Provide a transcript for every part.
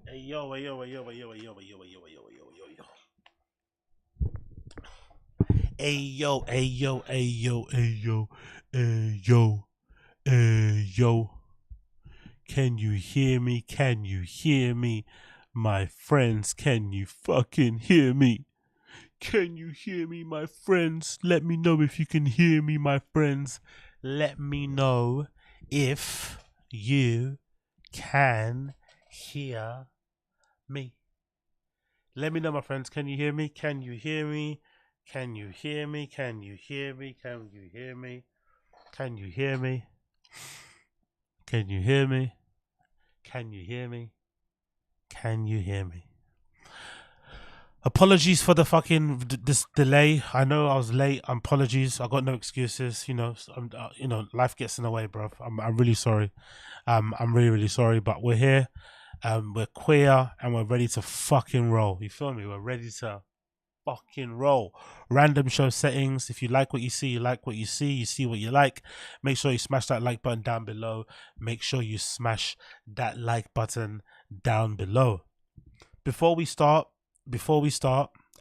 Hey yo, hey yo, hey yo, hey yo, hey yo, hey yo, hey yo, hey yo, hey yo, hey yo. Hey yo, hey yo, hey yo, hey yo, hey yo, hey yo. Can you hear me? Can you hear me? My friends, can you fucking hear me? Can you hear me, my friends? Let me know if you can hear me, my friends. Let me know if you can hear me. Let me know, my friends. Can you hear me? Can you hear me? Can you hear me? Can you hear me? Can you hear me? Can you hear me? Can you hear me? Can you hear me? Can you hear me? Apologies for the fucking this delay. I know I was late. Apologies. I got no excuses. Life gets in the way, bro. I'm really sorry. I'm really sorry, but we're here. We're queer and we're ready to fucking roll. You feel me? We're ready to fucking roll. Random show settings. If you like what you see, you like what you see what you like. Make sure you smash that like button down below. Make sure you smash that like button down below. Before we start,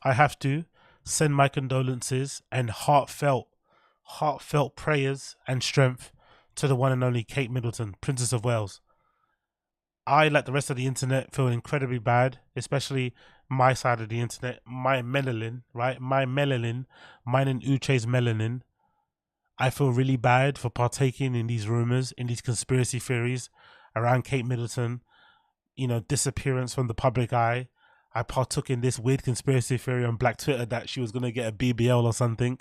I have to send my condolences and heartfelt prayers and strength to the one and only Kate Middleton, Princess of Wales. I, like the rest of the internet, feel incredibly bad, especially my side of the internet, my melanin, right? My melanin, mine and Uche's melanin. I feel really bad for partaking in these rumors, in these conspiracy theories around Kate Middleton, disappearance from the public eye. I partook in this weird conspiracy theory on Black Twitter that she was going to get a BBL or something,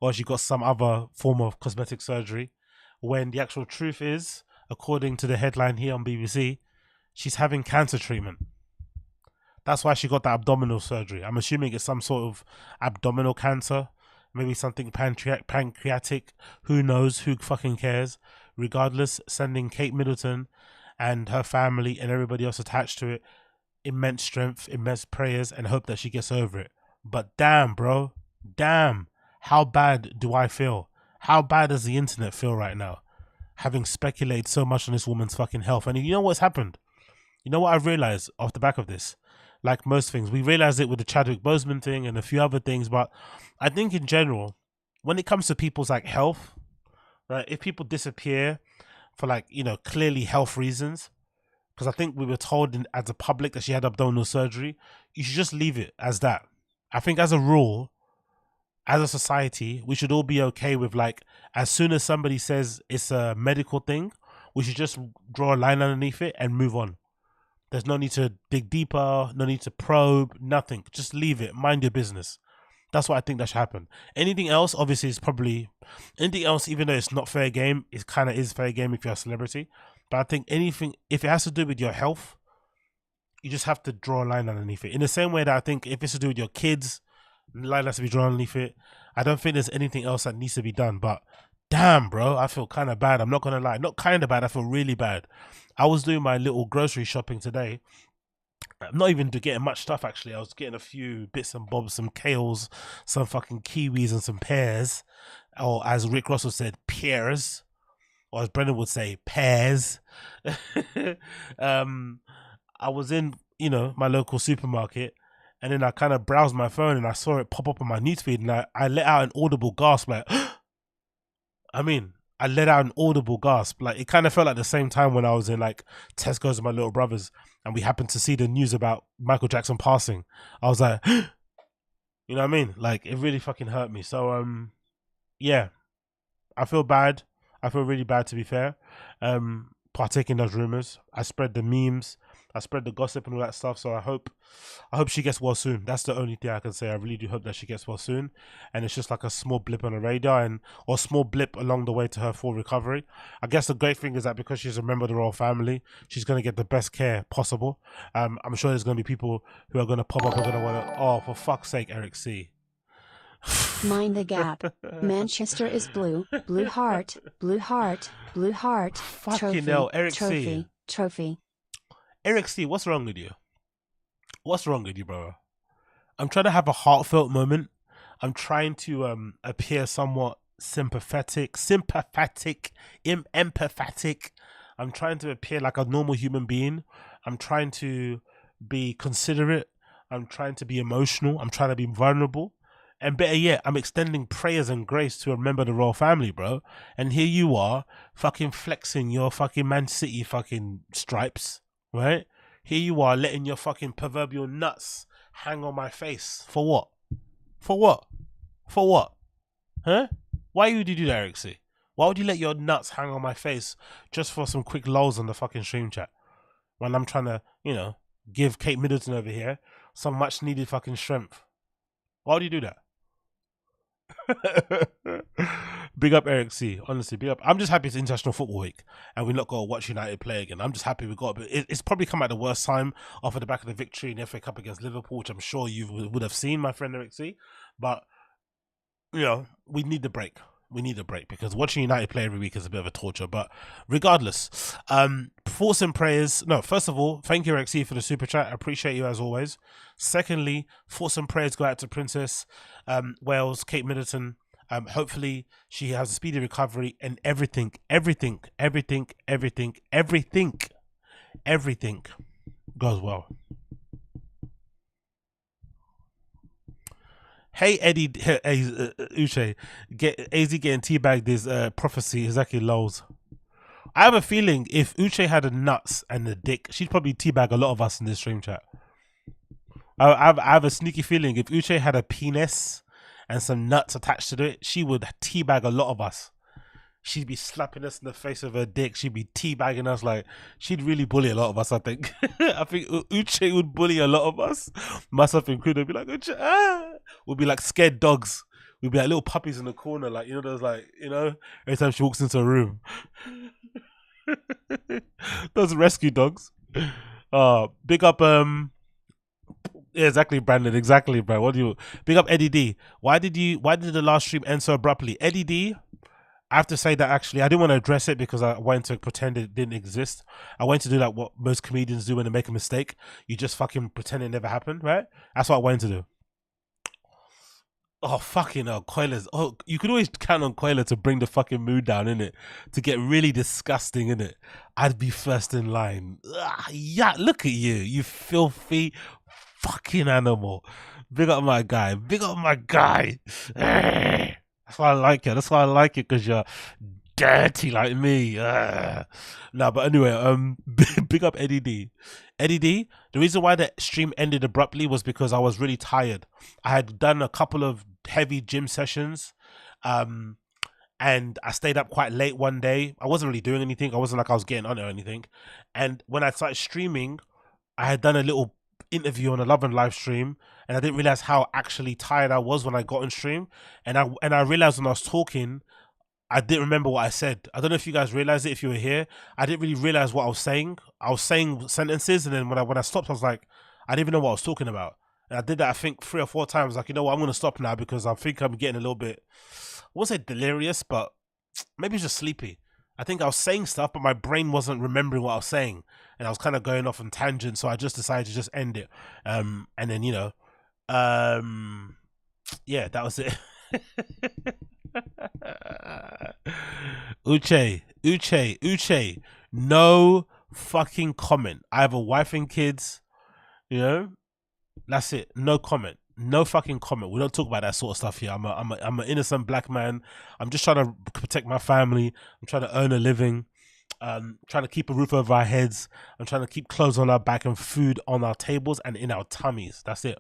or she got some other form of cosmetic surgery, when the actual truth is, according to the headline here on BBC, she's having cancer treatment. That's why she got that abdominal surgery. I'm assuming it's some sort of abdominal cancer, maybe something pancreatic. Who knows? Who fucking cares? Regardless, sending Kate Middleton and her family and everybody else attached to it immense strength, immense prayers, and hope that she gets over it. But damn, bro, damn, how bad do I feel? How bad does the internet feel right now? Having speculated so much on this woman's fucking health. And you know what's happened? You know what I've realized off the back of this? Like most things, we realized it with the Chadwick Boseman thing and a few other things, but I think in general, when it comes to people's like health, right? If people disappear for like, clearly health reasons, because I think we were told as a public that she had abdominal surgery, you should just leave it as that. I think as a rule, as a society, we should all be okay with like, as soon as somebody says it's a medical thing, we should just draw a line underneath it and move on. There's no need to dig deeper, no need to probe, nothing. Just leave it. Mind your business. That's what I think that should happen. Anything else, obviously, is probably anything else, even though it's not fair game, it kind of is fair game if you're a celebrity. But I think anything, if it has to do with your health, you just have to draw a line underneath it. In the same way that I think if it's to do with your kids, the line has to be drawn underneath it. I don't think there's anything else that needs to be done. But damn, bro, I feel kind of bad. I'm not gonna lie, not kind of bad. I feel really bad. I was doing my little grocery shopping today. I'm not even getting much stuff actually. I was getting a few bits and bobs, some kales, some fucking kiwis, and some pears, or as Rick Russell said, pears, or as Brendan would say, pears. um, I was in, my local supermarket, and then I kind of browsed my phone and I saw it pop up on my newsfeed, and I let out an audible gasp, like, I mean, I let out an audible gasp. Like, it kind of felt like the same time when I was in like Tesco's with my little brothers, and we happened to see the news about Michael Jackson passing. I was like, you know what I mean? Like, it really fucking hurt me. So, yeah, I feel bad. I feel really bad, to be fair. Partaking those rumors. I spread the memes. I spread the gossip and all that stuff. So I hope she gets well soon. That's the only thing I can say. I really do hope that she gets well soon. And it's just like a small blip on the radar, or small blip along the way to her full recovery. I guess the great thing is that because she's a member of the royal family, she's going to get the best care possible. I'm sure there's going to be people who are going to pop up and going to want to, oh, for fuck's sake, Eric C. Mind the gap. Manchester is blue. Blue heart. Blue heart. Blue heart. Fucking trophy, hell, Eric trophy, C. Trophy. Eric C, what's wrong with you? What's wrong with you, bro? I'm trying to have a heartfelt moment. I'm trying to appear somewhat empathetic. I'm trying to appear like a normal human being. I'm trying to be considerate. I'm trying to be emotional. I'm trying to be vulnerable. And better yet, I'm extending prayers and grace to a member of the royal family, bro. And here you are, fucking flexing your fucking Man City fucking stripes, right? Here you are letting your fucking proverbial nuts hang on my face. For what? For what? For what? Huh? Why would you do that, Eric C? Why would you let your nuts hang on my face just for some quick lulls on the fucking stream chat? When I'm trying to, you know, give Kate Middleton over here some much needed fucking strength. Why would you do that? Big up Eric C. Honestly, big up. I'm just happy it's International Football Week and we're not going to watch United play again. I'm just happy we got it. It's probably come at the worst time off of the back of the victory in the FA Cup against Liverpool, which I'm sure you would have seen, my friend Eric C. But, you know, we need the break. We need a break because watching United play every week is a bit of a torture. But regardless, thoughts and prayers. No, first of all, thank you, Rexy, for the super chat. I appreciate you as always. Secondly, thoughts and prayers go out to Princess Wales, Kate Middleton. Hopefully she has a speedy recovery and everything goes well. Hey Eddie, Uche, get AZ getting teabagged is prophecy exactly lows. I have a feeling if Uche had a nuts and a dick, she'd probably teabag a lot of us in this stream chat. I have a sneaky feeling if Uche had a penis and some nuts attached to it, she would teabag a lot of us. She'd be slapping us in the face with her dick. She'd be teabagging us. Like, she'd really bully a lot of us, I think. I think Uche would bully a lot of us, myself included. Be like, Uche, ah! We'd be like scared dogs. We'd be like little puppies in the corner, like, you know, those, like, you know, every time she walks into a room. Those rescue dogs. Big up, yeah, exactly, Brandon. Exactly, bro. What do you big up Eddie D? Why did the last stream end so abruptly? Eddie D, I have to say that actually I didn't want to address it because I wanted to pretend it didn't exist. I wanted to do like what most comedians do when they make a mistake. You just fucking pretend it never happened, right? That's what I wanted to do. Oh, fucking hell, Coilers. Oh, you could always count on Coiler to bring the fucking mood down, innit? To get really disgusting, innit? I'd be first in line. Yeah, look at you, you filthy fucking animal. Big up my guy. Big up my guy. That's why I like it. That's why I like it, because you're dirty like me. No, but anyway, big up Eddie D. Eddie D, the reason why the stream ended abruptly was because I was really tired. I had done a couple of heavy gym sessions, and I stayed up quite late one day. I wasn't really doing anything. I wasn't like I was getting on it or anything. And when I started streaming, I had done a little interview on a Love and live stream, and I didn't realize how actually tired I was when I got on stream. And I realized when I was talking, I didn't remember what I said. I don't know if you guys realized it if you were here. I didn't really realize what I was saying. I was saying sentences, and then when I stopped, I was like, I didn't even know what I was talking about. And I did that, I think, 3 or 4 times. Like, you know what, I'm going to stop now because I think I'm getting a little bit, I won't say delirious, but maybe it's just sleepy. I think I was saying stuff, but my brain wasn't remembering what I was saying. And I was kind of going off on tangents, so I just decided to just end it. And then, you know, yeah, that was it. Uche, no fucking comment. I have a wife and kids, you know, that's it. No comment. No fucking comment. We don't talk about that sort of stuff here. I'm an innocent black man. I'm just trying to protect my family. I'm trying to earn a living. Trying to keep a roof over our heads. I'm trying to keep clothes on our back and food on our tables and in our tummies. That's it.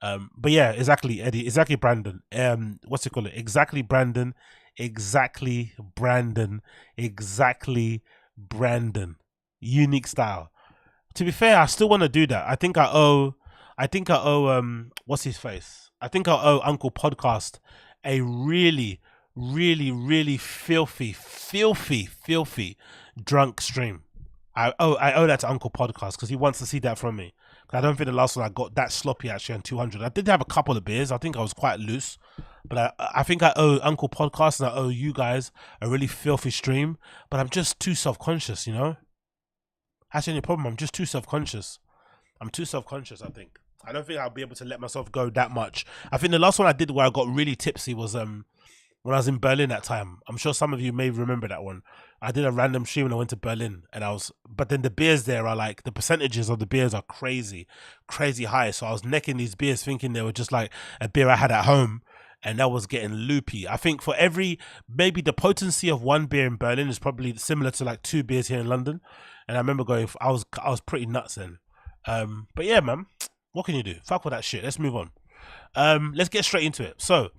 But yeah, exactly, Eddie. Exactly, Brandon. What's it called? Exactly, Brandon. Exactly, Brandon. Exactly, Brandon. Unique style. To be fair, I still want to do that. I think I owe what's his face? I think I owe Uncle Podcast a really filthy drunk stream. I owe that to Uncle Podcast because he wants to see that from me. I don't think the last one I got that sloppy actually on 200. I did have a couple of beers. I think I was quite loose, but I think I owe Uncle Podcast and I owe you guys a really filthy stream. But I'm just too self-conscious, you know. That's the only problem. I'm just too self-conscious. I'm too self-conscious, I think. I don't think I'll be able to let myself go that much. I think the last one I did where I got really tipsy was when when I was in Berlin that time. I'm sure some of you may remember that one. I did a random stream when I went to Berlin, and but then the beers there are like, the percentages of the beers are crazy high. So I was necking these beers thinking they were just like a beer I had at home, and that was getting loopy. I think for maybe the potency of one beer in Berlin is probably similar to like 2 beers here in London. And I remember going, I was pretty nuts then. But yeah, man, what can you do? Fuck with that shit. Let's move on. Let's get straight into it. So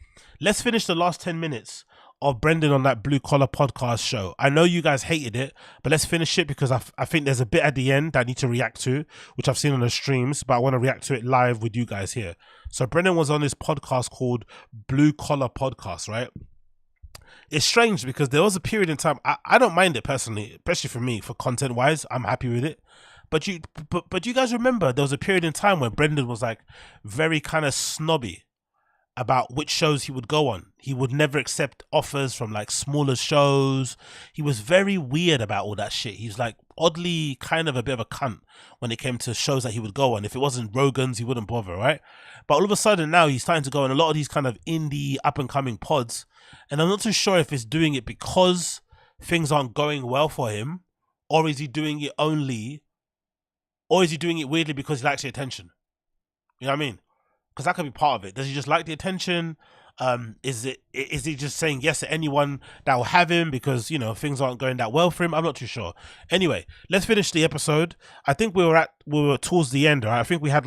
let's finish the last 10 minutes of Brendan on that Blue Collar podcast show. I know you guys hated it, but let's finish it because I think there's a bit at the end that I need to react to, which I've seen on the streams, but I want to react to it live with you guys here. So Brendan was on this podcast called Blue Collar Podcast, right? It's strange because there was a period in time, I don't mind it personally, especially for me, for content wise, I'm happy with it. But you guys remember there was a period in time when Brendan was like very kind of snobby about which shows he would go on. He would never accept offers from like smaller shows. He was very weird about all that shit. He's like oddly kind of a bit of a cunt when it came to shows that he would go on. If it wasn't Rogan's, he wouldn't bother, right? But all of a sudden now he's starting to go on a lot of these kind of indie up and coming pods. And I'm not too sure if it's doing it because things aren't going well for him, or is he doing it weirdly because he likes the attention? You know what I mean? Because that could be part of it. Does he just like the attention? Is he just saying yes to anyone that will have him because, you know, things aren't going that well for him? I'm not too sure. Anyway, let's finish the episode. I think we were towards the end, right? I think we had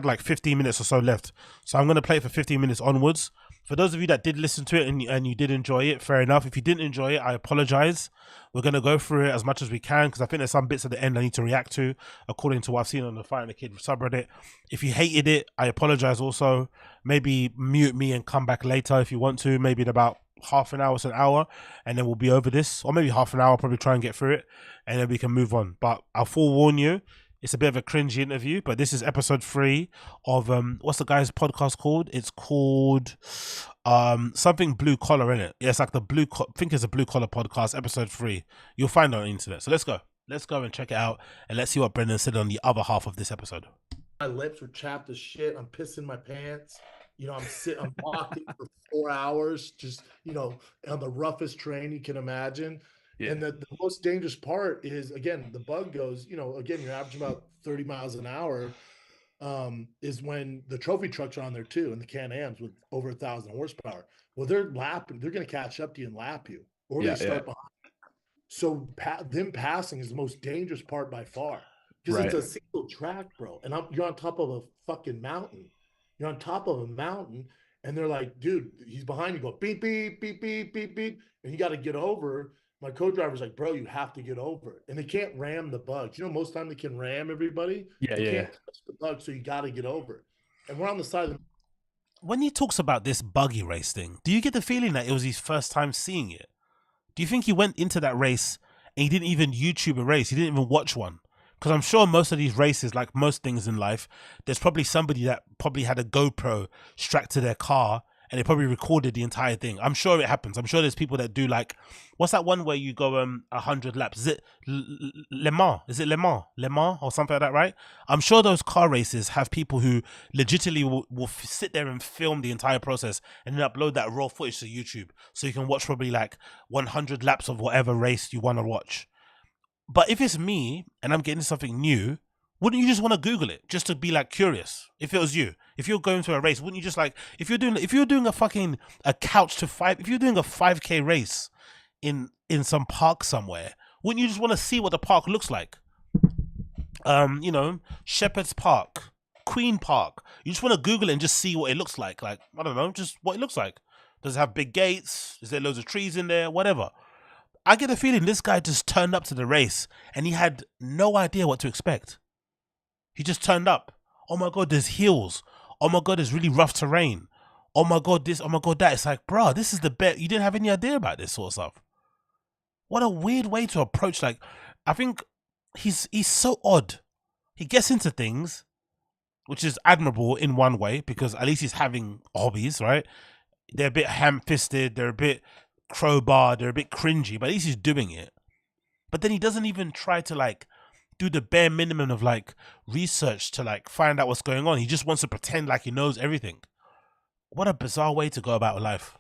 like 15 minutes or so left. So I'm going to play it for 15 minutes onwards. For those of you that did listen to it and you did enjoy it, fair enough. If you didn't enjoy it, I apologize. We're going to go through it as much as we can because I think there's some bits at the end I need to react to according to what I've seen on the Fight and the Kid subreddit. If you hated it, I apologize also. Maybe mute me and come back later if you want to, maybe in about half an hour to an hour, and then we'll be over this. Or maybe half an hour, probably try and get through it, and then we can move on. But I'll forewarn you, it's a bit of a cringy interview, but this is episode 3 of what's the guy's podcast called? It's called something Blue Collar, innit? Yeah, it's like I think it's a Blue Collar podcast, episode 3. You'll find it on the internet. So let's go and check it out, and let's see what Brendan said on the other half of this episode. My lips were chapped as shit. I'm pissing my pants. You know, I'm walking for 4 hours, just, you know, on the roughest terrain you can imagine. Yeah. And the most dangerous part is, again, the bug goes, you know, again, you're averaging about 30 miles an hour, is when the trophy trucks are on there too, and the Can-Ams with over 1,000 horsepower. Well, they're going to catch up to you and lap you, or they start behind. So them passing is the most dangerous part by far, because it's a single track, bro. And you're on top of a fucking mountain. You're on top of a mountain, and they're like, dude, he's behind you. Go beep, beep, beep, beep, beep, beep. And you got to get over. My co-driver's like, bro, you have to get over it. And they can't ram the bugs. You know, most time they can ram everybody. They can't touch the bug, so you got to get over it. And we're on the side of the... When he talks about this buggy race thing, do you get the feeling that it was his first time seeing it? Do you think he went into that race and he didn't even YouTube a race? He didn't even watch one? Because I'm sure most of these races, like most things in life, there's probably somebody that probably had a GoPro strapped to their car and they probably recorded the entire thing. I'm sure it happens. I'm sure there's people that do, like, what's that one where you go 100 laps? Is it Le Mans? Is it Le Mans or something like that, right? I'm sure those car races have people who legitimately will sit there and film the entire process and then upload that raw footage to YouTube, so you can watch probably like 100 laps of whatever race you want to watch. But if it's me and I'm getting something new, wouldn't you just want to Google it just to be like curious? If it was you, if you're going to a race, wouldn't you just like, if you're doing a couch to 5, if you're doing a 5K race in some park somewhere, wouldn't you just want to see what the park looks like? You know, Shepherd's Park, Queen Park. You just want to Google it and just see what it looks like. Like, I don't know, just what it looks like. Does it have big gates? Is there loads of trees in there? Whatever. I get a feeling this guy just turned up to the race and he had no idea what to expect. He just turned up. Oh my God, there's hills. Oh my God, there's really rough terrain. Oh my God, this. Oh my God, that. It's like, bro, this is the bet. You didn't have any idea about this sort of stuff. What a weird way to approach. Like, I think he's so odd. He gets into things, which is admirable in one way, because at least he's having hobbies, right? They're a bit ham-fisted. They're a bit crowbar, they're a bit cringy, but at least he's doing it. But then he doesn't even try to like do the bare minimum of like research to like find out what's going on. He just wants to pretend like he knows everything. What a bizarre way to go about life.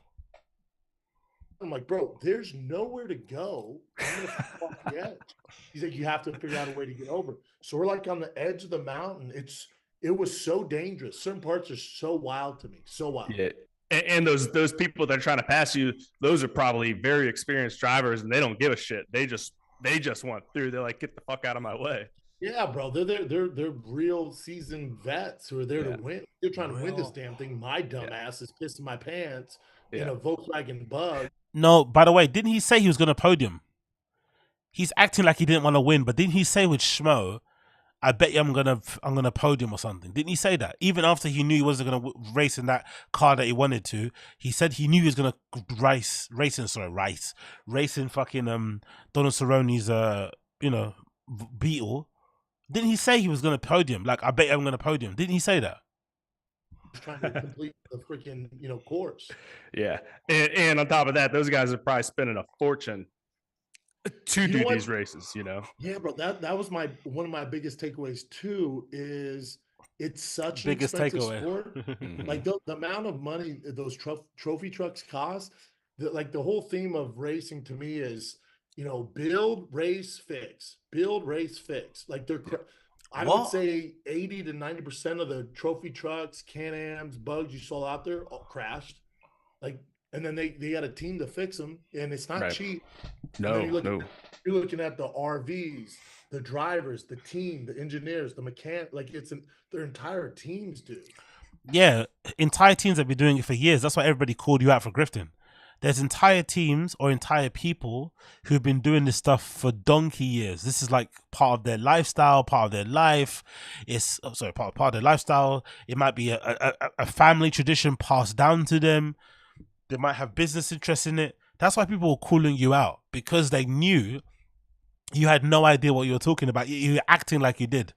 I'm like, bro, there's nowhere to go. I'm gonna fall off the edge. He's like, you have to figure out a way to get over. So we're like on the edge of the mountain. It was so dangerous. Certain parts are so wild to me, so wild. Yeah. And those people that are trying to pass you, those are probably very experienced drivers, and they don't give a shit. They just want through. They're like, get the fuck out of my way. Yeah, bro. They're real seasoned vets who are there to win. They're trying to win this damn thing. My dumb ass is pissing my pants in a Volkswagen Bug. No, by the way, didn't he say he was going to podium? He's acting like he didn't want to win, but didn't he say with Schmo, I bet you I'm gonna podium or something? Didn't he say that? Even after he knew he wasn't gonna race in that car that he wanted to, he said he knew he was gonna race in fucking Donald Cerrone's Beetle. Didn't he say he was gonna podium? Like, I bet you I'm gonna podium. Didn't he say that? Trying to complete the freaking course. Yeah, and on top of that, those guys are probably spending a fortune to do these races. Yeah, bro. That was one of my biggest takeaways too. Is it's such biggest an expensive takeaway. sport. Like the amount of money those trophy trucks cost. The whole theme of racing to me is build, race, fix. Build, race, fix. Like I would say 80 to 90% of the trophy trucks, Can-Ams, Bugs you saw out there all crashed. Like, and then they got a team to fix them, and it's not cheap. No. You're looking at the RVs, the drivers, the team, the engineers, the mechanic. Like their entire teams, dude. Yeah, entire teams have been doing it for years. That's why everybody called you out for grifting. There's entire teams or entire people who've been doing this stuff for donkey years. This is like part of their lifestyle, part of their life. It's part of their lifestyle. It might be a family tradition passed down to them. They might have business interests in it. That's why people were calling you out, because they knew you had no idea what you were talking about. You were acting like you did.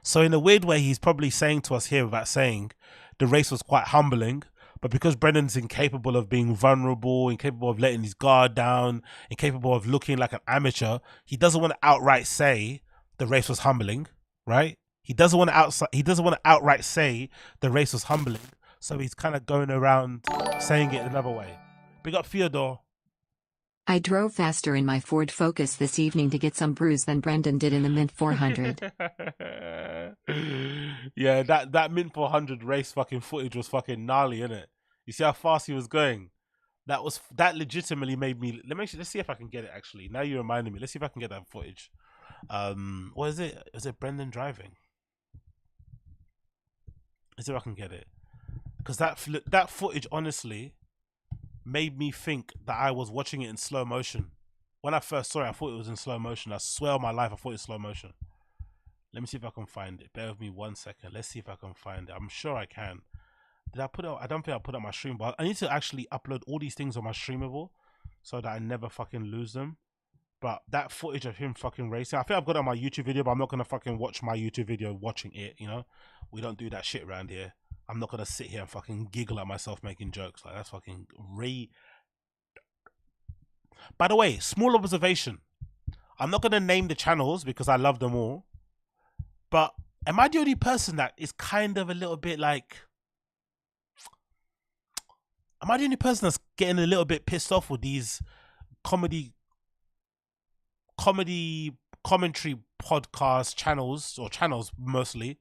So in a weird way, he's probably saying to us here without saying the race was quite humbling. But because Brendan's incapable of being vulnerable, incapable of letting his guard down, incapable of looking like an amateur, he doesn't want to outright say the race was humbling, right? He doesn't want to outright say the race was humbling. So he's kind of going around saying it another way. Big up Theodore. I drove faster in my Ford Focus this evening to get some brews than Brendan did in the Mint 400. Yeah, that Mint 400 race fucking footage was fucking gnarly, innit? You see how fast he was going? That legitimately made me. Let's see if I can get it. Actually, now you reminded me. Let's see if I can get that footage. What is it? Is it Brendan driving? Let's see if I can get it. Because that footage honestly made me think that I was watching it in slow motion. When I first saw it, I thought it was in slow motion. I swear on my life, I thought it was slow motion. Let me see if I can find it. Bear with me 1 second. Let's see if I can find it. I'm sure I can. Did I put it? I don't think I put it on my stream, but I need to actually upload all these things on my Streamable so that I never fucking lose them. But that footage of him fucking racing, I think I've got it on my YouTube video, but I'm not gonna fucking watch my YouTube video watching it. We don't do that shit around here. I'm not gonna sit here and fucking giggle at myself making jokes. Like, that's fucking By the way, small observation. I'm not gonna name the channels because I love them all. But am I the only person that is kind of a little bit like? Am I the only person that's getting a little bit pissed off with these comedy commentary podcast channels mostly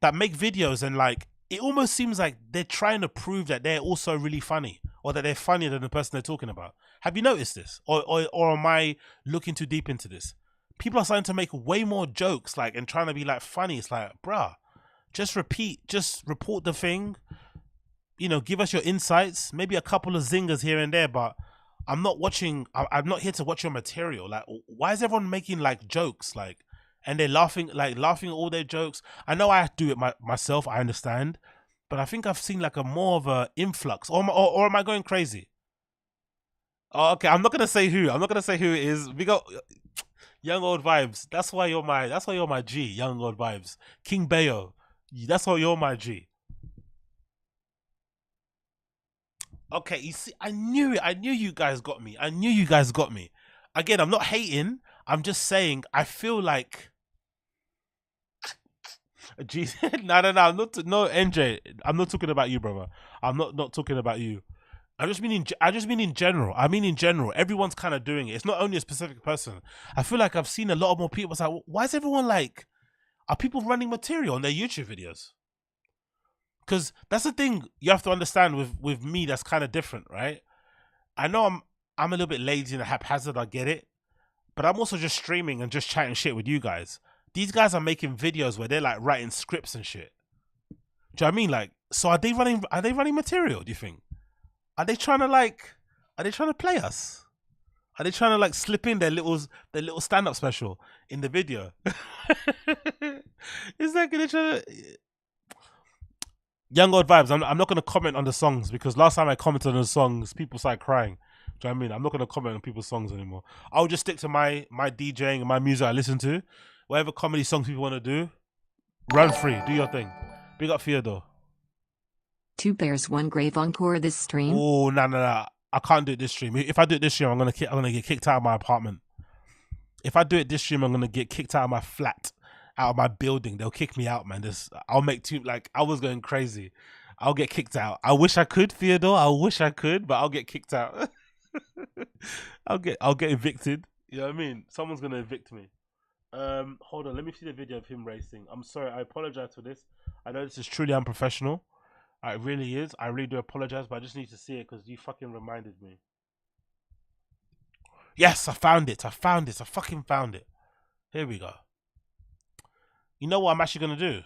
that make videos and like it almost seems like they're trying to prove that they're also really funny or that they're funnier than the person they're talking about. Have you noticed this? Or am I looking too deep into this? People are starting to make way more jokes like and trying to be like funny. It's like, bruh, just report the thing. Give us your insights, maybe a couple of zingers here and there, but I'm not here to watch your material. Like, why is everyone making like jokes? Like, and they're laughing at all their jokes. I know I have to do it myself. I understand, but I think I've seen like a more of a influx. Or am I going crazy? Oh, okay, I'm not gonna say who. I'm not gonna say who it is. We got Young Old Vibes. That's why you're my G. Young Old Vibes. King Bayo. That's why you're my G. Okay, you see, I knew it. I knew you guys got me. Again, I'm not hating. I'm just saying I feel like. Jeez, no, I'm not. No, NJ, I'm not talking about you, brother. I'm not talking about you. I just mean in general. I mean in general, everyone's kind of doing it. It's not only a specific person. I feel like I've seen a lot more people. It's like, why is everyone like? Are people running material on their YouTube videos? Because that's the thing you have to understand with me. That's kind of different, right? I know I'm a little bit lazy and haphazard. I get it, but I'm also just streaming and just chatting shit with you guys. These guys are making videos where they're like writing scripts and shit. Do you know what I mean? Like, so are they running material? Do you think? Are they trying to play us? Are they trying to like slip in their little stand-up special in the video? Is that gonna try to Young old vibes? I'm not gonna comment on the songs because last time I commented on the songs, people started crying. Do you know what I mean? I'm not gonna comment on people's songs anymore. I'll just stick to my DJing and my music I listen to. Whatever comedy songs people want to do, run free, do your thing. Big up Theodore. 2 Bears 1 Grave encore this stream. Oh no! I can't do it this stream. If I do it this stream, I'm gonna get kicked out of my apartment. If I do it this stream, I'm gonna get kicked out of my flat, out of my building. They'll kick me out, man. I'll make too like I was going crazy. I'll get kicked out. I wish I could, Theodore. I wish I could, but I'll get kicked out. I'll get evicted. You know what I mean? Someone's gonna evict me. Hold on. Let me see the video of him racing. I'm sorry. I apologize for this. I know this is truly unprofessional. It really is. I really do apologize, but I just need to see it because you fucking reminded me. Yes, I found it. I fucking found it. Here we go. You know what I'm actually going to do?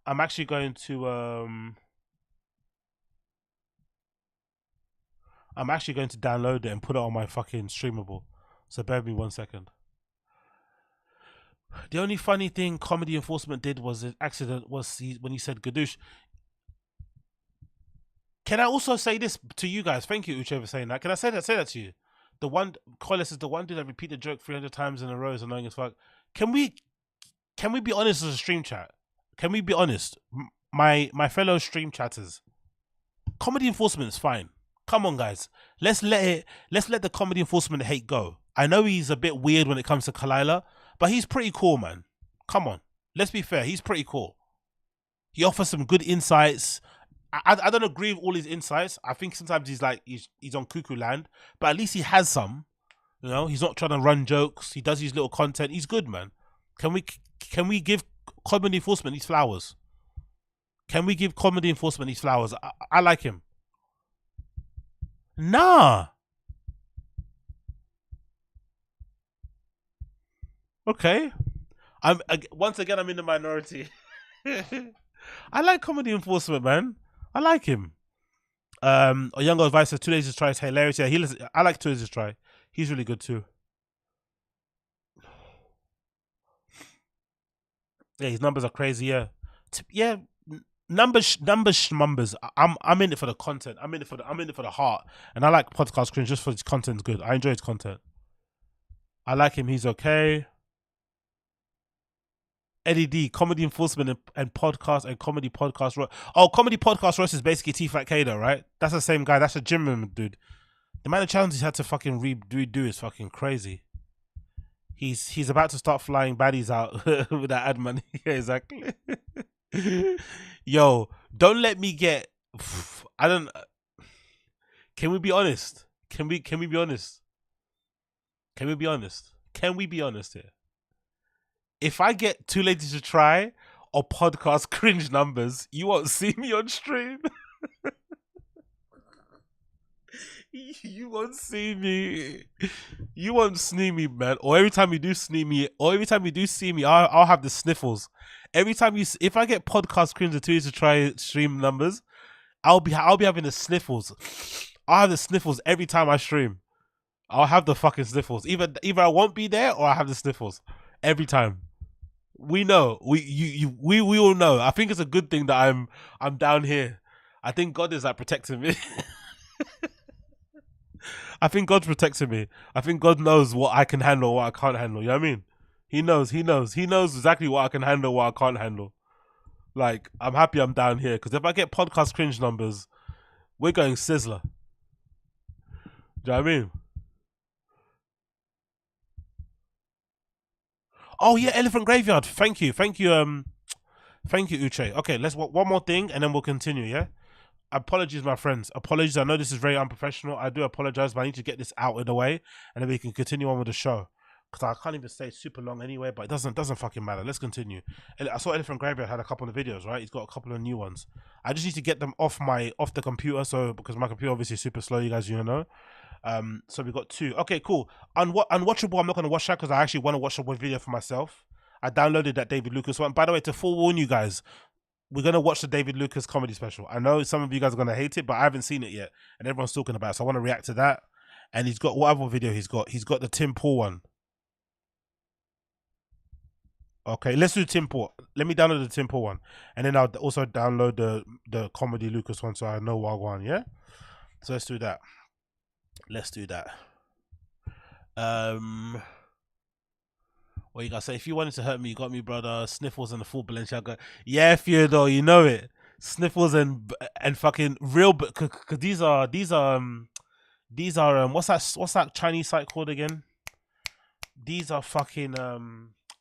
I'm actually going to download it and put it on my fucking streamable. So bear with me 1 second. The only funny thing Comedy Enforcement did was an accident when he said Gadoosh. Can I also say this to you guys? Thank you, Uche, for saying that. Can I say that to you? The one, Collis is the one dude that repeat the joke 300 times in a row is annoying as fuck. Can we be honest as a stream chat? Can we be honest? My fellow stream chatters. Comedy Enforcement is fine. Come on, guys. Let's let the Comedy Enforcement hate go. I know he's a bit weird when it comes to Kalila, but he's pretty cool, man. Come on. Let's be fair. He's pretty cool. He offers some good insights. I don't agree with all his insights. I think sometimes he's on cuckoo land, but at least he has some. You know, he's not trying to run jokes. He does his little content. He's good, man. Can we give Comedy Enforcement these flowers? Can we give Comedy Enforcement these flowers? I like him. Nah. Okay. Once again I'm in the minority. I like Comedy Enforcement, man. I like him. A young advice says 2 days to try is hilarious. Yeah, I like 2 days to try. He's really good too. Yeah, his numbers are crazy. Yeah, yeah. Numbers. I'm in it for the content. I'm in it for the heart. And I like Podcast Cringe just for his content's good. I enjoy his content. I like him. He's okay. Eddie D, Comedy Enforcement and podcast and Comedy Podcast. Oh, Comedy Podcast Roast is basically TFATK though, right? That's the same guy. That's a gym dude. The amount of challenges he's had to fucking redo is fucking crazy. He's about to start flying baddies out with that ad money. Yeah, exactly. Yo, don't let me get. I don't. Can we be honest? Can we be honest? Can we be honest? Can we be honest here? If I get Too Lazy to Try or Podcast Cringe numbers, you won't see me on stream. You won't see me. You won't see me, man. Or every time you do see me, I'll have the sniffles. Every time if I get Podcast Cringe or Too Lazy to Try stream numbers, I'll be having the sniffles. I'll have the sniffles every time I stream. I'll have the fucking sniffles. Either I won't be there or I have the sniffles every time. We know. We all know. I think it's a good thing that I'm down here. I think God is like protecting me. I think God's protecting me. I think God knows what I can handle, what I can't handle. You know what I mean? He knows exactly what I can handle, what I can't handle. Like, I'm happy I'm down here because if I get Podcast Cringe numbers, we're going Sizzler. Do you know what I mean? Oh yeah, Elephant Graveyard. Thank you, Uche. Okay, let's one more thing and then we'll continue. Yeah. apologies, my friends. Apologies. I know this is very unprofessional. I do apologize, but I need to get this out of the way, and then we can continue on with the show. Because I can't even stay super long anyway, but it doesn't fucking matter. Let's continue. I saw Elephant Graveyard had a couple of videos, right? He's got a couple of new ones. I just need to get them off the computer, so because my computer obviously is super slow, you guys, know. So we got 2. Okay, cool. Unwatchable, I'm not gonna watch that because I actually want to watch the video for myself. I downloaded that David Lucas one. By the way, to forewarn you guys, we're gonna watch the David Lucas comedy special. I know some of you guys are gonna hate it, but I haven't seen it yet, and everyone's talking about it, so I want to react to that. And he's got what other video he's got? He's got the Tim Paul one. Okay, let's do Tim Paul. Let me download the Tim Paul one, and then I'll also download the comedy Lucas one, so I know what one. Yeah, so let's do that. Let's do that. What you gotta say? If you wanted to hurt me, you got me, brother. Sniffles and the full Balenciaga. Yeah, Theodore, you know it. Sniffles and fucking real, cause these are what's that Chinese site called again? These are fucking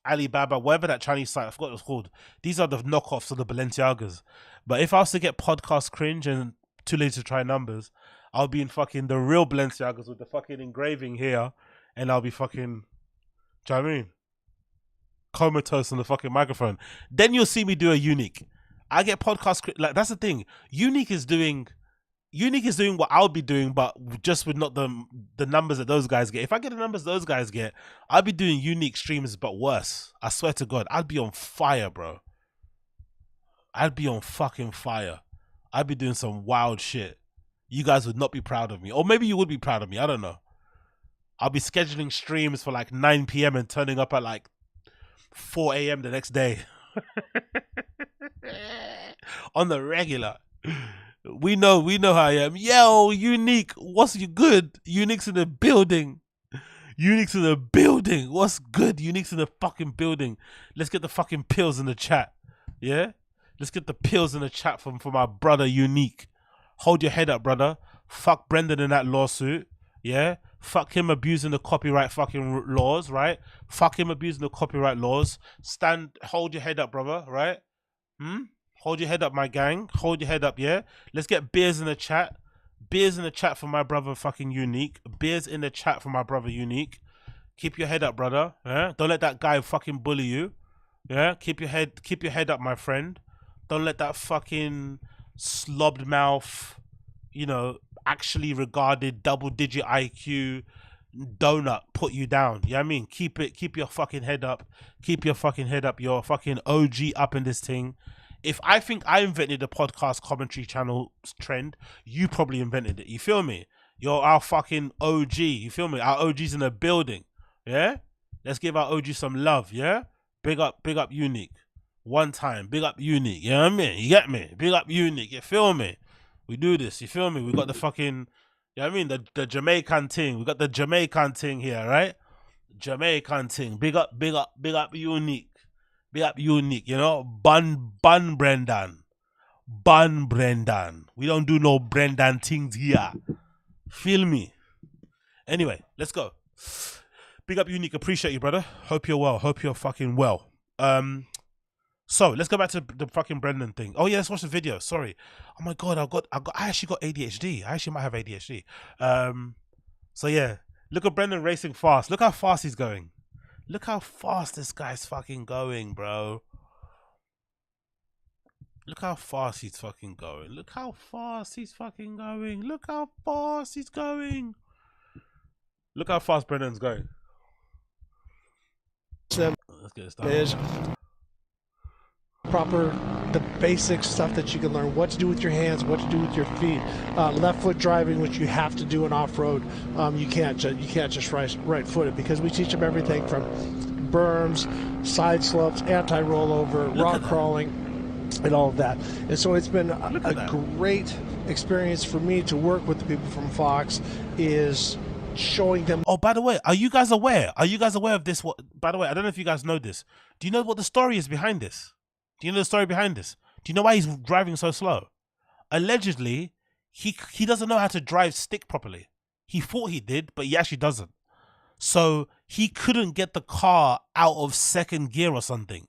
Alibaba, whatever that Chinese site, I forgot what it's called. These are the knockoffs of the Balenciagas. But if I was to get podcast cringe and Too Late to Try numbers, I'll be in fucking the real Balenciagas with the fucking engraving here, and I'll be fucking, do you know what I mean? Comatose on the fucking microphone. Then you'll see me do a Unique. I get podcast like that's the thing. Unique is doing what I'll be doing, but just with not the numbers that those guys get. If I get the numbers those guys get, I'll be doing Unique streams, but worse. I swear to God, I'd be on fire, bro. I'd be on fucking fire. I'd be doing some wild shit. You guys would not be proud of me. Or maybe you would be proud of me. I don't know. I'll be scheduling streams for like 9 p.m. and turning up at like 4 a.m. the next day. On the regular. We know how I am. Yo, Unique, what's you good? Unique's in the building. Unique's in the building. What's good? Unique's in the fucking building. Let's get the fucking pills in the chat. Yeah? Let's get the pills in the chat from my brother Unique. Hold your head up, brother. Fuck Brendan in that lawsuit. Yeah? Fuck him abusing the copyright fucking laws, right? Fuck him abusing the copyright laws. Hold your head up, brother, right? Hold your head up, my gang. Hold your head up, yeah? Let's get beers in the chat. Beers in the chat for my brother fucking Unique. Beers in the chat for my brother Unique. Keep your head up, brother. Yeah? Don't let that guy fucking bully you. Yeah? Keep your head up, my friend. Don't let that fucking slobbed mouth, actually regarded double-digit IQ donut put you down. You know what I mean? Keep your fucking head up. Keep your fucking head up. You're fucking OG up in this thing. If I think I invented the podcast commentary channel trend, you probably invented it. You feel me? You're our fucking OG. You feel me? Our OG's in the building. Yeah? Let's give our OG some love, yeah? Big up Unique. One time. Big up Unique. You know what I mean? You get me? Big up Unique. You feel me? We do this. You feel me? We got the fucking, you know what I mean? The Jamaican thing. We got the Jamaican thing here, right? Jamaican thing. Big up Unique. Big up Unique, Bun Brendan. Bun Brendan. We don't do no Brendan things here. Feel me? Anyway, let's go. Big up Unique. Appreciate you, brother. Hope you're well. Hope you're fucking well. So let's go back to the fucking Brendan thing. Oh yeah, let's watch the video. Sorry. Oh my God, I actually got ADHD. I actually might have ADHD. So yeah, look at Brendan racing fast. Look how fast he's going. Look how fast this guy's fucking going, bro. Look how fast he's fucking going. Look how fast he's fucking going. Look how fast he's going. Look how fast Brendan's going. Let's get it started. The basic stuff that you can learn, what to do with your hands, what to do with your feet, left foot driving, which you have to do in off-road. You can't just right footed, because we teach them everything from berms, side slopes, anti-rollover, rock crawling, and all of that. And so it's been a great experience for me to work with the people from Fox, is showing them. Oh, by the way, are you guys aware? Are you guys aware of this? By the way, I don't know if you guys know this. Do you know what the story is behind this? Do you know the story behind this? Do you know why he's driving so slow? Allegedly, he doesn't know how to drive stick properly. He thought he did, but he actually doesn't. So he couldn't get the car out of second gear or something,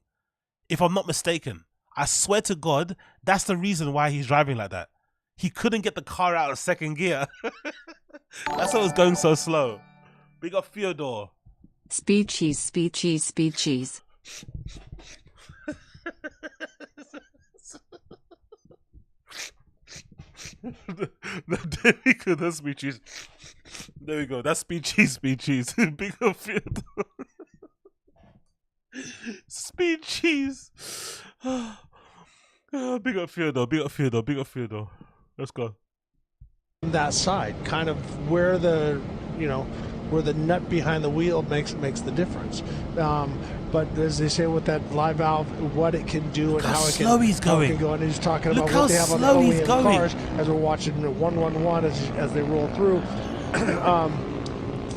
if I'm not mistaken. I swear to God, that's the reason why he's driving like that. he couldn't get the car out of second gear. That's why it was going so slow. Big up Fyodor. Speed cheese, speed cheese, speed cheese. There we go. That's speed cheese. There we go. That's speed cheese. Speed cheese. Big up Fyodor. Speed cheese. Big up Fyodor. Big up Fyodor. Big up Fyodor. Let's go. That side, kind of where the, you know, where the nut behind the wheel makes the difference. But as they say with that live valve, what it can do and how it can, slow he's going. And he's talking Look about how what they have on the slow he's OEM going. cars as we're watching the 111 as they roll through.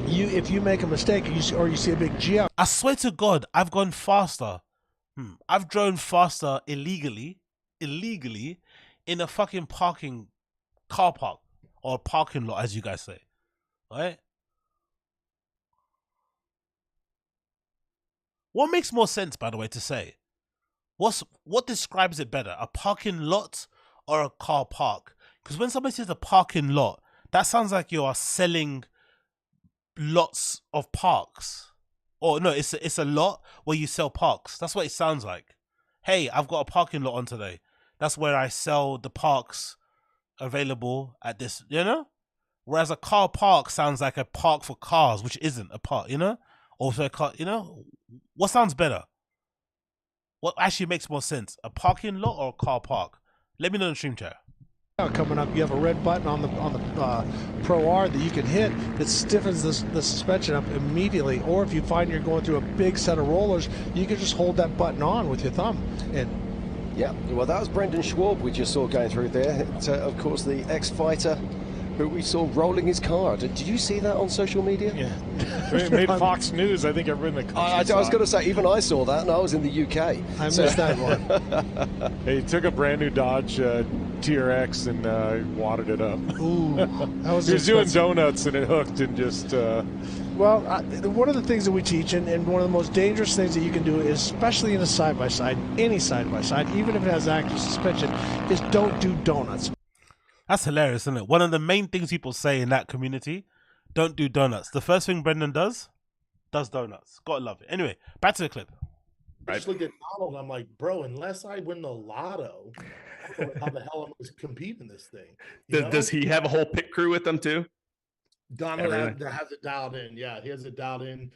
If you make a mistake or you see a big G out, I swear to God, I've gone faster. I've driven faster illegally in a fucking car park or parking lot, as you guys say, right? What makes more sense, by the way, to say? What describes it better, a parking lot or a car park? Because when somebody says a parking lot, that sounds like you are selling lots of parks. Or no, it's a lot where you sell parks. That's what it sounds like. Hey, I've got a parking lot on today. That's where I sell the parks available at this, you know? Whereas a car park sounds like a park for cars, which isn't a park, you know? Or a car, you know? What sounds better? What actually makes more sense? A parking lot or a car park? Let me know in the stream chat. coming up, you have a red button on the Pro R that you can hit that stiffens the suspension up immediately. Or if you find you're going through a big set of rollers, you can just hold that button on with your thumb. And yeah, well, that was Brendan Schwab we just saw going through there. It's, of course, the ex-fighter who we saw rolling his car. Did you see that on social media? Yeah. It made Fox News. I think everyone in the country I was going to say, even I saw that, and I was in the UK. I missed that one. He took a brand new Dodge TRX and wadded it up. Ooh, that was he was doing donuts and it hooked and just... Well, one of the things that we teach, and one of the most dangerous things that you can do, is, especially in a side-by-side, any side-by-side, even if it has active suspension, is don't do donuts. That's hilarious, isn't it? One of the main things people say in that community, don't do donuts. The first thing Brendan does donuts. Gotta love it. Anyway, back to the clip. I just look at Donald and I'm like, bro, unless I win the lotto, I don't know how the hell I'm going to compete in this thing. Does he have a whole pit crew with them too? Donald has it dialed in. Yeah, he has it dialed in.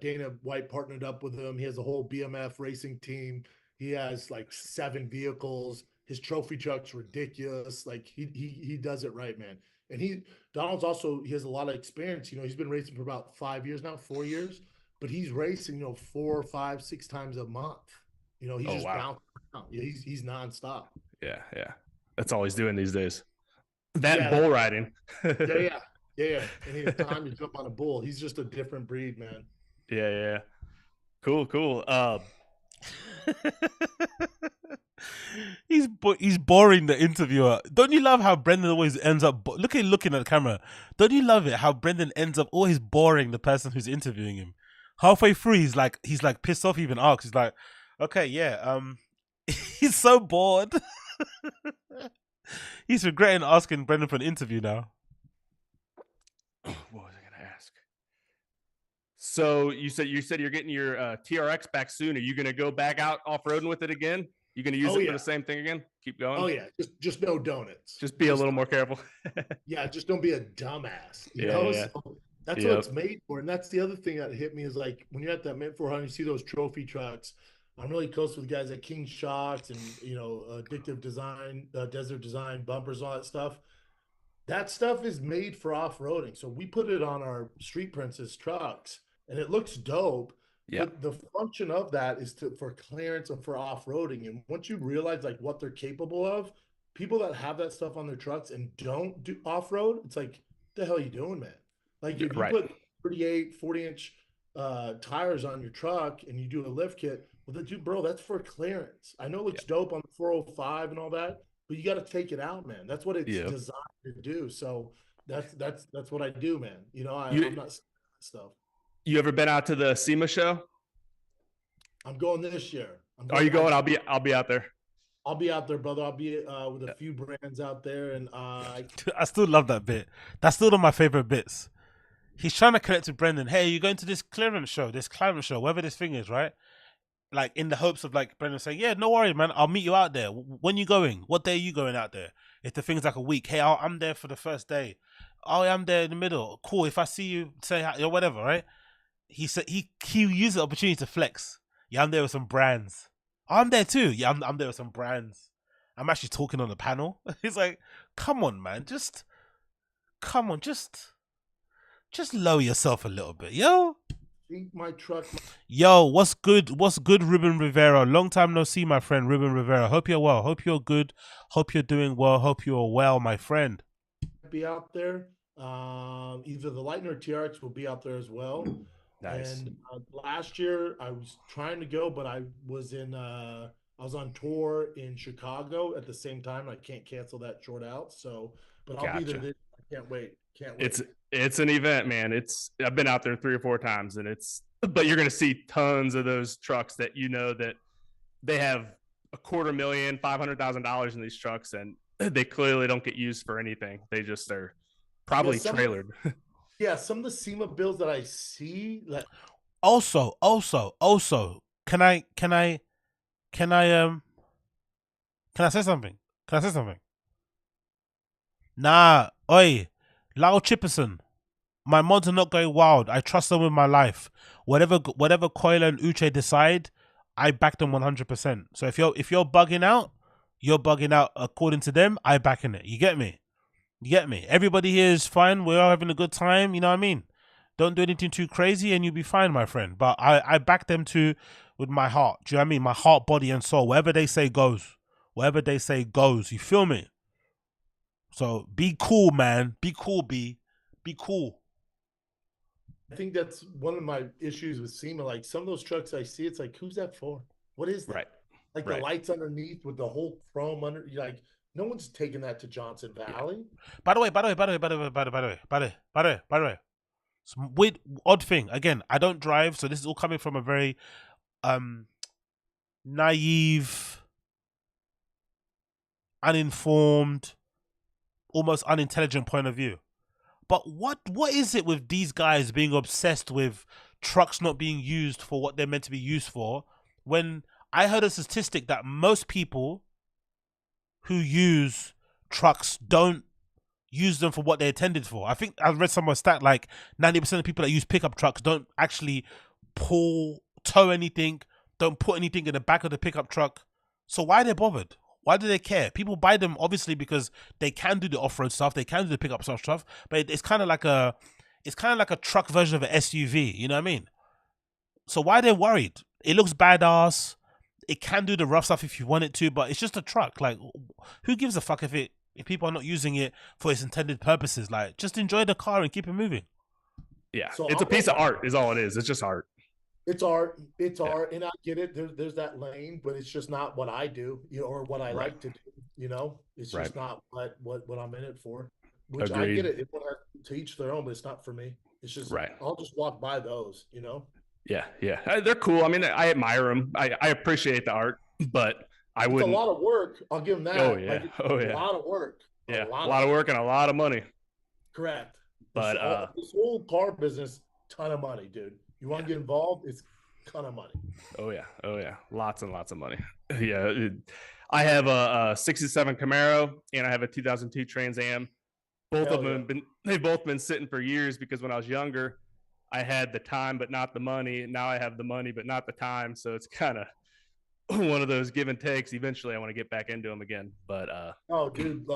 Dana White partnered up with him. He has a whole BMF racing team. He has like 7 vehicles. His trophy truck's ridiculous. Like he does it right, man. And Donald's also, he has a lot of experience. You know, he's been racing for about 5 years now, 4 years, but he's racing, 4, 5, 6 times a month. You know, he's just bouncing around. Yeah, he's nonstop. Yeah. That's all he's doing these days. That bull riding. Yeah. And he has time to jump on a bull. He's just a different breed, man. Yeah. Cool. He's boring the interviewer. Don't you love how Brendan always ends up look at him looking at the camera? Don't you love it how Brendan ends up always boring the person who's interviewing him? Halfway through he's like pissed off, even asks. He's like, okay, yeah, he's so bored. He's regretting asking Brendan for an interview now. What was I gonna ask? So you said you're getting your TRX back soon. Are you gonna go back out off-roading with it again? You gonna use it for the same thing again? Keep going. Oh yeah, just no donuts. Just be a little more careful. Yeah, just don't be a dumbass. You know? So that's what it's made for. And that's the other thing that hit me is like when you're at that Mint 400, you see those trophy trucks. I'm really close with guys at King Shots and Addictive Design, Desert Design, bumpers, all that stuff. That stuff is made for off-roading. So we put it on our Street Princess trucks and it looks dope. Yeah. But the function of that is for clearance and for off-roading. And once you realize like what they're capable of, people that have that stuff on their trucks and don't do off-road, it's like, what the hell are you doing, man? Like if you put 38, 40-inch tires on your truck and you do a lift kit, well, bro, that's for clearance. I know it looks dope on the 405 and all that, but you got to take it out, man. That's what it's designed to do. So that's what I do, man. I'm not stuff. You ever been out to the SEMA show? I'm going this year. Are you going? I'll be out there. I'll be out there, brother. I'll be with a few brands out there, and I still love that bit. That's still one of my favorite bits. He's trying to connect with Brendan. Hey, you're going to this clearance show, whatever this thing is, right? Like in the hopes of like Brendan saying, yeah, no worry, man. I'll meet you out there. When you going? What day are you going out there? If the thing's like a week, hey, I'm there for the first day. Oh, I'm there in the middle. Cool. If I see you, say hi or whatever, right? He said he used the opportunity to flex. Yeah, I'm there with some brands. Oh, I'm there too. Yeah, I'm there with some brands. I'm actually talking on the panel. He's like, come on, man. Just lower yourself a little bit, yo. My truck. Yo, what's good? What's good, Ruben Rivera? Long time no see, my friend, Ruben Rivera. Hope you're well. Hope you're good. Hope you're doing well. Hope you're well, my friend. Be out there. Either the Lightning or TRX will be out there as well. Nice. And last year I was trying to go, but I was on tour in Chicago at the same time. I can't cancel that short out. So, but I'll be there. I can't wait. Can't wait. It's an event, man. I've been out there 3 or 4 times, and but you're going to see tons of those trucks that that they have $250,000, $500,000 in these trucks, and they clearly don't get used for anything. They just are probably trailered. Yeah, some of the SEMA bills that I see. Like, also, can I say something? Nah, oi, Lau Chipperson. My mods are not going wild. I trust them with my life. Whatever Coyle and Uche decide, I back them 100%. So if you're bugging out, you're bugging out according to them. I backing it. You get me? Everybody here is fine. We're all having a good time. You know what I mean? Don't do anything too crazy and you'll be fine, my friend. But I back them too with my heart. Do you know what I mean? My heart, body, and soul. Whatever they say goes. You feel me? So be cool, man. Be cool, B. Be cool. I think that's one of my issues with SEMA. Like some of those trucks I see, it's like, who's that for? What is that? Right. Like the lights underneath with the whole chrome under. You're like, no one's taking that to Johnson Valley. By the way. Some weird, odd thing. Again, I don't drive, so this is all coming from a very naive, uninformed, almost unintelligent point of view. But what is it with these guys being obsessed with trucks not being used for what they're meant to be used for? When I heard a statistic that most people who use trucks don't use them for what they're intended for. I think I read somewhere stat like 90% of people that use pickup trucks don't actually tow anything, don't put anything in the back of the pickup truck. So why are they bothered? Why do they care? People buy them obviously because they can do the off-road stuff, they can do the pickup stuff, but it's kind of like a truck version of an SUV. You know what I mean? So why are they worried? It looks badass. It can do the rough stuff if you want it to, but it's just a truck. Like, who gives a fuck if people are not using it for its intended purposes? Like, just enjoy the car and keep it moving. Yeah, so it's a piece of art, is all it is. It's just art. It's art. It's art, and I get it. There's that lane, but it's just not what I do, or what I like to do. It's just not what I'm in it for. Which Agreed. I get it. Everyone has to each their own, but it's not for me. It's just I'll just walk by those. Yeah, they're cool. I mean, I admire them. I appreciate the art, but I wouldn't. It's a lot of work. I'll give them that. Oh yeah, a lot of work. Yeah, a lot of work and a lot of money. Correct. But this whole car business, ton of money, dude. You want to get involved? It's a ton of money. Oh yeah, lots and lots of money. Yeah, I have a '67 Camaro and I have a 2002 Trans Am. Both of them they've both been sitting for years because when I was younger, I had the time but not the money. Now I have the money but not the time, so it's kind of one of those give and takes. Eventually, I want to get back into them again. But oh, dude, a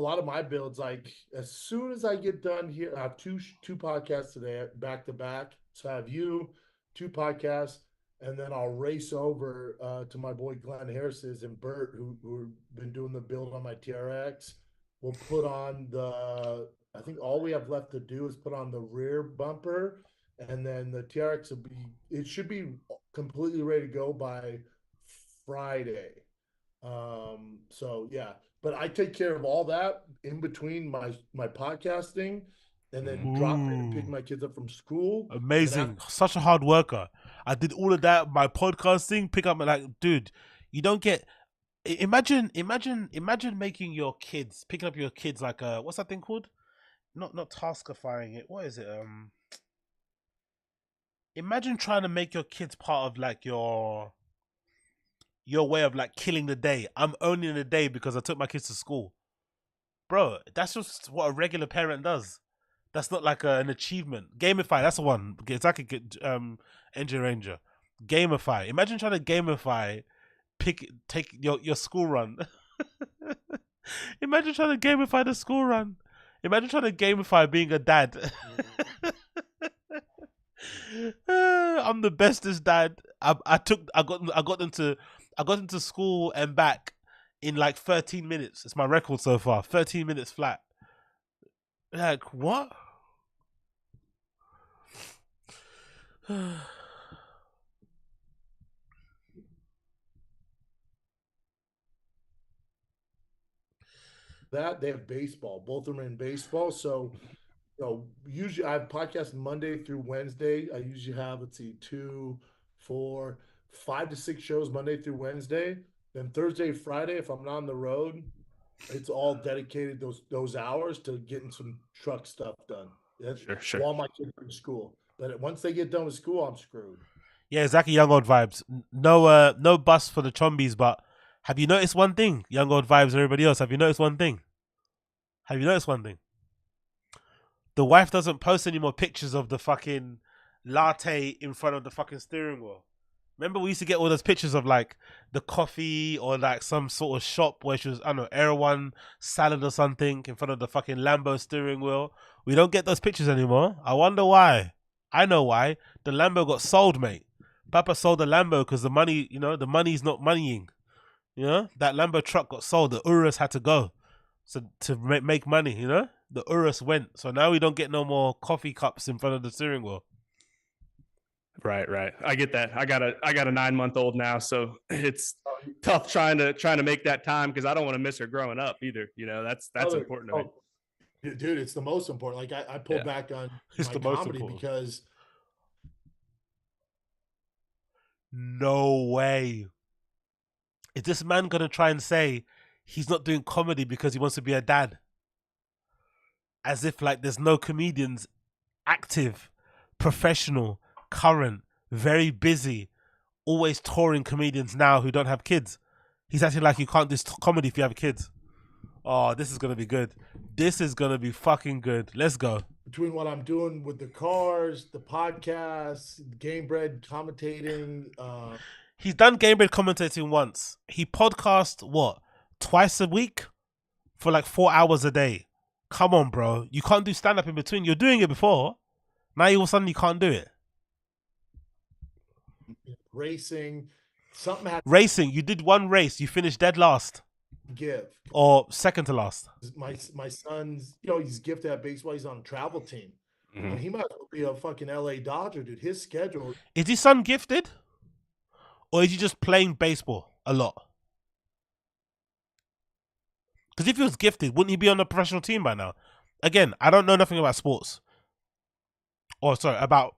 lot of my builds, like as soon as I get done here, I have two podcasts today back to back. So I have 2 podcasts, and then I'll race over to my boy Glenn Harris's and Bert, who've been doing the build on my TRX. We'll put on I think all we have left to do is put on the rear bumper, and then the TRX should be completely ready to go by Friday. So yeah, but I take care of all that in between my podcasting, and then drop it and pick my kids up from school. Amazing. Such a hard worker. I did all of that, my podcasting, pick up, like, dude, you don't get Imagine making your kids, picking up your kids like a, what's that thing called? Not taskifying it. What is it? Imagine trying to make your kids part of like your way of like killing the day. I'm owning the day because I took my kids to school. Bro, that's just what a regular parent does. That's not like an achievement. Gamify, that's the one. It's like a good Engine Ranger. Gamify. Imagine trying to gamify take your school run. Imagine trying to gamify the school run. Imagine trying to gamify being a dad. I'm the bestest dad. I got into school and back in like 13 minutes. It's my record so far. 13 minutes flat. Like what? That they have baseball. Both of them are in baseball. So, usually I have podcasts Monday through Wednesday. I usually have, let's see, 2, 4, 5 to 6 shows Monday through Wednesday. Then Thursday, Friday, if I'm not on the road, it's all dedicated those hours to getting some truck stuff done. Sure. While my kids are in school. But once they get done with school, I'm screwed. Yeah, exactly. Young old vibes. No bus for the chombies, but have you noticed one thing? Young old vibes, everybody else. Have you noticed one thing? The wife doesn't post any more pictures of the fucking latte in front of the fucking steering wheel. Remember we used to get all those pictures of like the coffee or like some sort of shop where she was, I don't know, Erewhon salad or something in front of the fucking Lambo steering wheel. We don't get those pictures anymore. I wonder why. I know why. The Lambo got sold, mate. Papa sold the Lambo because the money, the money's not moneying. That Lambo truck got sold. The Urus had to go. So to make money, the Urus went. So now we don't get no more coffee cups in front of the steering wheel. Right. I get that. I got a 9-month-old now, so it's tough trying to make that time because I don't want to miss her growing up either. That's important to me. Dude, it's the most important. Like I pulled back on my comedy because no way. Is this man gonna try and say he's not doing comedy because he wants to be a dad? As if like there's no comedians active, professional, current, very busy, always touring comedians now who don't have kids. He's acting like you can't do comedy if you have kids. Oh, this is gonna be good. This is gonna be fucking good. Let's go. Between what I'm doing with the cars, the podcasts, Game Bread commentating. He's done Game Bread commentating once. He podcasts twice a week for like 4 hours a day. Come on, bro. You can't do stand up in between. You're doing it before. Now all of a sudden you can't do it. Racing. Racing. You did one race. You finished dead last. Or second to last. My son's, he's gifted at baseball. He's on a travel team. Mm-hmm. And he might be a fucking LA Dodger, dude. His schedule. Is his son gifted? Or is he just playing baseball a lot? Because if he was gifted, wouldn't he be on a professional team by now? Again, I don't know nothing about sports. Or sorry, about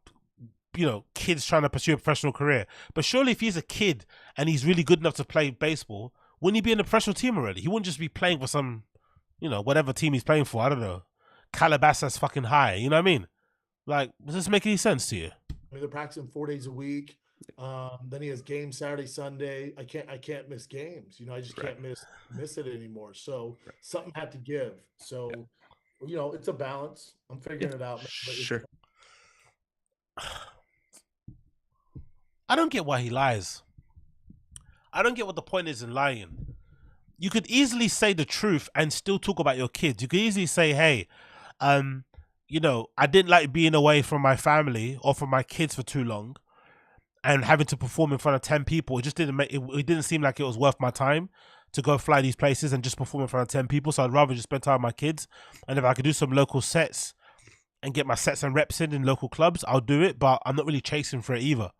kids trying to pursue a professional career. But surely if he's a kid and he's really good enough to play baseball, wouldn't he be in a professional team already? He wouldn't just be playing for some, whatever team he's playing for. I don't know. Calabasas fucking high. You know what I mean? Like, does this make any sense to you? I mean, they're practicing 4 days a week. Then he has games Saturday, Sunday. I can't miss games. I just can't miss it anymore. So something had to give. So, it's a balance. I'm figuring it out. Sure. I don't get why he lies. I don't get what the point is in lying. You could easily say the truth and still talk about your kids. You could easily say, hey, I didn't like being away from my family or from my kids for too long and having to perform in front of 10 people. It just didn't it didn't seem like it was worth my time to go fly these places and just perform in front of 10 people. So I'd rather just spend time with my kids. And if I could do some local sets and get my sets and reps in local clubs, I'll do it. But I'm not really chasing for it either.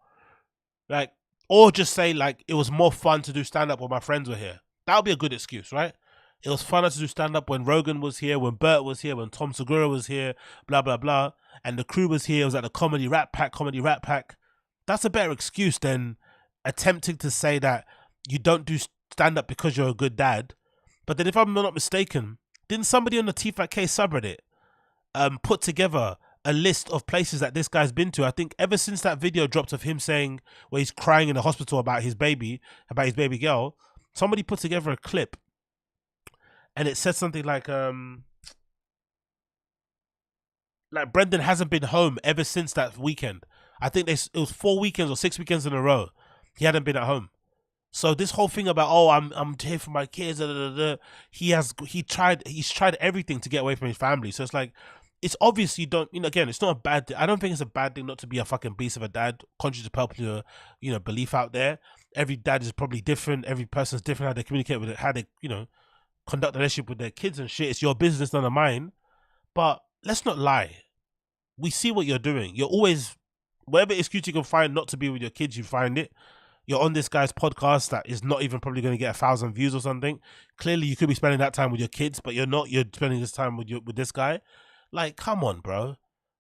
Like, or just say like it was more fun to do stand up when my friends were here. That would be a good excuse, right? It was funner to do stand up when Rogan was here, when Bert was here, when Tom Segura was here, blah blah blah, and the crew was here. It was at the Comedy Rat Pack. That's a better excuse than attempting to say that you don't do stand up because you're a good dad. But then if I'm not mistaken, didn't somebody on the TFATK subreddit put together a list of places that this guy's been to? I think ever since that video dropped of him saying where he's crying in the hospital about his baby girl, somebody put together a clip and it said something like Brendan hasn't been home ever since that weekend. I think it was 4 weekends or 6 weekends in a row he hadn't been at home. So this whole thing about, oh, I'm here for my kids, he's tried everything to get away from his family. So it's like, it's obvious you don't, again, it's not a bad thing. I don't think it's a bad thing not to be a fucking beast of a dad, contrary to popular, belief out there. Every dad is probably different. Every person's different, how they communicate with it, how they, conduct a relationship with their kids and shit. It's your business, none of mine. But let's not lie. We see what you're doing. You're always, whatever excuse you can find not to be with your kids, you find it. You're on this guy's podcast that is not even probably going to get 1,000 views or something. Clearly, you could be spending that time with your kids, but you're not. You're spending this time with this guy. Like, come on, bro.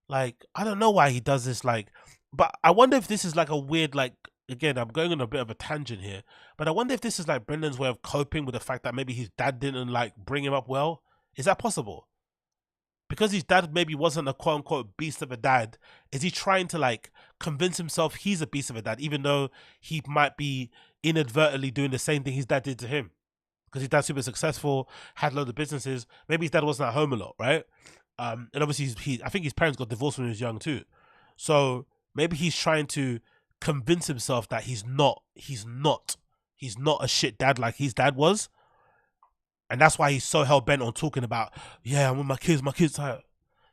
Like, I don't know why he does this. Like, but I wonder if this is like a weird, like, again, I'm going on a bit of a tangent here, but I wonder if this is like Brendan's way of coping with the fact that maybe his dad didn't like bring him up well. Is that possible? Because his dad maybe wasn't a quote unquote beast of a dad, is he trying to like convince himself he's a beast of a dad, even though he might be inadvertently doing the same thing his dad did to him? Because his dad's super successful, had loads of businesses. Maybe his dad wasn't at home a lot, right? And obviously I think his parents got divorced when he was young too. So maybe he's trying to convince himself that he's not a shit dad like his dad was. And that's why he's so hell-bent on talking about, yeah, I'm with my kids tired.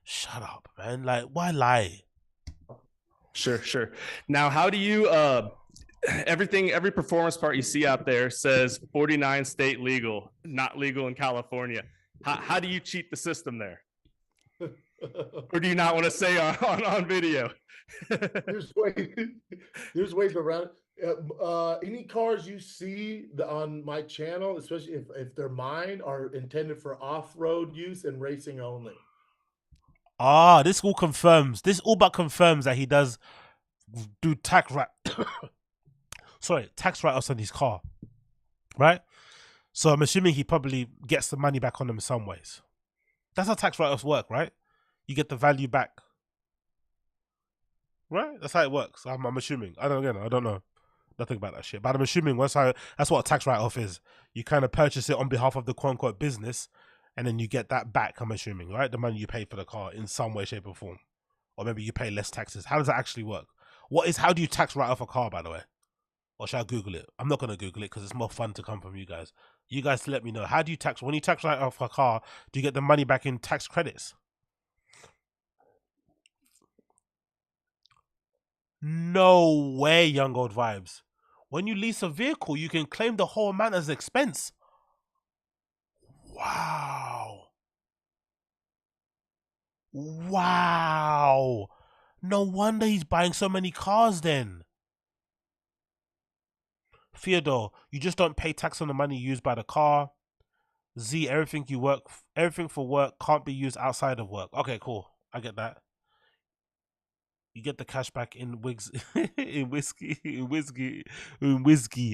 Shut up, man. Like, why lie? Sure. Now, how do you, every performance part you see out there says 49 state legal, not legal in California. How do you cheat the system there? Or do you not want to say on video? There's ways around it. Any cars you see on my channel, especially if they're mine, are intended for off-road use and racing only. This all but confirms that he does do tax write-offs on his car, right? So I'm assuming he probably gets the money back on them in some ways. That's how tax write-offs work, right? You get the value back, right? That's how it works. I'm assuming. I don't know nothing about that shit, but I'm assuming that's what a tax write-off is. You kind of purchase it on behalf of the quote-unquote business, and then you get that back, I'm assuming, right? The money you paid for the car in some way, shape, or form. Or maybe you pay less taxes. How does that actually work? How do you tax write off a car, by the way? Or should I Google it? I'm not going to Google it because it's more fun to come from you guys. You guys let me know. How do you when you tax write off a car, do you get the money back in tax credits? No way, Young Old Vibes. When you lease a vehicle, you can claim the whole amount as expense. Wow. No wonder he's buying so many cars then. Theodore, you just don't pay tax on the money used by the car. Z, everything for work can't be used outside of work. Okay, cool. I get that. You get the cash back in wigs, in whiskey.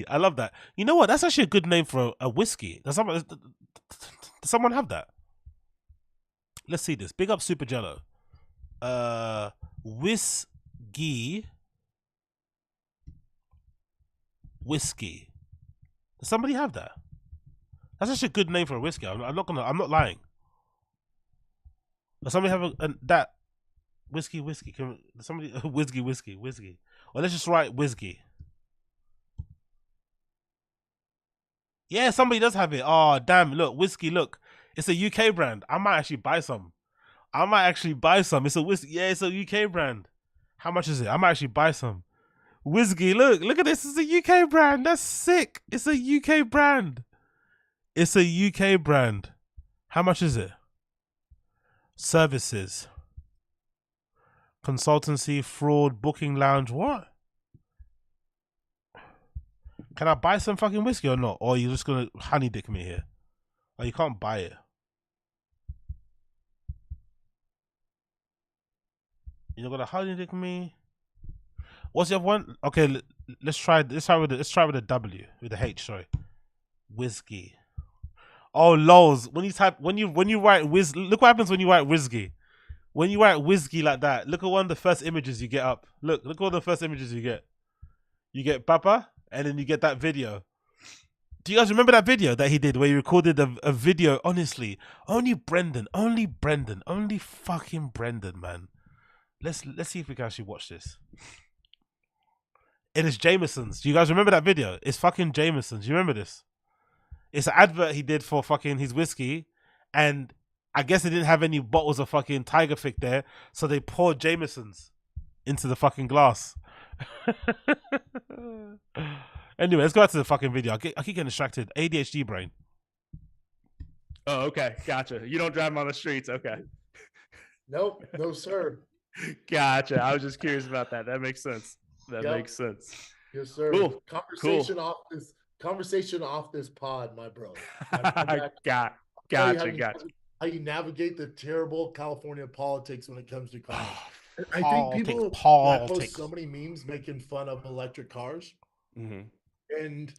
I love that. You know what? That's actually a good name for a whiskey. Does someone have that? Let's see this. Big up Super Jello. Whiskey. Does somebody have that? That's actually a good name for a whiskey. I'm not lying. Does somebody have that? Whiskey. Can somebody whiskey? Or let's just write whiskey. Yeah, somebody does have it. Oh damn! Look, whiskey. Look, it's a UK brand. I might actually buy some. It's a whiskey. Yeah, it's a UK brand. How much is it? I might actually buy some. Whiskey. Look at this. It's a UK brand. That's sick. It's a UK brand. How much is it? Services. Consultancy, fraud, booking lounge, what? Can I buy some fucking whiskey or not? Or are you just gonna honey dick me here? Oh, you can't buy it. You're gonna honey dick me? What's the other one? Okay, let's try with the W, with the H, sorry. whiskey. Oh, lols. When you write look what happens when you write whiskey. When you write whiskey like that, look at one of the first images you get up. Look at one of the first images you get. You get Papa, and then you get that video. Do you guys remember that video that he did where he recorded a video? Honestly, only fucking Brendan, man. Let's see if we can actually watch this. It is Jameson's. Do you guys remember that video? It's fucking Jameson's. You remember this? It's an advert he did for fucking his whiskey, and I guess they didn't have any bottles of fucking Tiger Thick there, so they poured Jameson's into the fucking glass. Anyway, let's go back to the fucking video. I keep getting distracted. ADHD brain. Oh, okay. Gotcha. You don't drive them on the streets. Okay. Nope. No, sir. Gotcha. I was just curious about that. That makes sense. That makes sense. Yes, sir. Cool. Conversation off this pod, my bro. Gotcha. How you navigate the terrible California politics when it comes to cars. I think people post so many memes making fun of electric cars. Mm-hmm. And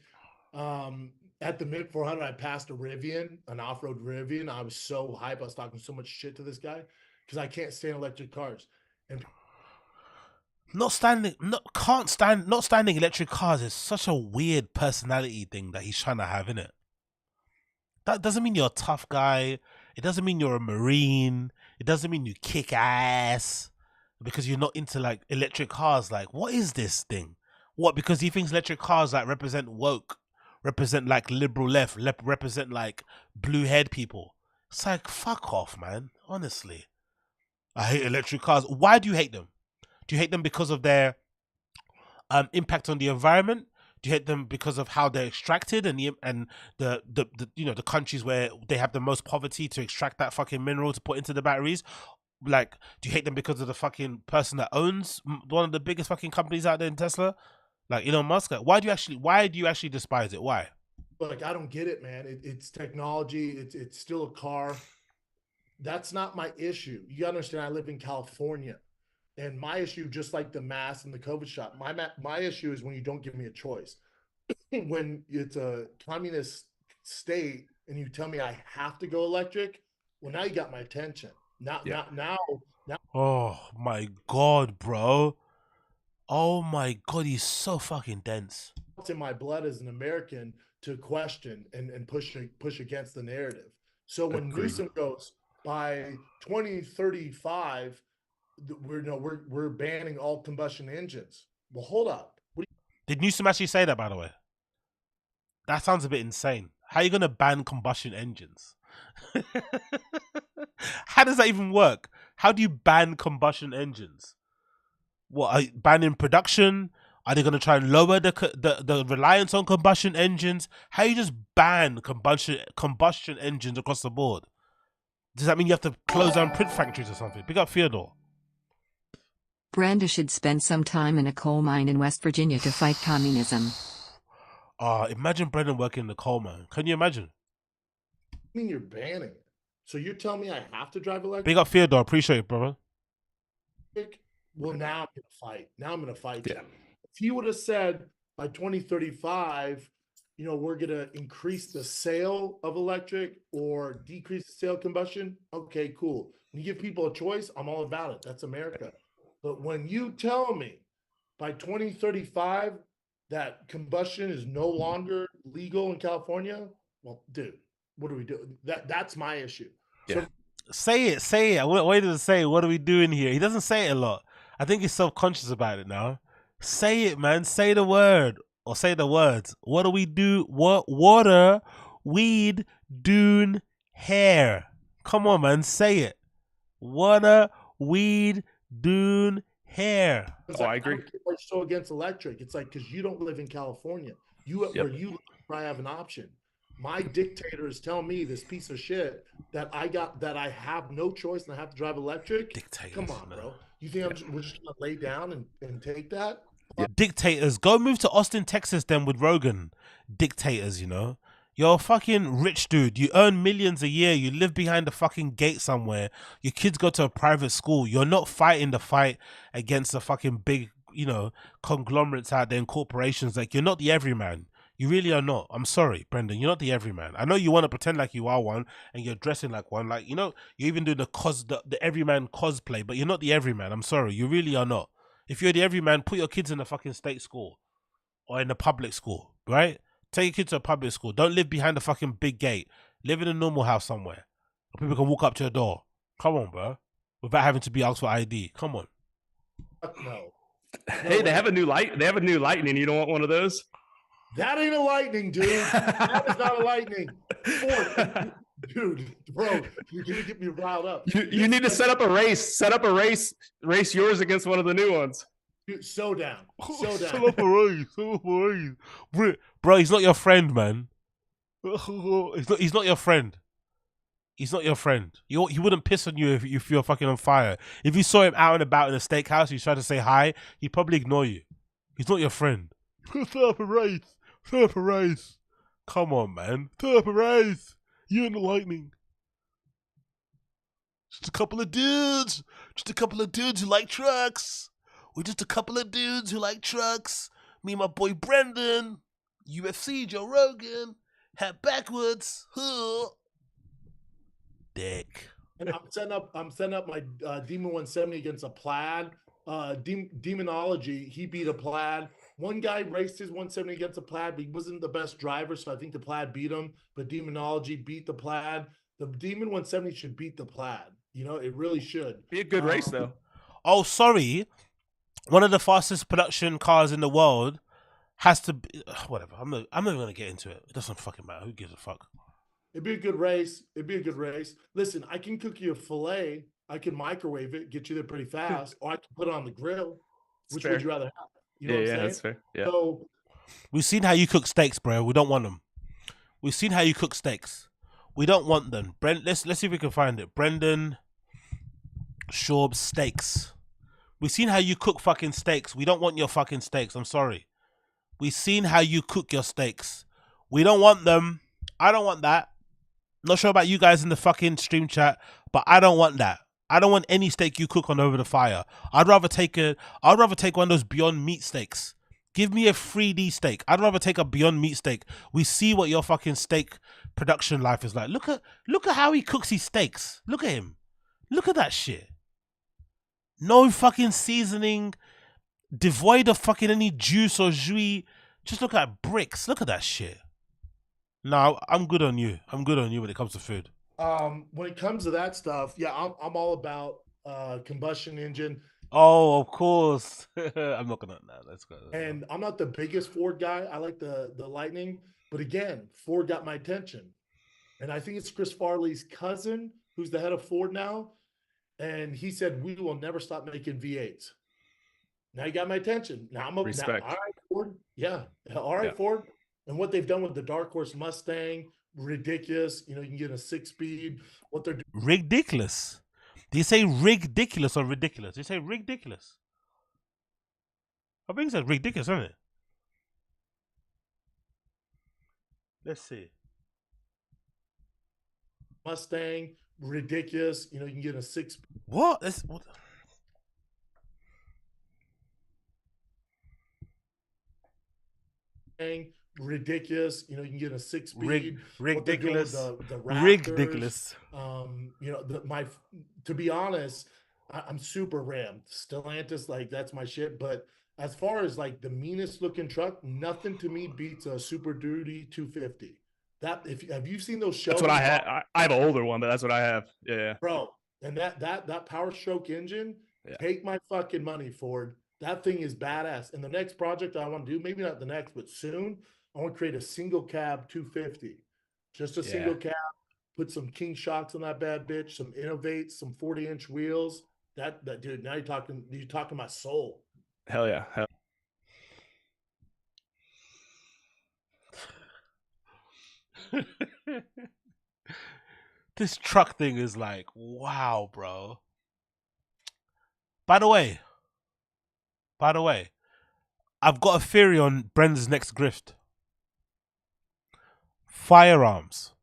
at the Mint 400, I passed a Rivian, an off-road Rivian. I was so hyped. I was talking so much shit to this guy because I can't stand electric cars. And not standing electric cars is such a weird personality thing that he's trying to have, innit? That doesn't mean you're a tough guy. It doesn't mean you're a Marine. It doesn't mean you kick ass because you're not into like electric cars. Like, what is this thing? What? Because he thinks electric cars like represent woke, represent like liberal left, represent like blue haired people. It's like, fuck off, man. Honestly, I hate electric cars. Why do you hate them? Do you hate them because of their impact on the environment? Do you hate them because of how they're extracted and the you know, the countries where they have the most poverty to extract that fucking mineral to put into the batteries? Like, do you hate them because of the fucking person that owns one of the biggest fucking companies out there in Tesla? Like Elon Musk. Why do you actually despise it? Why? Like, I don't get it, man. It's technology. It's still a car. That's not my issue. You gotta understand, I live in California. And my issue, just like the mask and the COVID shot, my issue is when you don't give me a choice. When it's a communist state and you tell me I have to go electric, well, now you got my attention. Now. Oh my God, bro. Oh my God, he's so fucking dense. It's in my blood as an American to question and push against the narrative. So when Newsom goes, by 2035, we're banning all combustion engines. Well, hold up. Did Newsom actually say that, by the way? That sounds a bit insane. How are you going to ban combustion engines? How does that even work? How do you ban combustion engines? What, are you banning production? Are they going to try and lower the reliance on combustion engines? How you just ban combustion engines across the board? Does that mean you have to close down print factories or something? Pick up Theodore. Brenda should spend some time in a coal mine in West Virginia to fight communism. Imagine Brendan working in the coal mine. Can you imagine? I mean, you're banning it. So you're telling me I have to drive electric? Big up Theodore. Appreciate it, brother. Well, now I'm going to fight. Now I'm going to fight. Yeah. If he would have said by 2035, you know, we're going to increase the sale of electric or decrease the sale of combustion. Okay, cool. When you give people a choice, I'm all about it. That's America. But when you tell me by 2035 that combustion is no longer legal in California, well, dude, what do we do? That's my issue. Yeah. So, say it. Wait to say, what are we doing here? He doesn't say it a lot. I think he's self-conscious about it now. Say it, man. Say the word or say the words. What do we do? What? Water, weed, dune, hair. Come on, man. Say it. Water, weed, dune, hair. Oh, I agree. People are so against electric. It's like, because you don't live in California. Where you live, I have an option. My dictator is telling me, this piece of shit, that I have no choice and I have to drive electric. Dictators, come on, bro. You think we're just gonna lay down and take that? Yeah. Dictators, go move to Austin, Texas, then with Rogan. Dictators, you know. You're a fucking rich dude. You earn millions a year. You live behind a fucking gate somewhere. Your kids go to a private school. You're not fighting the fight against the fucking big, you know, conglomerates out there and corporations. Like, you're not the everyman. You really are not. I'm sorry, Brendan. You're not the everyman. I know you want to pretend like you are one, and you're dressing like one. Like, you know, you even do the everyman cosplay, but you're not the everyman. I'm sorry. You really are not. If you're the everyman, put your kids in a fucking state school or in a public school, right? Take your kids to a public school. Don't live behind a fucking big gate. Live in a normal house somewhere. Where people can walk up to your door. Come on, bro. Without having to be asked for ID. Come on. No. Hey, they have a new light. They have a new lightning. You don't want one of those? That ain't a lightning, dude. That is not a lightning. Dude, bro, you're gonna get me riled up. You need to set up a race. Set up a race. Race yours against one of the new ones. Dude, so down. So down. Set up a race. Set up a race. Bro, he's not your friend, man. He's not your friend. He's not your friend. He wouldn't piss on you if you're fucking on fire. If you saw him out and about in a steakhouse, you tried to say hi, he'd probably ignore you. He's not your friend. Set up a race. Set up a race. Come on, man. Set up a race. You and the lightning. Just a couple of dudes. Just a couple of dudes who like trucks. We're just a couple of dudes who like trucks. Me and my boy Brendan. UFC Joe Rogan. Hat backwards. Huh. Dick. And I'm setting up my Demon 170 against a Plaid. Demonology, he beat a Plaid. One guy raced his 170 against a Plaid, but he wasn't the best driver, so I think the Plaid beat him. But Demonology beat the Plaid. The Demon 170 should beat the Plaid. You know, it really should. Be a good race, though. Oh, sorry. One of the fastest production cars in the world has to be... whatever. I'm not even going to get into it. It doesn't fucking matter. Who gives a fuck? It'd be a good race. It'd be a good race. Listen, I can cook you a filet. I can microwave it, get you there pretty fast, or I can put it on the grill. Which would you rather have? You know what I'm saying? That's fair. Yeah. So we've seen how you cook steaks, bro. We don't want them. We've seen how you cook steaks. We don't want them. Let's see if we can find it. Brendan SCHAUB steaks. We've seen how you cook fucking steaks. We don't want your fucking steaks. I'm sorry. We've seen how you cook your steaks. We don't want them. I don't want that. Not sure about you guys in the fucking stream chat, but I don't want that. I don't want any steak you cook on over the fire. I'd rather take one of those Beyond Meat steaks. Give me a 3D steak. I'd rather take a Beyond Meat steak. We see what your fucking steak production life is like. Look at how he cooks his steaks. Look at him. Look at that shit. No fucking seasoning, devoid of fucking any juice or jus. Just look at bricks. Look at that shit. No, I'm good on you. I'm good on you when it comes to food. When it comes to that stuff, yeah, I'm all about combustion engine. Oh, of course. I'm not gonna. No, let's go. And I'm not the biggest Ford guy. I like the Lightning, but again, Ford got my attention, and I think it's Chris Farley's cousin who's the head of Ford now, and he said we will never stop making V8s. Now you got my attention. Now I'm a respect. All right, Ford. Yeah, all right, Ford. And what they've done with the Dark Horse Mustang, ridiculous. You know, you can get a 6-speed. What they're doing. Ridiculous. Do you say ridiculous or ridiculous? Do you say ridiculous? I think it's ridiculous, isn't it? Let's see. Mustang, ridiculous. You know, you can get a 6. What? That's what? Ridiculous. You know, you can get a 6-speed. Ridiculous. The Ridiculous. You know, to be honest, I'm super Ram. Stellantis, like that's my shit. But as far as like the meanest looking truck, nothing to me beats a Super Duty 250. That have you seen those shows? That's what I have. I have an older one, but that's what I have. Yeah, bro. And that Power Stroke engine, take my fucking money, Ford. That thing is badass. And the next project I want to do, maybe not the next, but soon, I want to create a single cab 250. Just a single cab. Put some King shocks on that bad bitch. Some Innovate, some 40-inch wheels. That dude. Now you're talking my soul. Hell yeah. This truck thing is like, wow, bro. By the way, I've got a theory on Brendan's next grift. Firearms.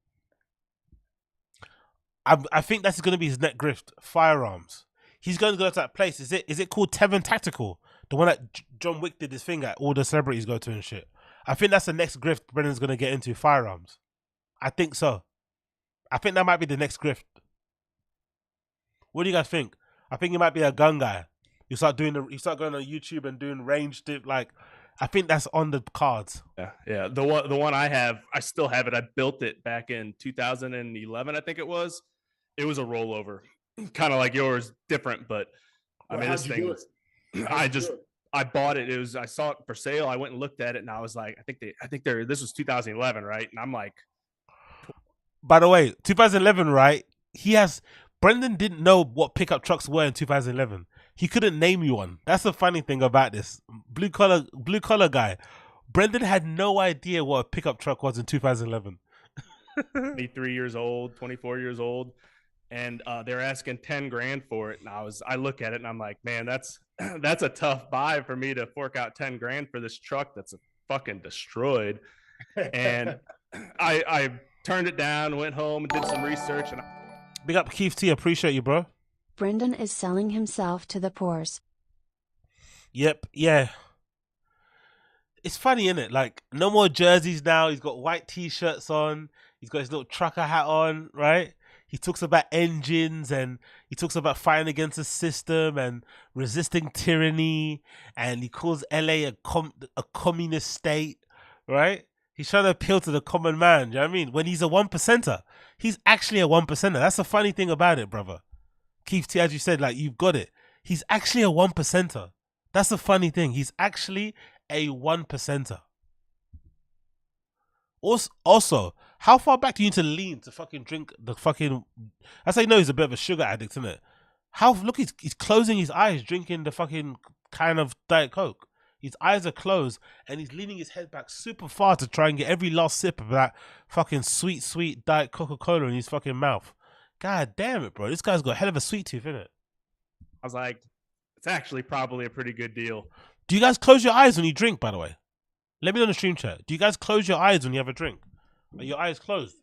I think that's going to be his next grift. Firearms. He's going to go to that place. Is it called Tevin Tactical? The one that John Wick did his thing at, all the celebrities go to and shit. I think that's the next grift Brendan's gonna get into, firearms. I think so. I think that might be the next grift. What do you guys think? I think he might be a gun guy. You start going on YouTube and doing range dip. Like, I think that's on the cards. Yeah. The one I have, I still have it. I built it back in 2011, I think it was. It was a rollover, kind of like yours, different, but I mean, this thing was. I bought it. I saw it for sale. I went and looked at it, and I was like, I think this was 2011, right? And I'm like, by the way, 2011, right? Brendan didn't know what pickup trucks were in 2011. He couldn't name you one. That's the funny thing about this blue collar guy. Brendan had no idea what a pickup truck was in 2011. 23 years old, 24 years old, and they're asking 10 grand for it. And I look at it and I'm like, man, that's a tough buy for me to fork out 10 grand for this truck that's fucking destroyed. And I turned it down, went home and did some research. And big up Keith T, appreciate you, bro. Brendan is selling himself to the poors. Yep, yeah. It's funny, isn't it? Like, no more jerseys now. He's got white t-shirts on. He's got his little trucker hat on, right? He talks about engines and he talks about fighting against the system and resisting tyranny. And he calls LA a communist state, right? He's trying to appeal to the common man. Do you know what I mean? When he's a 1%er, he's actually a 1%er. That's the funny thing about it, brother. Keith T, as you said, like, you've got it. He's actually a 1%er. That's the funny thing. He's actually a 1%er. Also, how far back do you need to lean to fucking drink the fucking... That's how you know he's a bit of a sugar addict, isn't it? Look, he's closing his eyes drinking the fucking kind of Diet Coke. His eyes are closed and he's leaning his head back super far to try and get every last sip of that fucking sweet Diet Coca-Cola in his fucking mouth. God damn it, bro. This guy's got a hell of a sweet tooth, innit? I was like, it's actually probably a pretty good deal. Do you guys close your eyes when you drink, by the way? Let me know in the stream chat. Do you guys close your eyes when you have a drink? Are your eyes closed?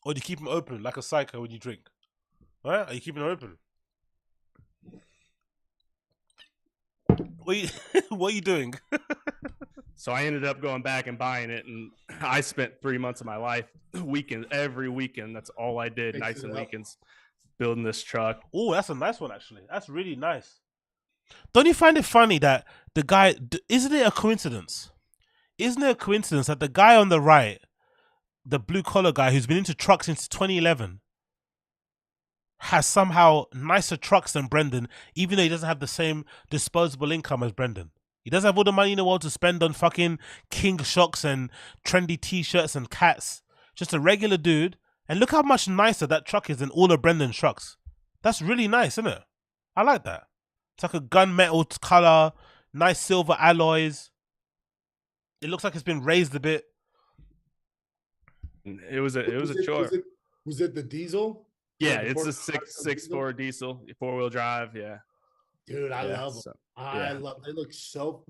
Or do you keep them open like a psycho when you drink? Right? Are you keeping them open? What are you doing? So I ended up going back and buying it, and I spent 3 months of my life, every weekend. That's all I did, nights and weekends, building this truck. Oh, that's a nice one, actually. That's really nice. Don't you find it funny that the guy... Isn't it a coincidence? Isn't it a coincidence that the guy on the right, the blue-collar guy who's been into trucks since 2011, has somehow nicer trucks than Brendan, even though he doesn't have the same disposable income as Brendan? He doesn't have all the money in the world to spend on fucking King shocks and trendy t-shirts and cats. Just a regular dude. And look how much nicer that truck is than all of Brendan's trucks. That's really nice, isn't it? I like that. It's like a gunmetal color, nice silver alloys. It looks like it's been raised a bit. It was a chore. Was it the diesel? Yeah, it's a 6.4 diesel, 4-wheel drive. Yeah, dude, I love them. I love. They look so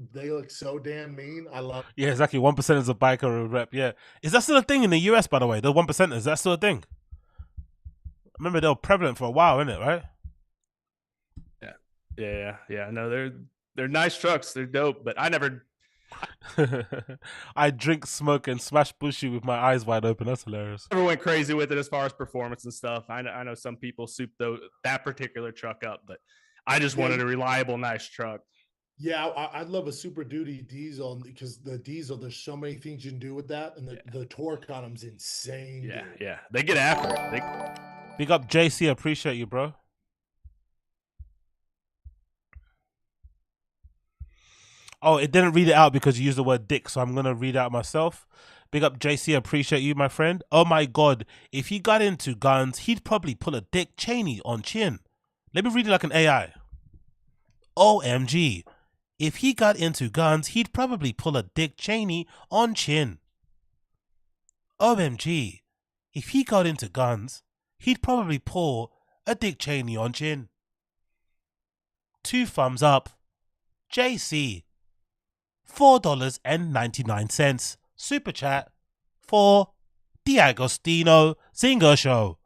damn mean. I love. Yeah, exactly. 1% is a biker or a rep. Yeah, is that still a thing in the US? By the way, the 1%, is that still a thing? I remember they were prevalent for a while, innit? Right? Yeah. No, they're nice trucks. They're dope, but I never. I drink, smoke, and smash bushy with my eyes wide open. That's hilarious. Never went crazy with it as far as performance and stuff. I know some people soup that particular truck up, but I just wanted a reliable, nice truck. Yeah, I'd love a Super Duty diesel because the diesel, there's so many things you can do with that, and the torque on them's insane. Yeah. They get after it. Big up JC, appreciate you, bro. Oh, it didn't read it out because you used the word dick, so I'm going to read it out myself. Big up JC, appreciate you, my friend. Oh my God, if he got into guns, he'd probably pull a Dick Cheney on Chin. Let me read it like an AI. OMG, if he got into guns, he'd probably pull a Dick Cheney on Chin. OMG, if he got into guns, he'd probably pull a Dick Cheney on Chin. 2 thumbs up. JC. $4.99 super chat for the Agostino Zinger Show.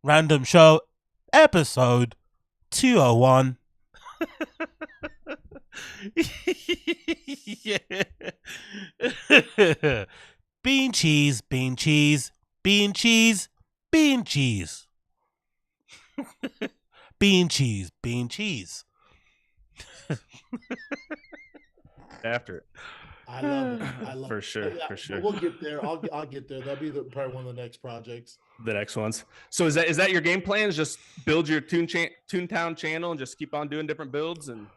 Random show episode 201. Yeah. Bean cheese, bean cheese, bean cheese, bean cheese. Bean cheese, bean cheese. After it. I love it. I love For it. sure, Yeah, for but sure. we'll get there. I'll get there. That'll be probably one of the next projects. The next ones. So is that your game plan? Is just build your Toontown channel and just keep on doing different builds? And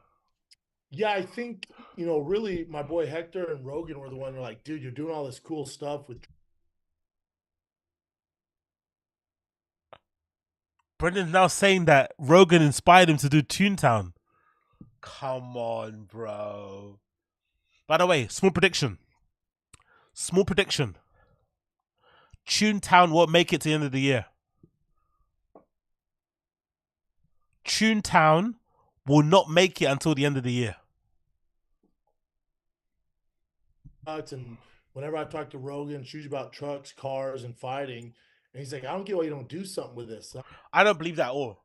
Yeah, I think, really my boy Hector and Rogan were the one who were like, dude, you're doing all this cool stuff with Brendan's now saying that Rogan inspired him to do Toontown. Come on, bro. By the way, small prediction. Small prediction. Toontown won't make it to the end of the year. Toontown will not make it until the end of the year. and whenever I talk to Rogan, it's usually about trucks, cars, and fighting. And he's like, I don't get why you don't do something with this. I don't believe that at all.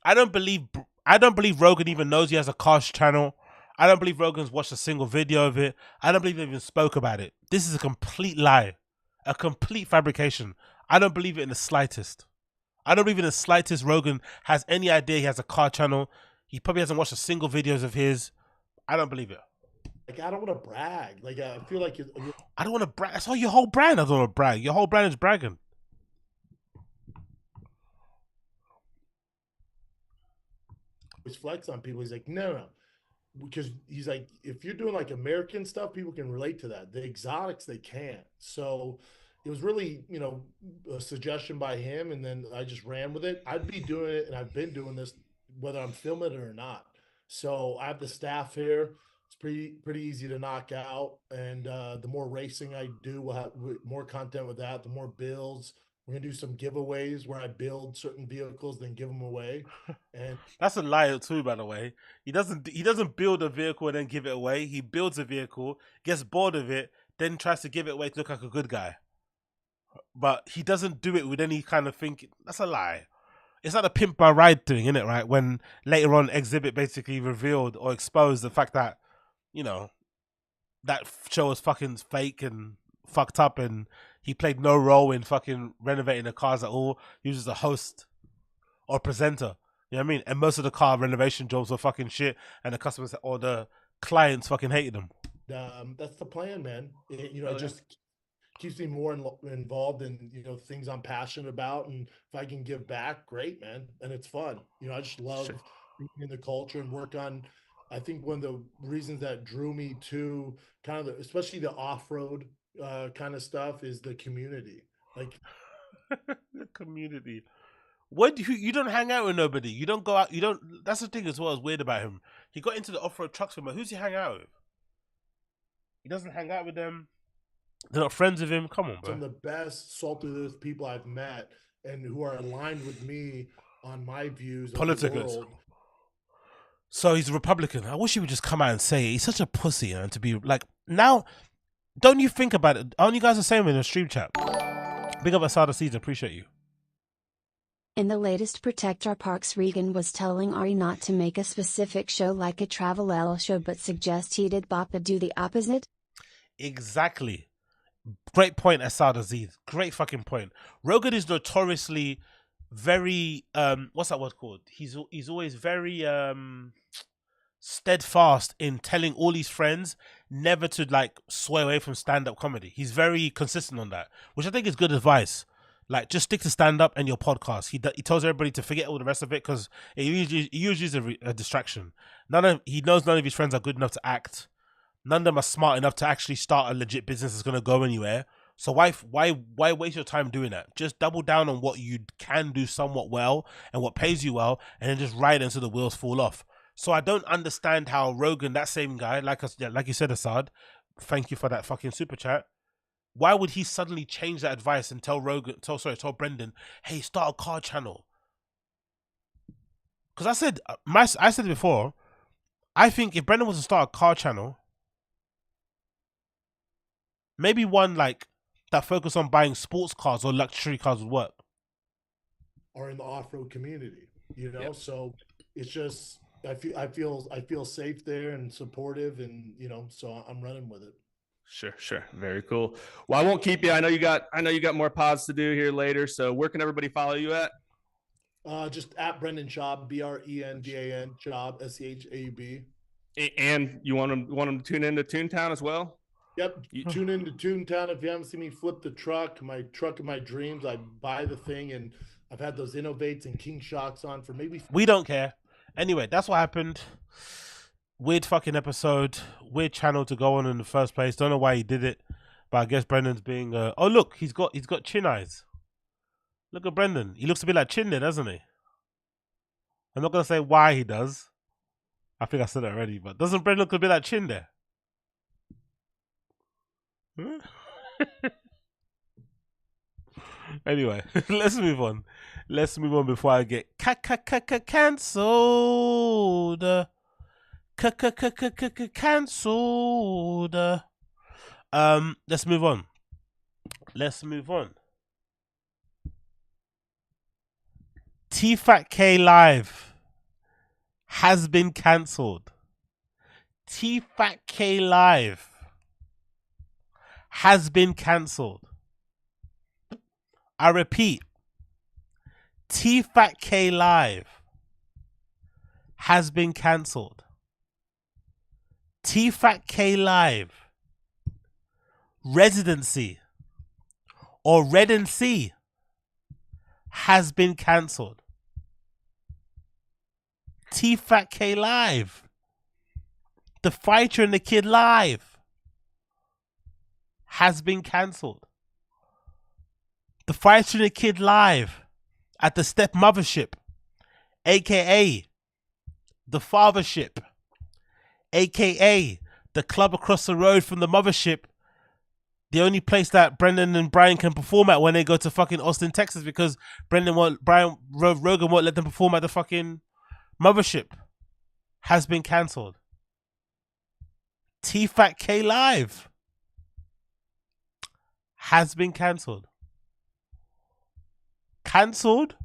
I don't believe Rogan even knows he has a cars channel. I don't believe Rogan's watched a single video of it. I don't believe he even spoke about it. This is a complete lie. A complete fabrication. I don't believe it in the slightest. I don't believe in the slightest Rogan has any idea he has a car channel. He probably hasn't watched a single videos of his. I don't believe it. Like, I don't want to brag. Like, I feel like I don't want to brag. That's all your whole brand. I don't want to brag. Your whole brand is bragging. always flex on people. He's like, no. Because he's like, if you're doing like American stuff, people can relate to that. The exotics, they can't. So it was really, a suggestion by him. And then I just ran with it. I'd be doing it. And I've been doing this, whether I'm filming it or not. So I have the staff here. It's pretty easy to knock out. And the more racing I do, we'll have more content with that, the more builds. We're gonna do some giveaways where I build certain vehicles, then give them away. And that's a lie too, by the way. He doesn't build a vehicle and then give it away. He builds a vehicle, gets bored of it, then tries to give it away to look like a good guy. But he doesn't do it with any kind of thinking. That's a lie. It's like a pimp by ride thing, isn't it? Right? When later on Exhibit basically revealed or exposed the fact that, that show was fucking fake and fucked up, and he played no role in fucking renovating the cars at all. He was just a host or presenter. You know what I mean? And most of the car renovation jobs were fucking shit, and the customers or the clients fucking hated them. That's the plan, man. It just keeps me more involved in things I'm passionate about, and if I can give back, great, man. And it's fun. I just love being in the culture and work on. I think one of the reasons that drew me to kind of especially the off-road kind of stuff is the community. Like the community. What you don't hang out with nobody. You don't go out. You don't. That's the thing as well. Is weird about him. He got into the off-road trucks with him. Who's he hang out with? He doesn't hang out with them. They're not friends with him. Come on, bro. Some of the best salty people I've met and who are aligned with me on my views of the world. So he's a Republican. I wish he would just come out and say it. He's such a pussy, and to be like now. Don't you think about it? Aren't you guys the same in the stream chat? Big up Asada Seeds. Appreciate you. In the latest Protect Our Parks, Regan was telling Ari not to make a specific show like a Travel L show, but suggest he did Bappa do the opposite. Exactly. Great point, Asada Seeds. Great fucking point. Rogan is notoriously very what's that word called? He's always very steadfast in telling all his friends never to like sway away from stand-up comedy. He's very consistent on that, which I think is good advice. Like, just stick to stand-up and your podcast. He tells everybody to forget all the rest of it because it usually is a distraction. He knows none of his friends are good enough to act. None of them are smart enough to actually start a legit business that's going to go anywhere. So why waste your time doing that? Just double down on what you can do somewhat well and what pays you well, and then just ride until the wheels fall off. So I don't understand how Rogan, that same guy, like you said, Assad, thank you for that fucking super chat. Why would he suddenly change that advice and tell Brendan, hey, start a car channel? Because I said it before, I think if Brendan was to start a car channel, maybe one like that focus on buying sports cars or luxury cars would work. Or in the off-road community, Yep. So it's just I feel safe there and supportive, and so I'm running with it. Sure. Very cool. Well, I won't keep you. I know you got more pods to do here later. So where can everybody follow you at? Just at Brendan SCHAUB, BRENDAN, SCHAUB, SCHAUB. And you want them to tune into Toontown as well? Yep. Tune into Toontown. If you haven't seen me flip the truck of my dreams, I buy the thing, and I've had those Innovates and King Shocks on for maybe. We don't care. Anyway, that's what happened. Weird fucking episode. Weird channel to go on in the first place. Don't know why he did it, but I guess Brendan's being. Oh look, he's got chin eyes. Look at Brendan. He looks a bit like Chin there, doesn't he? I'm not gonna say why he does. I think I said it already, but doesn't Brendan look a bit like Chin there? Anyway, let's move on. Let's move on before I get cancelled. Cancelled. Let's move on. TFATK Live has been cancelled. TFATK Live has been cancelled. I repeat, TFATK Live has been cancelled. TFATK Live residency or residency has been cancelled. TFATK Live, the Fighter and the Kid Live, has been cancelled. The Fighter and the Kid Live at the Step Mothership, aka the Fathership, aka the club across the road from the Mothership, the only place that Brendan and Brian can perform at when they go to fucking Austin, Texas, because Rogan won't let them perform at the fucking Mothership, has been cancelled. TFATK Live has been cancelled. Cancelled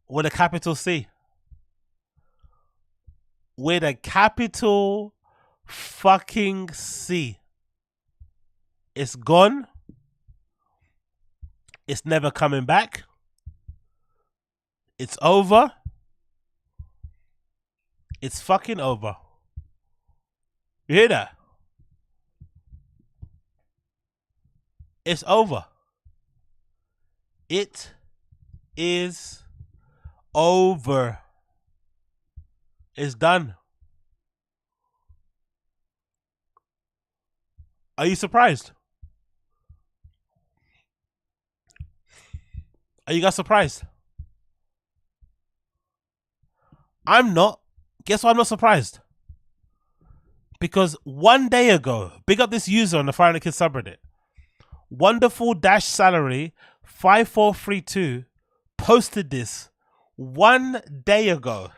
with a capital C. With a capital fucking C. It's gone. It's never coming back. It's over. It's fucking over. You hear that? It's over. It is over. It's done. Are you surprised? Are you guys surprised? I'm not. Guess why I'm not surprised? Because 1 day ago, big up this user on the Fire and the Kids subreddit, Wonderful Dash Salary 5432 posted this 1 day ago.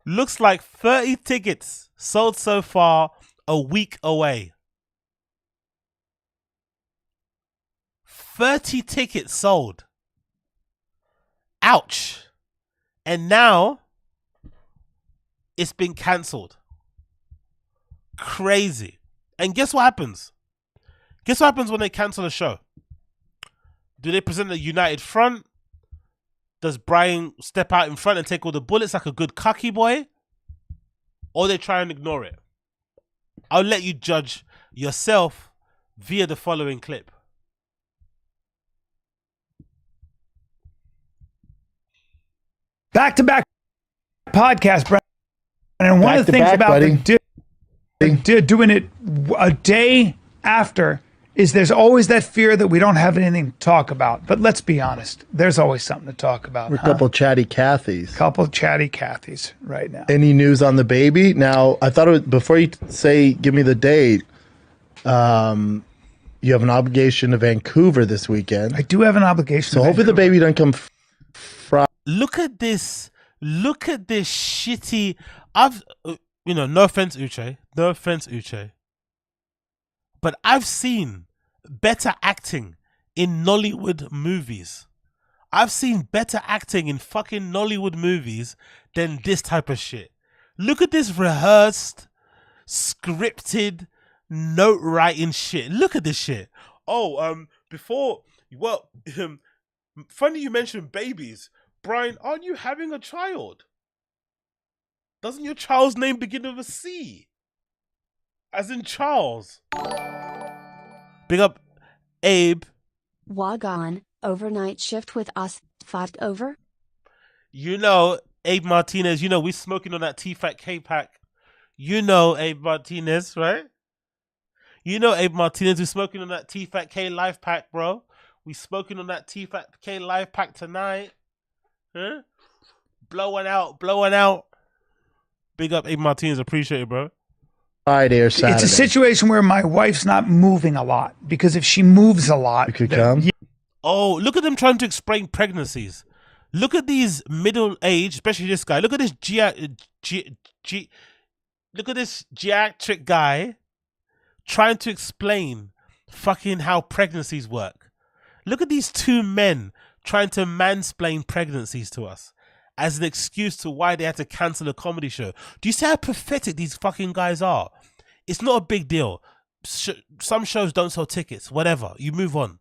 Looks like 30 tickets sold so far, a week away. 30 tickets sold. Ouch. And now it's been cancelled. Crazy. And guess what happens? Guess what happens when they cancel a show? Do they present a united front? Does Brian step out in front and take all the bullets like a good cocky boy? Or they try and ignore it? I'll let you judge yourself via the following clip. Back-to-back podcast, Brad. And one of the things about doing it a day after is there's always that fear that we don't have anything to talk about. But let's be honest, there's always something to talk about. We're a couple chatty Cathys. Couple chatty Cathys right now. Any news on the baby? Now, I thought it was, before you say give me the date, you have an obligation to Vancouver this weekend. I do have an obligation. So hopefully the baby doesn't come Friday. Look at this. Look at this shitty. No offense, Uche. No offense, Uche. But I've seen better acting in Nollywood movies. I've seen better acting in fucking Nollywood movies than this type of shit. Look at this rehearsed, scripted, note writing shit. Look at this shit. Funny you mentioned babies. Brian, aren't you having a child? Doesn't your child's name begin with a C? As in Charles. Big up Abe. Wagon, overnight shift with OZEMPIC over? You know, Abe Martinez, you know, we smoking on that TFATK pack. You know Abe Martinez, right? You know Abe Martinez, we smoking on that TFATK life pack, bro. We smoking on that TFATK life pack tonight. Huh? Blowing out. Big up Abe Martinez, appreciate it, bro. Friday or Saturday. It's a situation where my wife's not moving a lot, because if she moves a lot, it could come. Oh, look at them trying to explain pregnancies. Look at these middle-aged, especially this guy. Look at this geriatric guy trying to explain fucking how pregnancies work. Look at these two men trying to mansplain pregnancies to us as an excuse to why they had to cancel a comedy show. Do you see how pathetic these fucking guys are? It's not a big deal. Some shows don't sell tickets, whatever. You move on.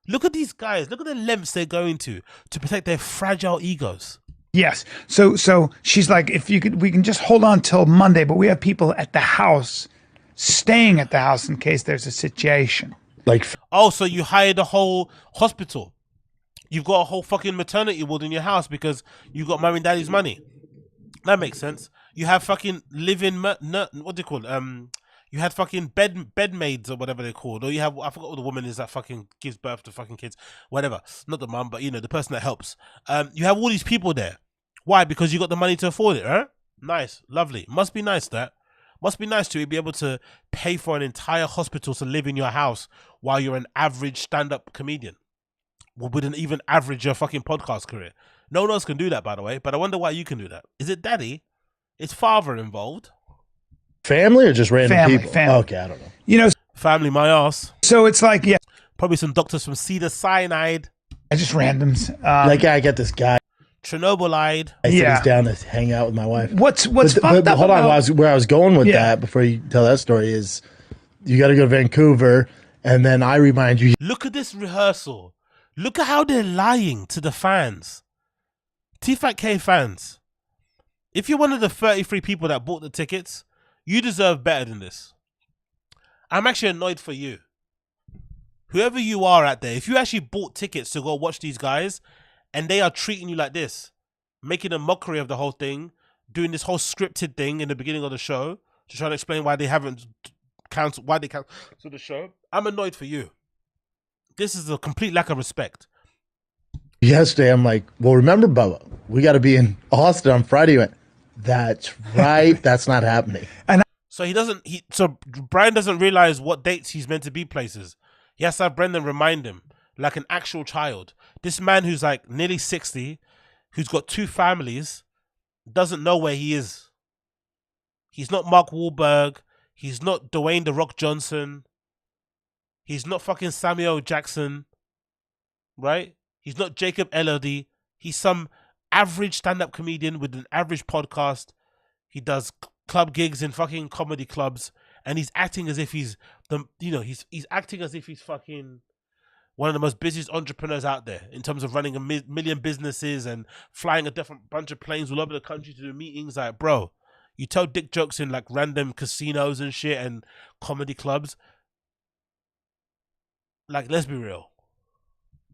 Look at these guys. Look at the lengths they're going to protect their fragile egos. Yes. So she's like, if you could, we can just hold on till Monday, but we have people at the house, staying at the house in case there's a situation. Like, oh, so you hired a whole hospital. You've got a whole fucking maternity ward in your house because you got mum and daddy's money. That makes sense. You have fucking living, what do you call it? You had fucking bed maids or whatever they're called. Or you have, I forgot what the woman is that fucking gives birth to fucking kids. Whatever. Not the mum, but you know, the person that helps. You have all these people there. Why? Because you got the money to afford it, huh? Nice. Lovely. Must be nice, that. Must be nice to be able to pay for an entire hospital to live in your house while you're an average stand-up comedian. With an even average your fucking podcast career. No one else can do that, by the way, but I wonder why you can do that. Is it daddy? Is father involved? Family or just random people? Family. Okay, I don't know. You know, family, my ass. So it's like, yeah. Probably some doctors from Cedar Sinai. Just randoms. Like, I get this guy. Chernobylite. He's down to hang out with my wife. What's fucked up? Hold on, where I was going with that before you tell that story is you got to go to Vancouver, and then I remind you. Look at this rehearsal. Look at how they're lying to the fans. TFATK fans. If you're one of the 33 people that bought the tickets, you deserve better than this. I'm actually annoyed for you. Whoever you are out there, if you actually bought tickets to go watch these guys and they are treating you like this, making a mockery of the whole thing, doing this whole scripted thing in the beginning of the show, to try to explain why they haven't canceled, why they canceled the show, I'm annoyed for you. This is a complete lack of respect. Yesterday, I'm like, well, remember, Bubba, we got to be in Austin on Friday. He went, that's right. That's not happening. And so so Brian doesn't realize what dates he's meant to be places. He has to have Brendan remind him, like an actual child. This man who's like nearly 60, who's got 2 families, doesn't know where he is. He's not Mark Wahlberg. He's not Dwayne The Rock Johnson. He's not fucking Samuel Jackson, right? He's not Jacob Elordi. He's some average stand-up comedian with an average podcast. He does club gigs in fucking comedy clubs, and he's acting as if he's he's acting as if he's fucking one of the most busiest entrepreneurs out there in terms of running a million businesses and flying a different bunch of planes all over the country to do meetings. Like, bro, you tell dick jokes in like random casinos and shit and comedy clubs. Like, let's be real.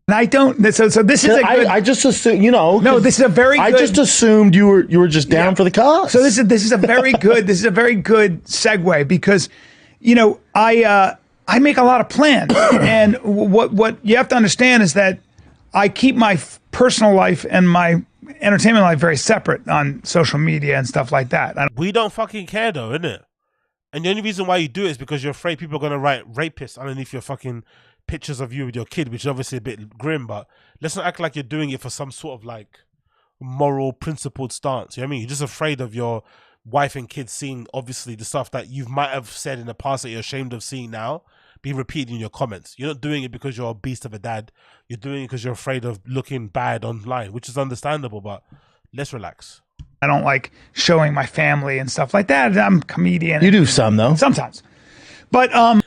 And I don't. So this is. I just assumed, No, this is a very. I just assumed you were just down for the cause. So this is a very good. This is a very good segue because, I make a lot of plans, and what you have to understand is that I keep my personal life and my entertainment life very separate on social media and stuff like that. We don't fucking care though, innit? And the only reason why you do it is because you're afraid people are gonna write rapist underneath your fucking pictures of you with your kid, which is obviously a bit grim, but let's not act like you're doing it for some sort of like moral principled stance. You know what I mean? You're just afraid of your wife and kids seeing obviously the stuff that you might have said in the past that you're ashamed of seeing now, be repeated in your comments. You're not doing it because you're a beast of a dad. You're doing it because you're afraid of looking bad online, which is understandable, but let's relax. I don't like showing my family and stuff like that. I'm a comedian. You do some though. Sometimes. But I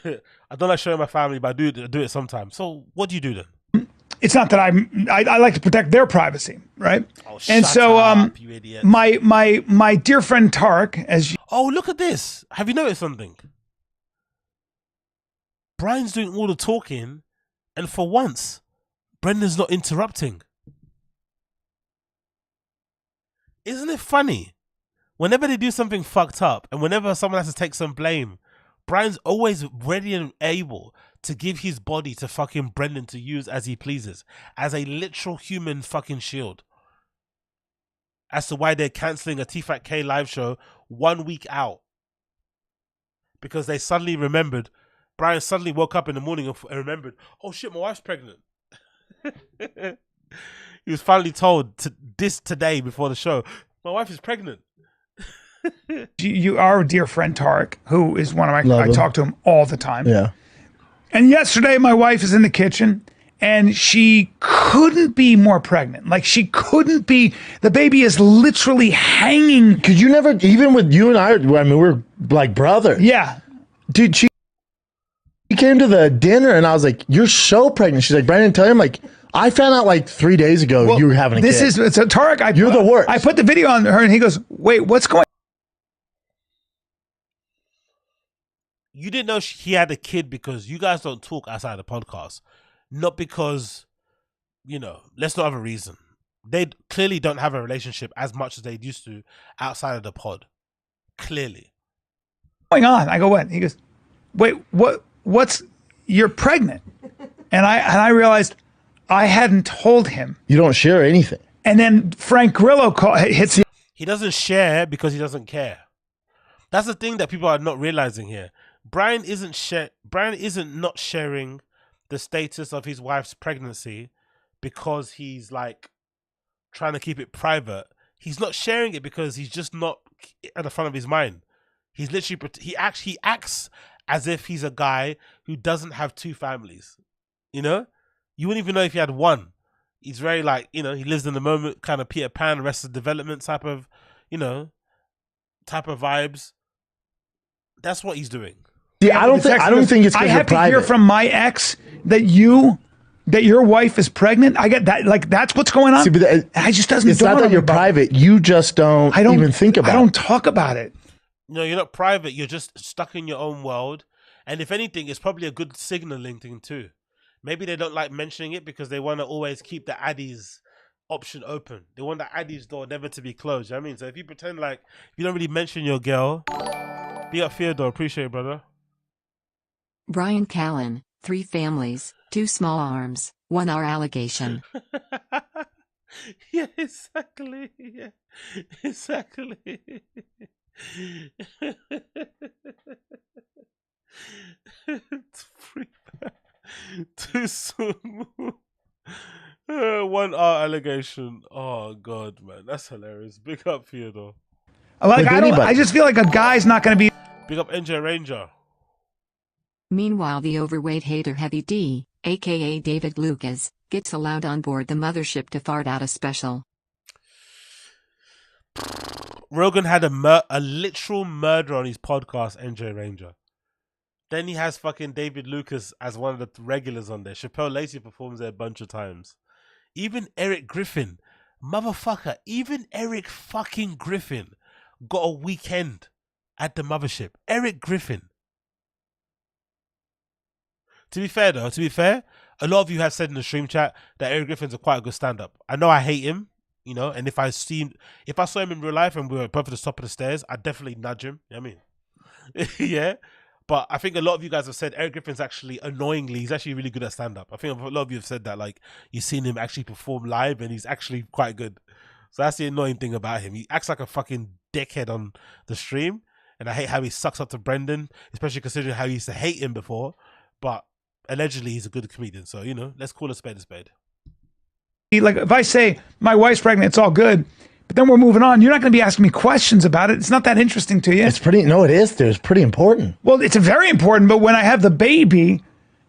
don't like showing my family, but I do it sometimes. So what do you do then? It's not that I like to protect their privacy, right? Oh, and shut so up, you idiot. my dear friend Tarek, as you, oh, look at this. Have you noticed something? Brian's doing all the talking, and for once, Brendan's not interrupting. Isn't it funny? Whenever they do something fucked up, and whenever someone has to take some blame, Brian's always ready and able to give his body to fucking Brendan to use as he pleases, as a literal human fucking shield. As to why they're cancelling a TFATK live show 1 week out. Because they suddenly remembered, Brian suddenly woke up in the morning and remembered, oh shit, my wife's pregnant. He was finally told today before the show, my wife is pregnant. you our dear friend Tarek, who is one of my, I talk to him all the time. Yeah. And yesterday my wife is in the kitchen and she couldn't be more pregnant. Like she couldn't be, the baby is literally hanging. Cause you never, even with you and I mean, we're like brothers. Yeah. Dude, she came to the dinner and I was like, you're so pregnant. She's like, Brandon, tell him, like, I found out like 3 days ago you were having a kid. It's a Tarek. You're the worst. I put the video on her and he goes, wait, what's going on? You didn't know he had a kid because you guys don't talk outside the podcast. Not because, you know, let's not have a reason. They clearly don't have a relationship as much as they used to outside of the pod. Clearly. What's going on? I go, what? He goes, wait, what's, you're pregnant. And I realized I hadn't told him. You don't share anything. And then Frank Grillo hits me. He doesn't share because he doesn't care. That's the thing that people are not realizing here. Brian isn't not sharing the status of his wife's pregnancy because he's like trying to keep it private. He's not sharing it because he's just not at the front of his mind. He's literally, he acts as if he's a guy who doesn't have two families. You know? You wouldn't even know if he had one. He's very like, you know, he lives in the moment, kind of Peter Pan, Arrested Development type of, you know, type of vibes. That's what he's doing. Yeah, I don't think it's because I have to hear from my ex that your wife is pregnant. I get that, like that's what's going on. See, but I just doesn't. It's not that you're private. You just don't even think about it. I don't talk about it. No, you're not private. You're just stuck in your own world. And if anything, it's probably a good signaling thing too. Maybe they don't like mentioning it because they want to always keep the Addies option open. They want the Addies door never to be closed. You know what I mean? So if you pretend like you don't really mention your girl, be up Theodore. Appreciate it, brother. Bryan Callen, 3 families, 2 small arms, 1 hour allegation. Yeah, exactly. Yeah, exactly. It's free. Too soon. 1 hour allegation. Oh god, man, that's hilarious. Big up Theodore. Like I just feel like a guy's not going to be. Big up NJ Ranger. Meanwhile, the overweight hater Heavy D, aka David Lucas, gets allowed on board the mothership to fart out a special. Rogan had a literal murder on his podcast, NJ Ranger. Then he has fucking David Lucas as one of the regulars on there. Chappelle Lacey performs there a bunch of times. Even Eric Griffin, motherfucker, even Eric fucking Griffin got a weekend at the mothership. Eric Griffin. To be fair, a lot of you have said in the stream chat that Eric Griffin's quite a good stand-up. I know I hate him, you know, and if I saw him in real life and we were both at the top of the stairs, I'd definitely nudge him. You know what I mean? Yeah. But I think a lot of you guys have said Eric Griffin's actually, annoyingly, he's actually really good at stand-up. I think a lot of you have said that, like, you've seen him actually perform live and he's actually quite good. So that's the annoying thing about him. He acts like a fucking dickhead on the stream. And I hate how he sucks up to Brendan, especially considering how he used to hate him before. But allegedly, he's a good comedian. So, you know, let's call a spade a spade. Like, if I say, my wife's pregnant, it's all good. but then we're moving on. You're not going to be asking me questions about it. It's not that interesting to you. It's pretty. No, it is. It's pretty important. Well, it's very important. But when I have the baby,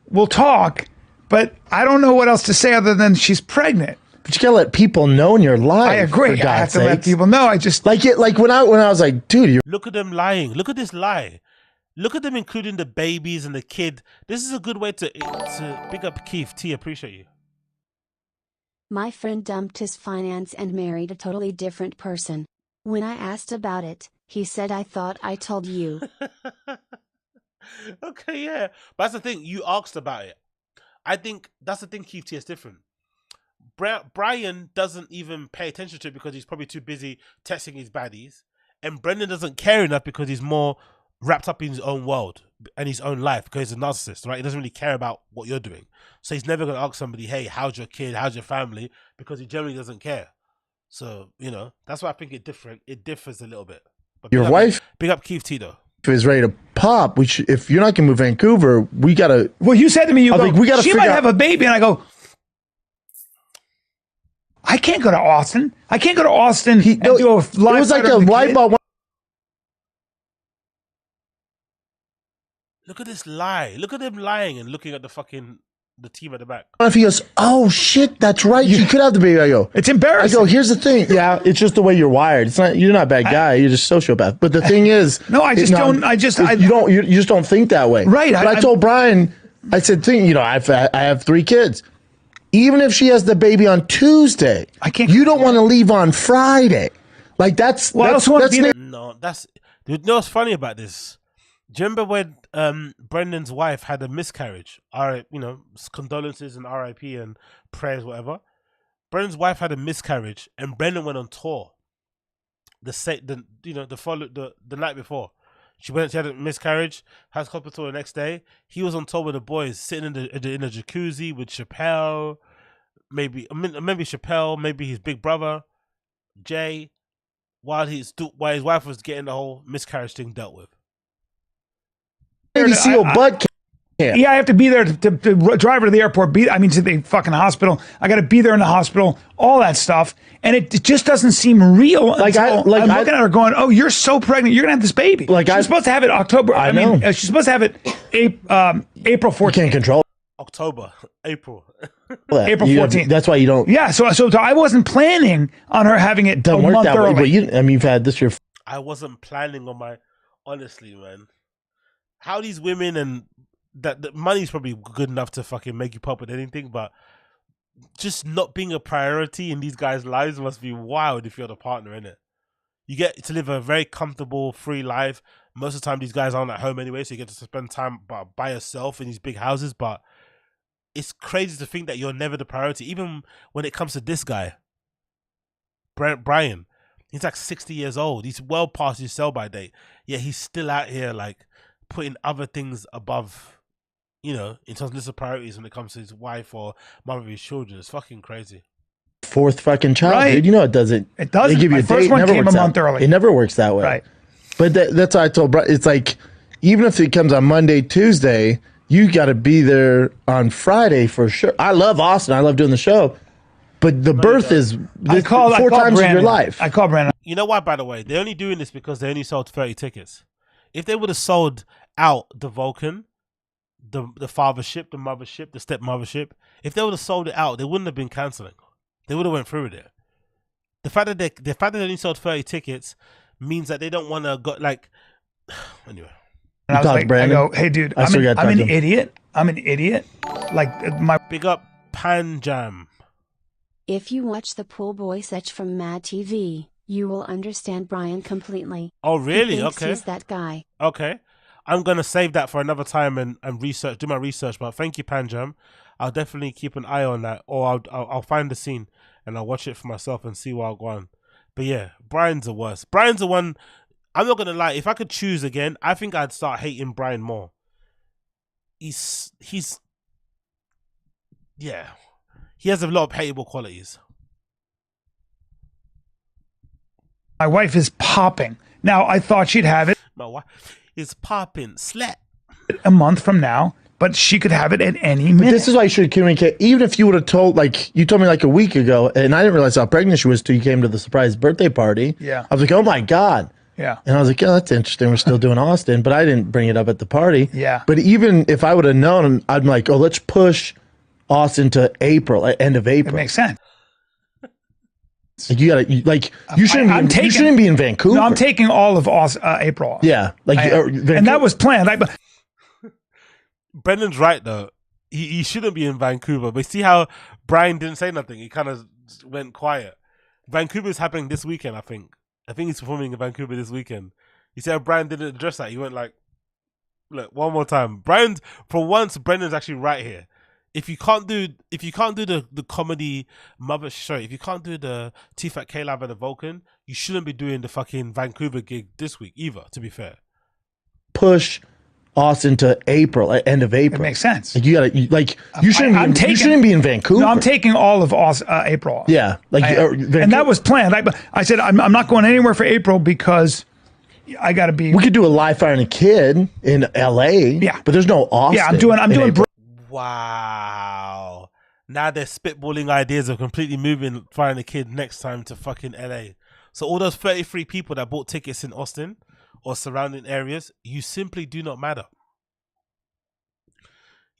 we'll talk. But I don't know what else to say other than she's pregnant. But you gotta let people know in your life. I agree. I have to let people know. I just like it. Like when I was like, dude, you look at them lying. Look at this lie. Look at them including the babies and the kid. This is a good way to pick up Keith T. Appreciate you. My friend dumped his finance and married a totally different person. When I asked about it, he said, "I thought I told you." Okay, yeah, but that's the thing. You asked about it. I think that's the thing. Keith T is different. Bryan doesn't even pay attention to it because he's probably too busy texting his baddies, and Brendan doesn't care enough because he's more wrapped up in his own world and his own life because he's a narcissist, right? He doesn't really care about what you're doing, so he's never going to ask somebody, "Hey, how's your kid? How's your family?" Because he generally doesn't care. So that's why I think it differs a little bit. But your wife, big up Keith T though. Is ready to pop. If you're not gonna move to Vancouver, we gotta. Well, you said to me, we gotta. She might have a baby, and I go, I can't go to Austin. I can't go to Austin and do a live. It was like a live ball. Look at this lie. Look at them lying and looking at the team at the back. If he goes, "Oh shit, that's right. You could have the baby." I go, "It's embarrassing." I go, "Here's the thing. Yeah, it's just the way you're wired. It's not. You're not a bad guy. You're just sociopath. But the thing is, no, I just don't. You just don't think that way, right? But I told Bryan, I said, I have 3 kids. Even if she has the baby on Tuesday, I can't. You don't want to leave on Friday. Like that's. Well, that's no, that's. You know what's funny about this? Do you remember when Brendan's wife had a miscarriage? Condolences and RIP and prayers, whatever. Brendan's wife had a miscarriage, and Brendan went on tour. The night before, she had a miscarriage. Had hospital the next day. He was on tour with the boys, sitting in a jacuzzi with Chappelle, maybe Chappelle, maybe his big brother, Jay, while his wife was getting the whole miscarriage thing dealt with. Navy SEAL butt camp. Yeah, I have to be there to drive her to the airport. To the fucking hospital. I got to be there in the hospital. All that stuff, and it just doesn't seem real. I'm looking at her going, "Oh, you're so pregnant. You're gonna have this baby." She's supposed to have it October. I mean, she's supposed to have it April 14th. You can't control it. October, April. April 14th. That's why you don't. Yeah, so I wasn't planning on her having it a month early. But you've had this year. I wasn't planning on honestly, man. How these women and that money's probably good enough to fucking make you pop with anything, but just not being a priority in these guys' lives must be wild if you're the partner, innit? You get to live a very comfortable, free life. Most of the time, these guys aren't at home anyway, so you get to spend time by yourself in these big houses, but it's crazy to think that you're never the priority, even when it comes to this guy, Bryan. He's like 60 years old. He's well past his sell-by date, yet he's still out here like putting other things above, in terms of list of priorities when it comes to his wife or mother of his children. It's fucking crazy. 4th fucking child, right. Dude. It doesn't. It doesn't. They give you My first one came a month early. It never works that way. Right. But that's why I told Brian, it's like, even if it comes on Monday, Tuesday, you got to be there on Friday for sure. I love Austin. I love doing the show. But the birth is 4 times in your life. I call Brandon. You know why, by the way? They're only doing this because they only sold 30 tickets. If they would have sold out the Vulcan, the fathership, the mothership, the stepmothership, if they would have sold it out, they wouldn't have been cancelling. They would have went through with it. The fact that they only sold 30 tickets means that they don't want to go anyway. And I go, "Hey, dude, I'm an idiot. I'm an idiot." Like my big up Panjam. If you watch the pool boy search from Mad TV, you will understand Bryan completely. Oh, really? He thinks Okay. He's that guy. Okay. I'm going to save that for another time and do my research. But thank you, Panjam. I'll definitely keep an eye on that. Or I'll find the scene and I'll watch it for myself and see what I'll go on. But yeah, Bryan's the worst. Bryan's the one. I'm not going to lie. If I could choose again, I think I'd start hating Bryan more. He's yeah. He has a lot of hateable qualities. My wife is popping. Now, I thought she'd have it. My wife is popping. Slap. A month from now, but she could have it at any minute. This is why you should communicate. Even if you would have told, like, you told me like a week ago, and I didn't realize how pregnant she was till you came to the surprise birthday party. Yeah. I was like, oh my God. Yeah. And I was like, yeah, that's interesting. We're still doing Austin, but I didn't bring it up at the party. Yeah. But even if I would have known, I'm like, oh, let's push Austin to April, end of April. It makes sense. Like you gotta, you shouldn't be. You shouldn't be in Vancouver. No, I'm taking all of April off. Yeah, like, and that was planned. Brendan's right though. He shouldn't be in Vancouver. But see how Brian didn't say nothing. He kind of went quiet. Vancouver's happening this weekend. I think he's performing in Vancouver this weekend. He said Brian didn't address that. He went like, look, one more time. Brian, for once, Brendan's actually right here. If you can't do the comedy mother show, if you can't do the TFATK live at the Vulcan, you shouldn't be doing the fucking Vancouver gig this week either, to be fair. Push Austin to April, end of April. It makes sense. Like you gotta, you shouldn't. You shouldn't be in Vancouver. No, I'm taking all of April off. Yeah, and that was planned. I said I'm not going anywhere for April because I got to be. We could do a live Fire and a Kid in LA. Yeah, but there's no Austin. Yeah, I'm doing. Wow. Now they're spitballing ideas of completely moving Fire and a Kid next time to fucking LA. So all those 33 people that bought tickets in Austin or surrounding areas, you simply do not matter.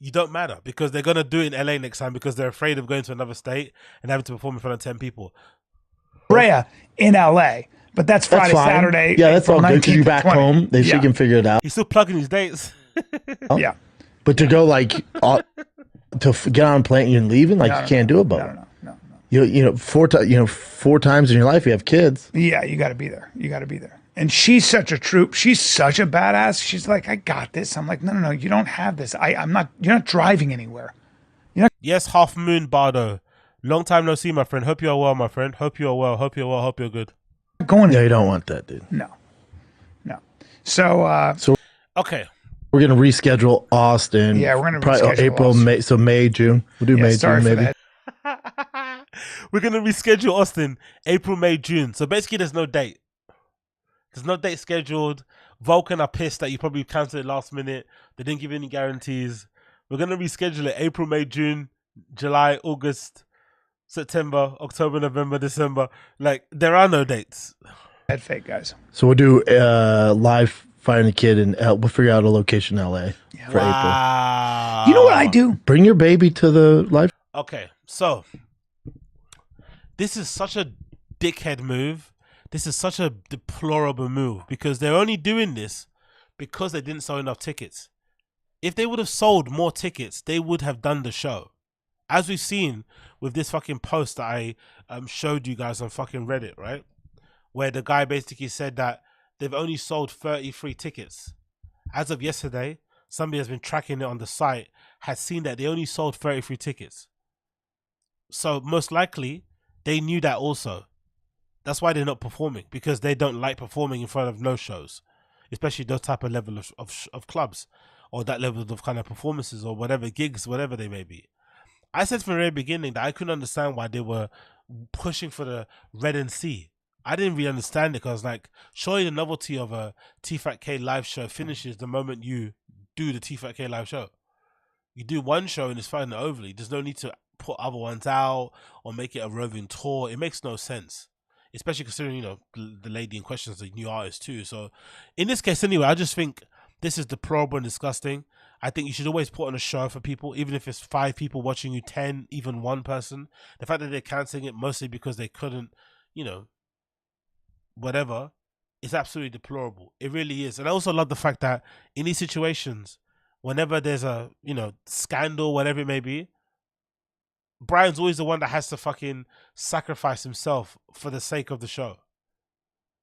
You don't matter because they're going to do it in LA next time because they're afraid of going to another state and having to perform in front of 10 people. Brea in LA. But that's Friday, Saturday. Yeah, that's all good because you're back home. She can figure it out. He's still plugging his dates. Yeah. But to go to get on a plane and leaving, you can't do it, Bubba. No. You know, four times in your life you have kids. Yeah, you got to be there. You got to be there. And she's such a troop. She's such a badass. She's like, I got this. I'm like, no, you don't have this. I'm not. You're not driving anywhere. Yes, Half Moon Bardo. Long time no see, my friend. Hope you are well, my friend. Hope you are well. Hope you're well. Hope you're good. Going. Yeah, you don't want that, dude. No. So. Okay. We're gonna reschedule Austin. Yeah, we're gonna probably reschedule April, Austin. May. So May, June. We'll do May, June, maybe. We're gonna reschedule Austin April, May, June. So basically, there's no date. There's no date scheduled. Vulcan are pissed that you probably cancelled it last minute. They didn't give any guarantees. We're gonna reschedule it April, May, June, July, August, September, October, November, December. Like there are no dates. Head fake, guys. So we'll do live Fire and a Kid and we'll figure out a location in LA for April. You know what I do? Bring your baby to the live. Okay, so this is such a dickhead move. This is such a deplorable move because they're only doing this because they didn't sell enough tickets. If they would have sold more tickets, they would have done the show. As we've seen with this fucking post that I showed you guys on fucking Reddit, right? Where the guy basically said that they've only sold 33 tickets. As of yesterday, somebody has been tracking it on the site, has seen that they only sold 33 tickets. So most likely, they knew that also. That's why they're not performing, because they don't like performing in front of no shows, especially those type of level of clubs or that level of kind of performances or whatever, gigs, whatever they may be. I said from the very beginning that I couldn't understand why they were pushing for the Red and C. I didn't really understand it because, like, surely the novelty of a TFATK live show finishes the moment you do the TFATK live show. You do one show and it's fine and overly. There's no need to put other ones out or make it a roving tour. It makes no sense, especially considering, you know, the lady in question is a new artist too. So in this case anyway, I just think this is deplorable and disgusting. I think you should always put on a show for people, even if it's 5 people watching you, 10, even 1 person. The fact that they're cancelling it mostly because they couldn't, you know, whatever, it's absolutely deplorable. It really is. And I also love the fact that in these situations, whenever there's a, you know, scandal, whatever it may be, Brian's always the one that has to fucking sacrifice himself for the sake of the show,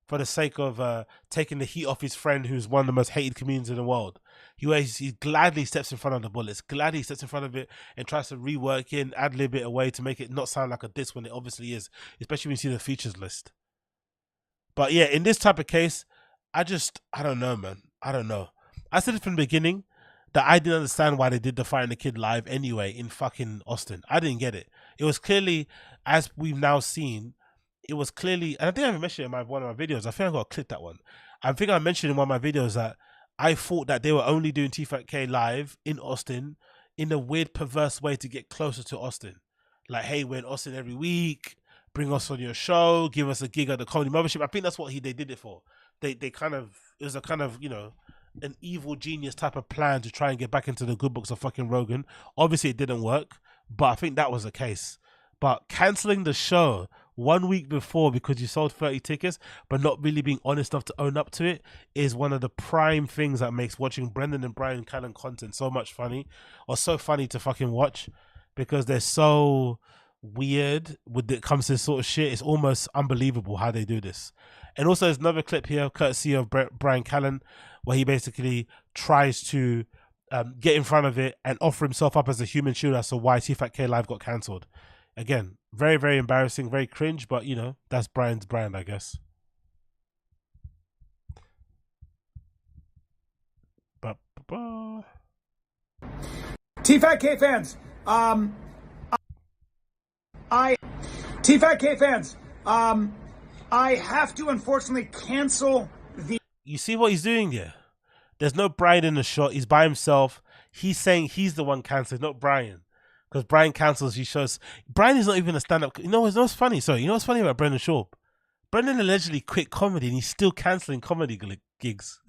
for the sake of taking the heat off his friend who's one of the most hated comedians in the world. He gladly steps in front of the bullets, gladly steps in front of it and tries to rework it and ad-lib it away to make it not sound like a diss when it obviously is, especially when you see the features list. But yeah, in this type of case, I don't know, man. I don't know. I said it from the beginning that I didn't understand why they did the Fire and the Kid live anyway in fucking Austin. I didn't get it. It was clearly, as we've now seen, it was clearly, and I think I mentioned it in one of my videos. I think I got to clip that one. I think I mentioned in one of my videos that I thought that they were only doing TFATK live in Austin in a weird, perverse way to get closer to Austin. Like, hey, we're in Austin every week. Bring us on your show. Give us a gig at the Comedy Mothership. I think that's what they did it for. They kind of, it was a kind of, you know, an evil genius type of plan to try and get back into the good books of fucking Rogan. Obviously, it didn't work, but I think that was the case. But canceling the show 1 week before because you sold 30 tickets, but not really being honest enough to own up to it, is one of the prime things that makes watching Brendan and Bryan Callen content so much funny, or so funny to fucking watch, because they're so weird when it comes to this sort of shit. It's almost unbelievable how they do this. And also, there's another clip here, courtesy of Bryan Callen, where he basically tries to get in front of it and offer himself up as a human shield as to why TFATK Live got cancelled. Again, very, very embarrassing, very cringe, but, you know, that's Bryan's brand, I guess. TFATK fans, TFATK fans, I have to unfortunately cancel the... You see what he's doing here? There's no Bryan in the shot. He's by himself. He's saying he's the one cancelling, not Bryan. Because Bryan cancels, he shows... Bryan is not even a stand-up... You know what's funny? Sorry, you know what's funny about Brendan Schaub? Brendan allegedly quit comedy and he's still cancelling comedy gigs.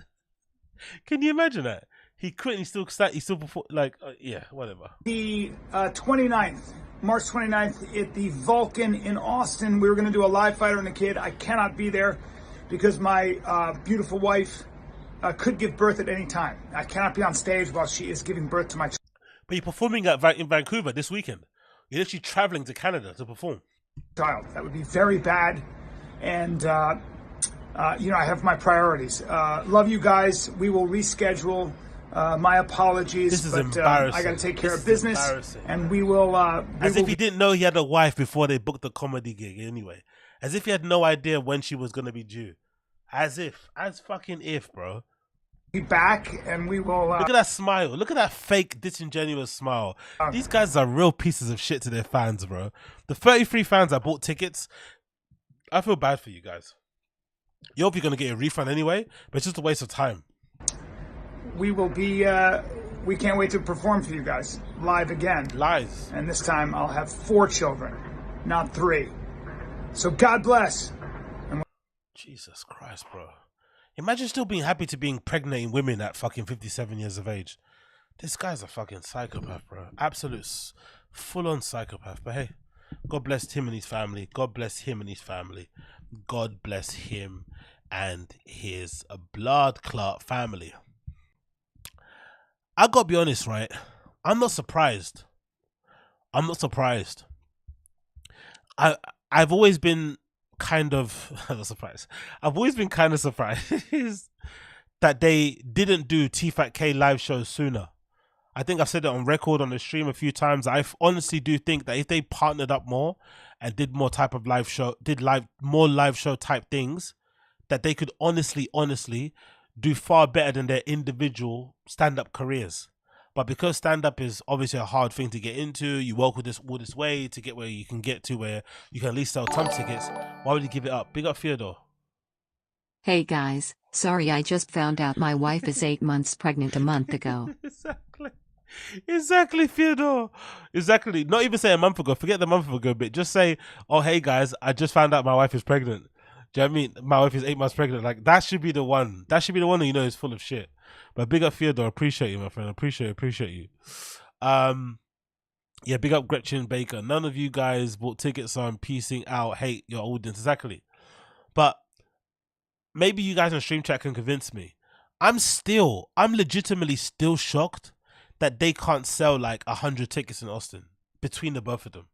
Can you imagine that? He quit and he still perform... Like, yeah, whatever. The 29th, March 29th, at the Vulcan in Austin, we were going to do a live Fighter and the Kid. I cannot be there because my beautiful wife could give birth at any time. I cannot be on stage while she is giving birth to my child. But you're performing in Vancouver this weekend. You're literally traveling to Canada to perform. That would be very bad. And, you know, I have my priorities. Love you guys. We will reschedule. My apologies. This is but embarrassing. I got to take care of business. And we will... As if he didn't know he had a wife before they booked the comedy gig anyway. As if he had no idea when she was going to be due. As fucking if, bro. Be back and we will... Look at that smile. Look at that fake, disingenuous smile. These guys are real pieces of shit to their fans, bro. The 33 fans that bought tickets, I feel bad for you guys. You hope you're going to get a refund anyway, but it's just a waste of time. We will be... we can't wait to perform for you guys live again. Live. And this time I'll have 4 children, not 3. So God bless. Jesus Christ, bro. Imagine still being happy to being pregnant in women at fucking 57 years of age. This guy's a fucking psychopath, bro. Absolute full-on psychopath. But hey, God bless him and his family. God bless him and his family. God bless him and his blood clot family. I gotta be honest, right? I'm not surprised. I'm not surprised. I've always been kind of not surprised. I've always been kind of surprised that they didn't do TFATK live shows sooner. I think I've said it on record on the stream a few times. I honestly do think that if they partnered up more and did more type of live show, more live show type things, that they could honestly do far better than their individual stand-up careers. But because stand-up is obviously a hard thing to get into, you work with all this way to get where you can get to, where you can at least sell some tickets, why would you give it up? Big up Theodore. Hey guys, sorry I just found out my wife is 8 months pregnant a month ago. Exactly, Theodore. Exactly. Not even say a month ago. Forget the month ago bit. Just say, oh, hey guys, I just found out my wife is pregnant. Do you know what I mean? My wife is 8 months pregnant. Like, that should be the one. That should be the one that you know is full of shit. But big up Theodore. Appreciate you, my friend. Appreciate you. Yeah, big up Gretchen Baker. None of you guys bought tickets on piecing out hate your audience. Exactly. But maybe you guys on Stream Chat can convince me. I'm legitimately still shocked that they can't sell like 100 tickets in Austin between the both of them.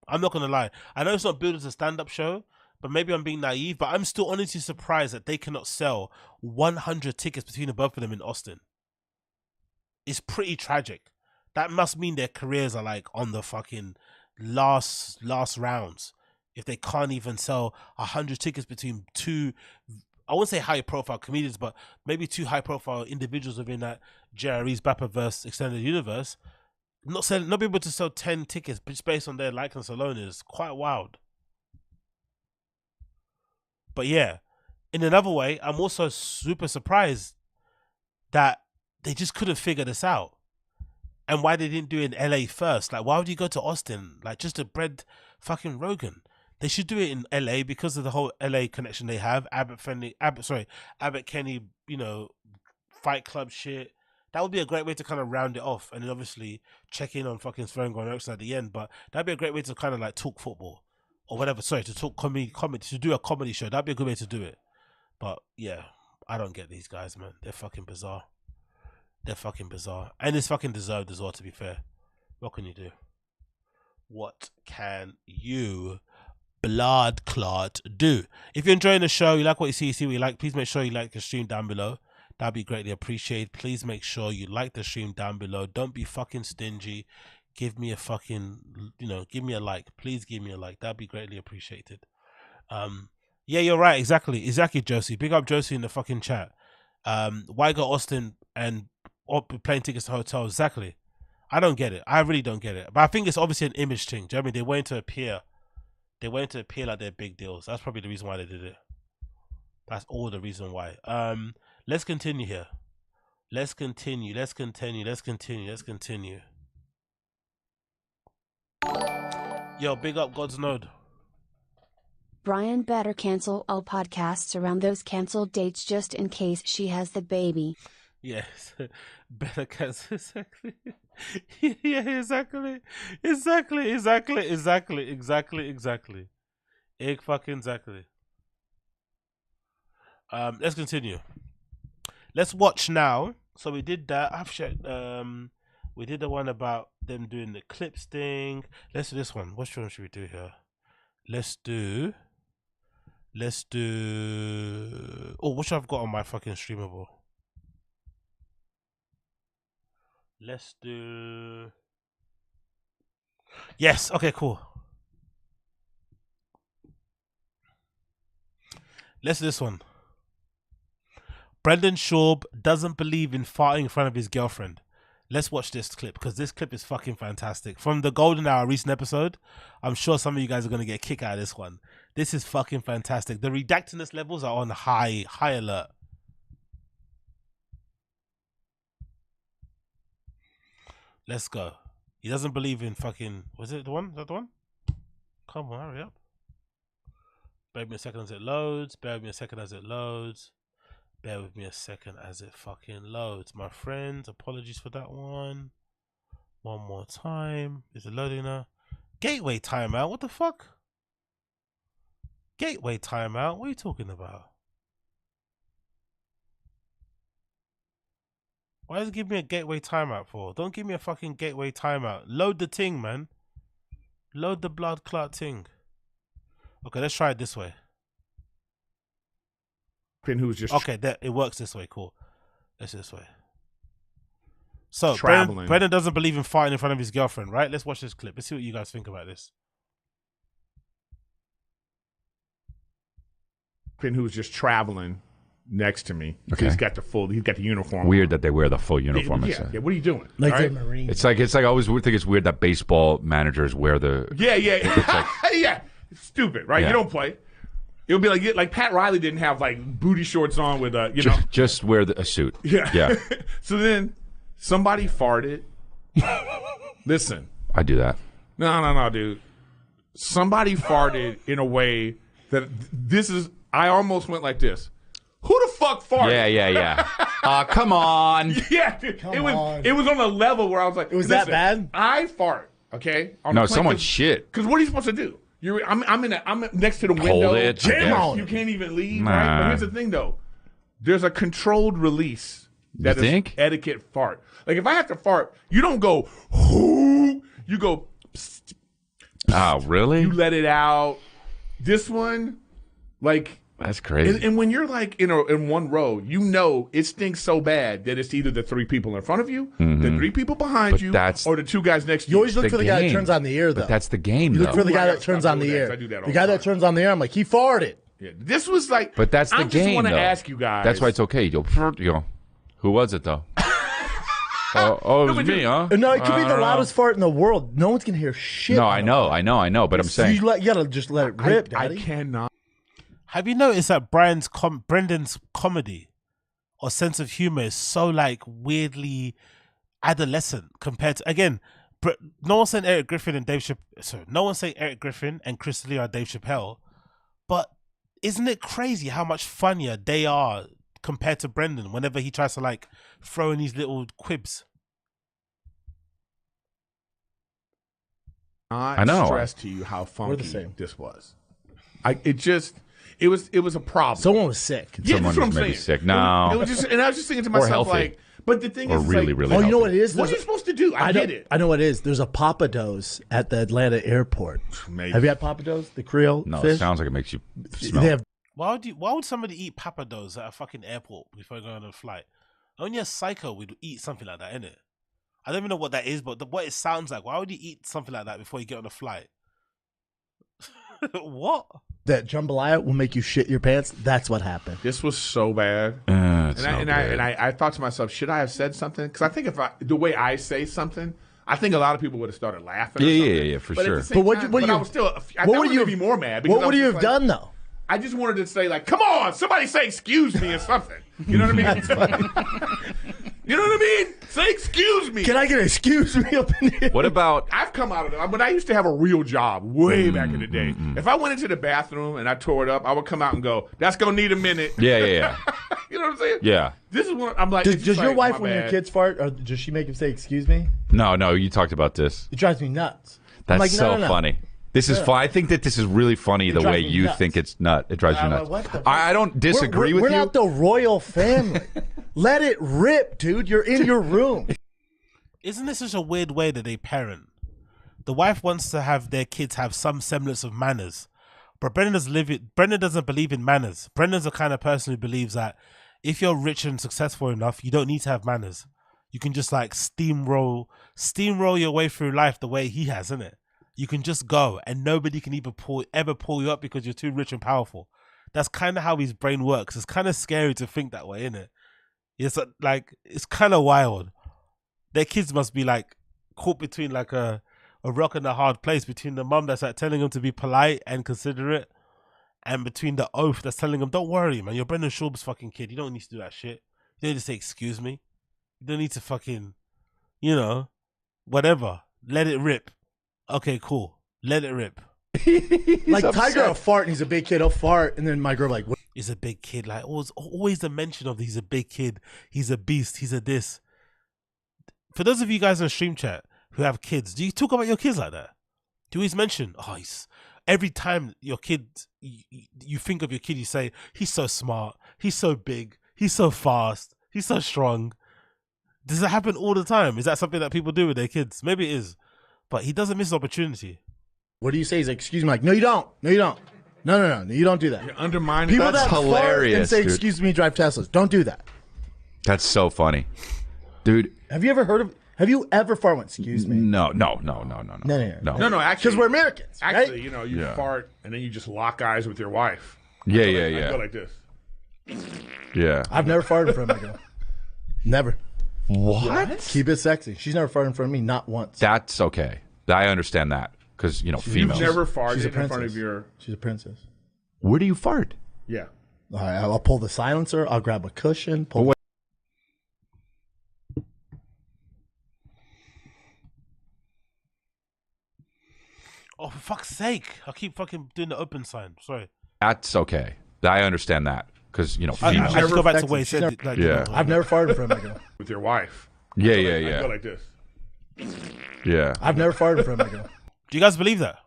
I'm not going to lie. I know it's not billed as a stand-up show, but maybe I'm being naive, but I'm still honestly surprised that they cannot sell 100 tickets between the both of them in Austin. It's pretty tragic. That must mean their careers are like on the fucking last rounds. If they can't even sell 100 tickets between two, I wouldn't say high profile comedians, but maybe 2 high profile individuals within that Jerry's Bappaverse extended universe, not be able to sell 10 tickets just based on their likeness alone is quite wild. But yeah, in another way, I'm also super surprised that they just couldn't figure this out. And why they didn't do it in LA first. Like, why would you go to Austin? Like, just to bread fucking Rogan. They should do it in LA because of the whole LA connection they have. Abbott Kenny, you know, Fight Club shit. That would be a great way to kind of round it off. And then obviously check in on fucking Swearing on Erickson at the end. But that'd be a great way to kind of like talk football or whatever. Sorry, to talk comedy, to do a comedy show. That'd be a good way to do it. But yeah, I don't get these guys, man. They're fucking bizarre. They're fucking bizarre. And it's fucking deserved as well, to be fair. What can you do? What can you, blood clot, do? If you're enjoying the show, you like what you see what you like, please make sure you like the stream down below. That'd be greatly appreciated. Please make sure you like the stream down below. Don't be fucking stingy. Give me a fucking, you know, give me a like. Please give me a like. That'd be greatly appreciated. Yeah, you're right. Exactly, Josie. Big up Josie in the fucking chat. Why go Austin and plane tickets to hotels? Exactly. I don't get it. I really don't get it. But I think it's obviously an image thing. Do you know what I mean? They went to appear. They went to appear like they're big deals. That's probably the reason why they did it. That's all the reason why. Let's continue here. Let's continue. Yo, big up God's Node. Bryan better cancel all podcasts around those canceled dates just in case she has the baby. Yes, better cancel. Exactly. Yeah, exactly. Exactly. Let's continue. Let's watch now. So we did that. I've shared. We did the one about them doing the clips thing. Let's do this one. What one should we do here? Let's do. Oh, what should I've got on my fucking streamable? Let's do. Yes. Okay. Cool. Let's do this one. Brendan Schaub doesn't believe in farting in front of his girlfriend. Let's watch this clip because this clip is fucking fantastic. From the Golden Hour recent episode, I'm sure some of you guys are going to get a kick out of this one. This is fucking fantastic. The redactedness levels are on high alert. Let's go. He doesn't believe in fucking... Was it the one? Is that the one? Come on, hurry up. Bear with me a second as it loads. Bear with me a second as it fucking loads. My friends, apologies for that one. One more time. Is it loading now? Gateway timeout? What the fuck? Gateway timeout? What are you talking about? Why does it give me a gateway timeout for? Don't give me a fucking gateway timeout. Load the ting, man. Load the blood clot ting. Okay, let's try it this way. Who's just okay, it works this way. Cool. Let's this way. So Brendan doesn't believe in farting in front of his girlfriend, right? Let's watch this clip. Let's see what you guys think about this. Who's just traveling next to me. Okay. He's got the uniform. Weird on. that they wear the full uniform. Yeah. What are you doing? Like the Marines. It's like I always think it's weird that baseball managers wear the. Yeah. Yeah. It's stupid, right? Yeah. You don't play. It would be like Pat Riley didn't have like booty shorts on with just wear a suit. Yeah. So then somebody farted. Listen. I do that. No, dude. Somebody farted in a way that I almost went like this. Who the fuck farted? Yeah. Come on. Yeah, dude. It was on a level where I was like, it was that bad? I fart. Okay. No, someone shit. Because what are you supposed to do? I'm next to the window. Hold it. Jam on. You can't even leave. Nah. Right? But here's the thing, though. There's a controlled release that is etiquette fart. Like if I have to fart, you don't go. Whoo. You go. Psst, psst. Oh, really? You let it out. This one, like. That's crazy. And when you're like in one row, you know it stinks so bad that it's either the three people in front of you, the three people behind you, or the two guys next to you. You always look for the guy that turns on the air, though. But that's the game, You look for the guy that turns on the air. I do that all the guy that turns on the air, I'm like, he farted. Yeah, this was like. But that's the game, I just want to though. ask you guys. That's why it's okay. You go, who was it, though? It was me, huh? No, it could be the loudest fart in the world. No one's going to hear shit. No, I know. But I'm saying. You got to just let it rip, Daddy. I cannot. Have you noticed that Brendan's comedy or sense of humor is so like weirdly adolescent compared to, again, no one's saying Eric Griffin and Dave Chappelle. Sorry, no one's saying Eric Griffin and Chris Lee are Dave Chappelle, but isn't it crazy how much funnier they are compared to Brendan whenever he tries to like throw in these little quibs? I know. Stress to you how funky this was. It was a problem. Someone was sick. Yeah, Someone that's what was I'm maybe saying. sick. No. It was just, and I was just thinking to Or myself, healthy. like, but the thing Or is, really, like, really Oh, you know what it is? what are you supposed to do? I get it. I know what it is. There's a Papados at the Atlanta airport. Maybe. Have you had Papados, the Creole No, fish? it sounds like it makes you smell. They have Why would somebody eat Papados at a fucking airport before going on a flight? Only a psycho would eat something like that, innit? I don't even know what that is, but what it sounds like. Why would you eat something like that before you get on a flight? What? that jambalaya will make you shit your pants. That's what happened. This was so bad. I thought to myself, should I have said something? Because I think the way I say something, I think a lot of people would have started laughing. Yeah, for but sure. At the same time, I was still. What would you be more mad? What would you have done though? I just wanted to say, like, come on, somebody say excuse me or something. You know what I mean? That's funny. You know what I mean? Say excuse me. Can I get an excuse me up in here? What about? I've come out of it. But I used to have a real job way back in the day. If I went into the bathroom and I tore it up, I would come out and go, "That's gonna need a minute." Yeah. You know what I'm saying? Yeah. This is what I'm like. Does your like, wife, my when your bad. kids fart, or does she make him say excuse me? No, you talked about this. It drives me nuts. That's I'm like, so no. funny. This is fun. I think that this is really funny the drives way me you nuts. think it's nut. It drives you nuts. What the fuck? I don't disagree with we're you. not the royal family. Let it rip, dude. You're in your room. Isn't this such a weird way that they parent? The wife wants to have their kids have some semblance of manners, but Brendan doesn't believe in manners. Brendan's the kind of person who believes that if you're rich and successful enough, you don't need to have manners. You can just like steamroll your way through life the way he has, isn't it? You can just go and nobody can ever pull you up because you're too rich and powerful. That's kind of how his brain works. It's kind of scary to think that way, isn't it? It's like, it's kind of wild. Their kids must be like caught between like a rock and a hard place, between the mum that's like telling them to be polite and considerate, and between the oaf that's telling them, don't worry, man, you're Brendan Schaub's fucking kid. You don't need to do that shit. You don't need to say excuse me. You don't need to fucking, whatever. Let it rip. Okay, cool. Let it rip. Like Tiger will fart and he's a big kid. He'll fart and then my girl like, what? He's a big kid. Like always the mention of he's a big kid. He's a beast. He's a this. For those of you guys in the stream chat who have kids, do you talk about your kids like that? Do you always mention, every time your kid, you think of your kid, you say, he's so smart, he's so big, he's so fast, he's so strong. Does it happen all the time? Is that something that people do with their kids? Maybe it is. But he doesn't miss opportunity. What do you say? He's like, excuse me. Like, no, you don't. No, you don't. No. You don't do that. You're undermining. People That's that fart hilarious, and say, dude. excuse me, drive Teslas. Don't do that. That's so funny, dude. Have you ever farted and excuse me? No. No. Actually, Because we're Americans, Actually, right? you fart and then you just lock eyes with your wife. Yeah. I go like this. Yeah. I've never farted in front of my girl. Never. What? Keep it sexy. She's never farted in front of me, not once. That's okay. I understand that because females. You've never farted She's a in front princess. of your. She's a princess. Where do you fart? Yeah. All right, I'll pull the silencer. I'll grab a cushion. Oh, for fuck's sake. I keep fucking doing the open sign. Sorry. That's okay. I understand that because females. I just go back to what he She's said. never- Yeah. I've never farted in front of my girl. With your wife. Yeah. I go like this. Yeah. I've never farted in front of my girl. Do you guys believe that?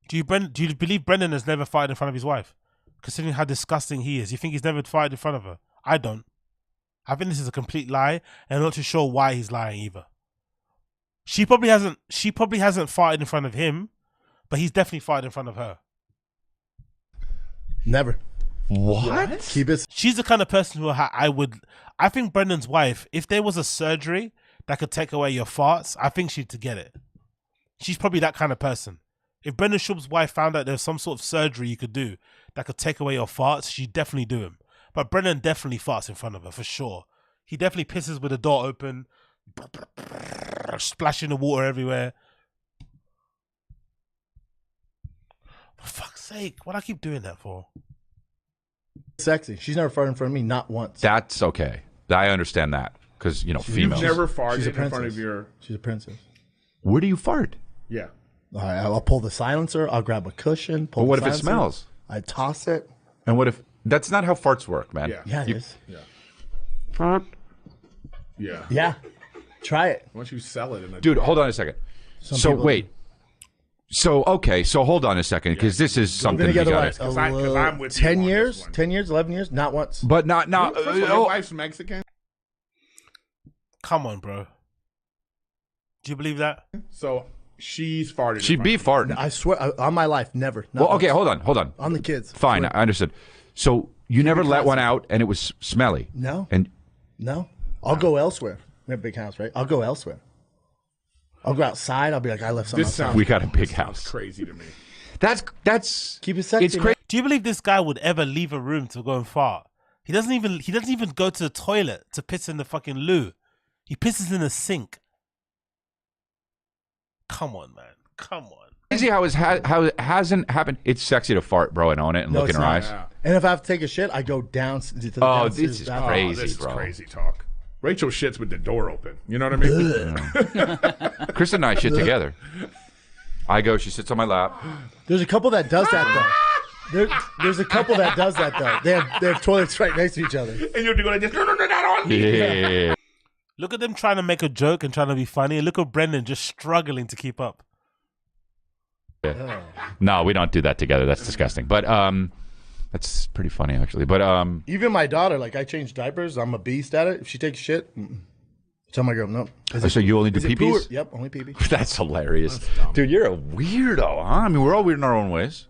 Do you believe Brendan has never farted in front of his wife? Considering how disgusting he is. You think he's never farted in front of her? I don't. I think this is a complete lie, and I'm not too sure why he's lying either. She probably hasn't farted in front of him, but he's definitely farted in front of her. Never. What? Keep it. She's the kind of person who I think Brendan's wife, if there was a surgery that could take away your farts, I think she'd get it. She's probably that kind of person. If Brendan Schaub's wife found out there's some sort of surgery you could do that could take away your farts, she'd definitely do him. But Brendan definitely farts in front of her, for sure. He definitely pisses with the door open, splashing the water everywhere. For fuck's sake, what do I keep doing that for? Sexy. She's never farted in front of me, not once. That's okay. I understand that because females. You've never farted She's a in front princess. of your. She's a princess. Where do you fart? Yeah. All right, I'll pull the silencer. I'll grab a cushion. Pull But what the if it silencer, smells? I toss it. And what if that's not how farts work, man? Yeah, it is. Yeah. Fart. Yeah. Yeah. Try it. Once you sell it in a Dude, hold on a second. So wait. So okay, so hold on a second because this is something we got. Because I'm with 10 years, 10 years, 11 years, not once. But not now. First of all, your wife's Mexican. Come on, bro. Do you believe that? So she's farted. She'd be farting. I swear, on my life, never. Well, okay, hold on. On the kids. Fine, I understood. So you never let one out and it was smelly? No. And no. I'll go elsewhere. We have a big house, right? I'll go elsewhere. I'll go outside. I'll be like, I left something outside. We got a big house. Crazy to me. That's keep it sexy. It's crazy. Do you believe this guy would ever leave a room to go and fart? He doesn't even go to the toilet to piss in the fucking loo. He pisses in the sink. Come on, man. Come on. Crazy how it hasn't happened. It's sexy to fart, bro, and own it and look in her eyes. Yeah. And if I have to take a shit, I go down to the downstairs this is bathroom. crazy, This is bro. crazy talk. Rachel shits with the door open. You know what I mean? Chris and I shit together. I go, she sits on my lap. There's a couple that does that though. There's a couple that does that though. They have toilets right next to each other. And you're going to just no, not on me. Yeah. Look at them trying to make a joke and trying to be funny. And look at Brendan just struggling to keep up. Yeah. No, we don't do that together. That's disgusting. But that's pretty funny actually. But even my daughter, like I change diapers. I'm a beast at it. If she takes shit, tell my girl no. So you only do pee-pees? Yep, only pee-pee. That's hilarious. Dude, you're a weirdo, huh? I mean, we're all weird in our own ways.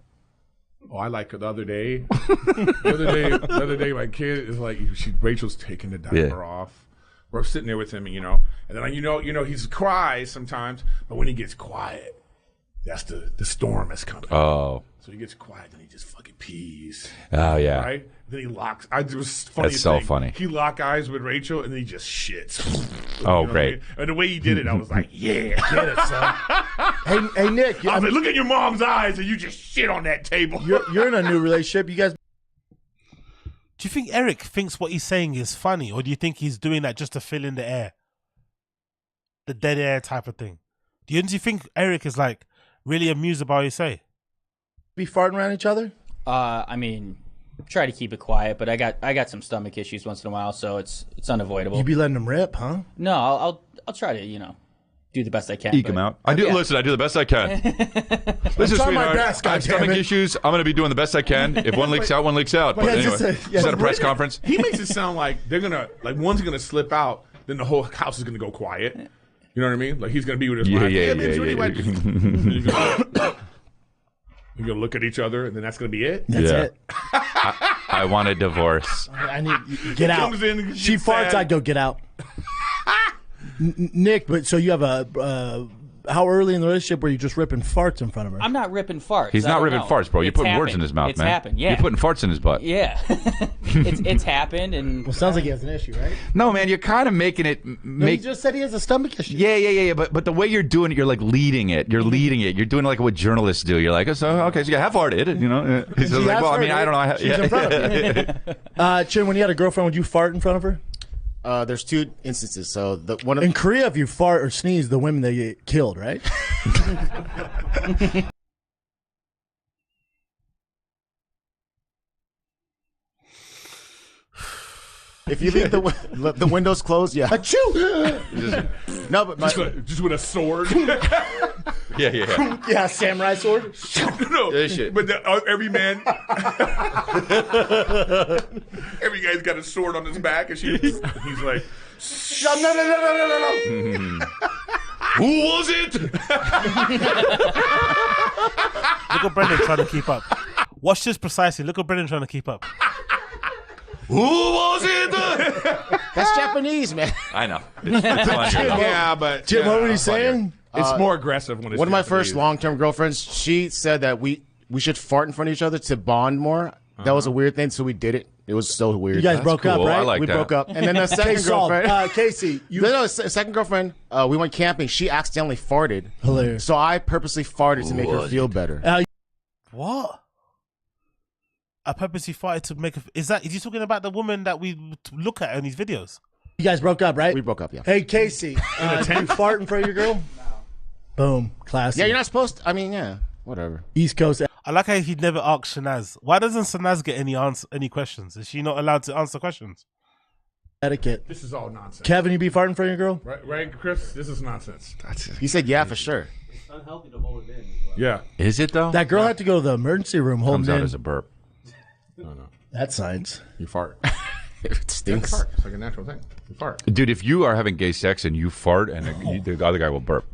Oh, I like the other day. the other day, my kid is like, Rachel's taking the diaper off. We're sitting there with him, and then you know, he's cries sometimes, but when he gets quiet, that's the storm is coming. Oh. So he gets quiet, and he just fucking pees. Oh yeah. Right. Then he locks. It was funny. That's so funny. He locked eyes with Rachel, and then he just shits. Oh, you know great. I mean? And the way he did it, I was like, yeah, get it, son. Hey Nick. I was like, look at your mom's eyes, and you just shit on that table. You're in a new relationship. You guys. Do you think Eric thinks what he's saying is funny, or do you think he's doing that just to fill in the air? The dead air type of thing. Do you think Eric is like really amused about what you say? Be farting around each other? I mean, try to keep it quiet, but I got some stomach issues once in a while, so it's unavoidable. You be letting them rip, huh? No, I'll try to do the best I can. Eke them out. Listen, I do the best I can. Listen, trying my sweetheart, best, I have stomach goddammit. issues. I'm going to be doing the best I can. If one leaks out, one leaks out. But Yeah, anyway, just is that a press conference? He makes it sound like one's gonna slip out, then the whole house is gonna go quiet. You know what I mean? Like he's gonna be with his wife. Yeah. You're gonna look at each other, and then that's gonna be it. That's it. I want a divorce. I need get out. Comes in, She gets farts. sad. I go get out. Nick, but so you have a how early in the relationship were you just ripping farts in front of her? I'm not ripping farts. He's not ripping farts, bro. You're It's putting words happened. in his mouth, It's man. happened, yeah. You're putting farts in his butt. Yeah, it's happened, and Well, sounds like he has an issue, right? No, man, you're kind of making it No, he just said he has a stomach issue. Yeah. But the way you're doing it, you're like leading it. You're leading it. You're doing like what journalists do. You're like, so you have farted, you know. He's She like, has well, I heard mean, I it. don't know. She's in front of you. Chin, when you had a girlfriend, would you fart in front of her? There's two instances. So one of In Korea, if you fart or sneeze, the women they get killed, right? if you leave the windows closed, yeah. Achoo! No, but just with a sword. Yeah. Yeah, samurai sword. No, shit. but every man, every guy's got a sword on his back, and he's like, No. Who was it? Look at Brendan trying to keep up. Watch this precisely. Look at Brendan trying to keep up. Who was it? that's Japanese, man. I know. It's funny. yeah, but Jim, what were you saying? It's more aggressive when it's One of my Japanese. first long-term girlfriends, she said that we should fart in front of each other to bond more. That was a weird thing, so we did it. It was so weird. You guys broke up, cool. I right? like we that. broke up, and then the second Solved. girlfriend, Casey, you second girlfriend, we went camping. She accidentally farted. hilarious. So I purposely farted to make her feel better. What? I purposely farted to make a. Is you talking about the woman that we look at in these videos? You guys broke up, right? We broke up, yeah. Hey, Casey, you fart in front of your girl? No. Boom, classic. Yeah, you're not supposed to. I mean, yeah, whatever. East Coast. I like how he'd never asked Shanaz. Why doesn't Shanaz get any questions? Is she not allowed to answer questions? Etiquette. This is all nonsense. Kevin, you be farting in front of your girl? Right, Chris? This is nonsense. He said, yeah, for sure. It's unhealthy to hold it in. Yeah. Is it though? That girl had to go to the emergency room holding Comes out in. as a burp. No. That's science. You fart. It stinks. Fart. It's like a natural thing. You fart. Dude, if you are having gay sex and you fart and the other guy will burp.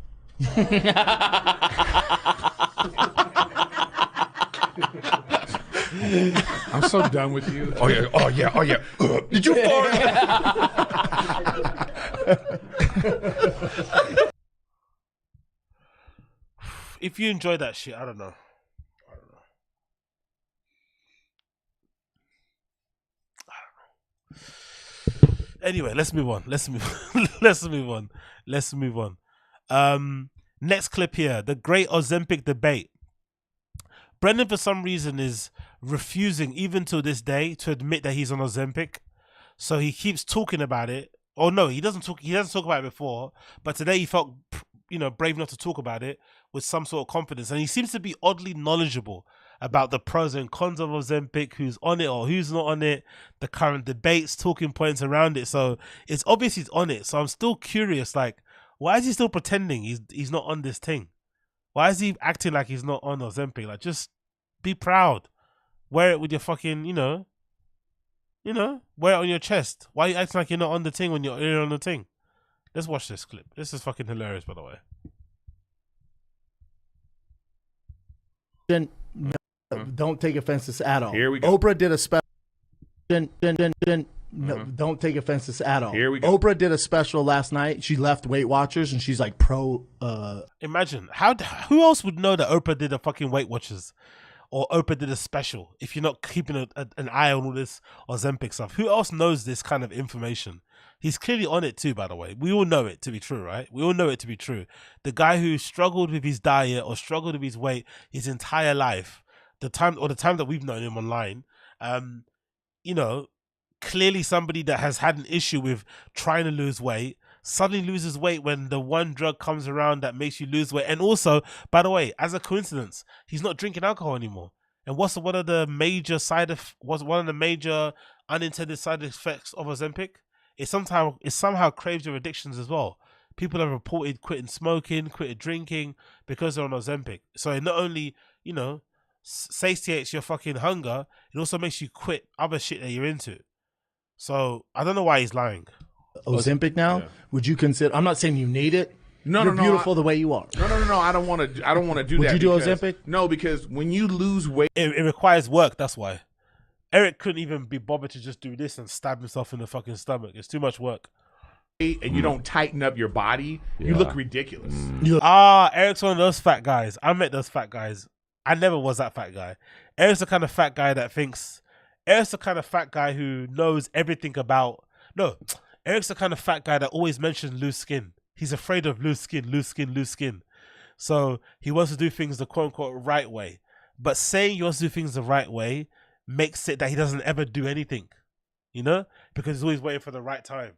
I'm so done with you. Oh yeah. Did you fart? If you enjoy that shit, I don't know. Anyway, let's move on. Let's move on. Next clip here, the great Ozempic debate. Brendan, for some reason, is refusing, even to this day, to admit that he's on Ozempic. So he keeps talking about it. Oh no, he doesn't talk about it before. But today he felt, brave enough to talk about it with some sort of confidence, and he seems to be oddly knowledgeable about the pros and cons of Ozempic, who's on it or who's not on it, the current debates, talking points around it. So it's obvious he's on it. So I'm still curious, like, why is he still pretending he's not on this thing? Why is he acting like he's not on Ozempic? Like, just be proud. Wear it with your fucking, wear it on your chest. Why are you acting like you're not on the thing when you're on the thing? Let's watch this clip. This is fucking hilarious, by the way. Don't take offense to this at all. Here we go. Oprah did a special. No, don't take offense to this at all. Here we go. Oprah did a special last night. She left Weight Watchers and she's like pro. Imagine who else would know that Oprah did a fucking Weight Watchers, or Oprah did a special? If you're not keeping an eye on all this Ozempic stuff, who else knows this kind of information? He's clearly on it too, by the way. We all know it to be true, right? We all know it to be true. The guy who struggled with his diet or struggled with his weight his entire life, the time that we've known him online, clearly somebody that has had an issue with trying to lose weight, suddenly loses weight when the one drug comes around that makes you lose weight. And also, by the way, as a coincidence, he's not drinking alcohol anymore. And what's one of the major unintended side effects of Ozempic? It somehow craves your addictions as well. People have reported quitting smoking, quitting drinking because they're on Ozempic. So it not only, satiates your fucking hunger, it also makes you quit other shit that you're into. So I don't know why he's lying. Ozempic now? Yeah. Would you consider? I'm not saying you need it. You're beautiful the way you are. No. I don't want to do that. Would you do Ozempic? No, because when you lose weight, it requires work. That's why. Eric couldn't even be bothered to just do this and stab himself in the fucking stomach. It's too much work. And you don't tighten up your body, you look ridiculous. Eric's one of those fat guys. I met those fat guys. I never was that fat guy. Eric's the kind of fat guy that thinks. Eric's the kind of fat guy who knows everything about. No, Eric's the kind of fat guy that always mentions loose skin. He's afraid of loose skin. So he wants to do things the quote unquote right way. But saying he wants to do things the right way makes it that he doesn't ever do anything, because he's always waiting for the right time.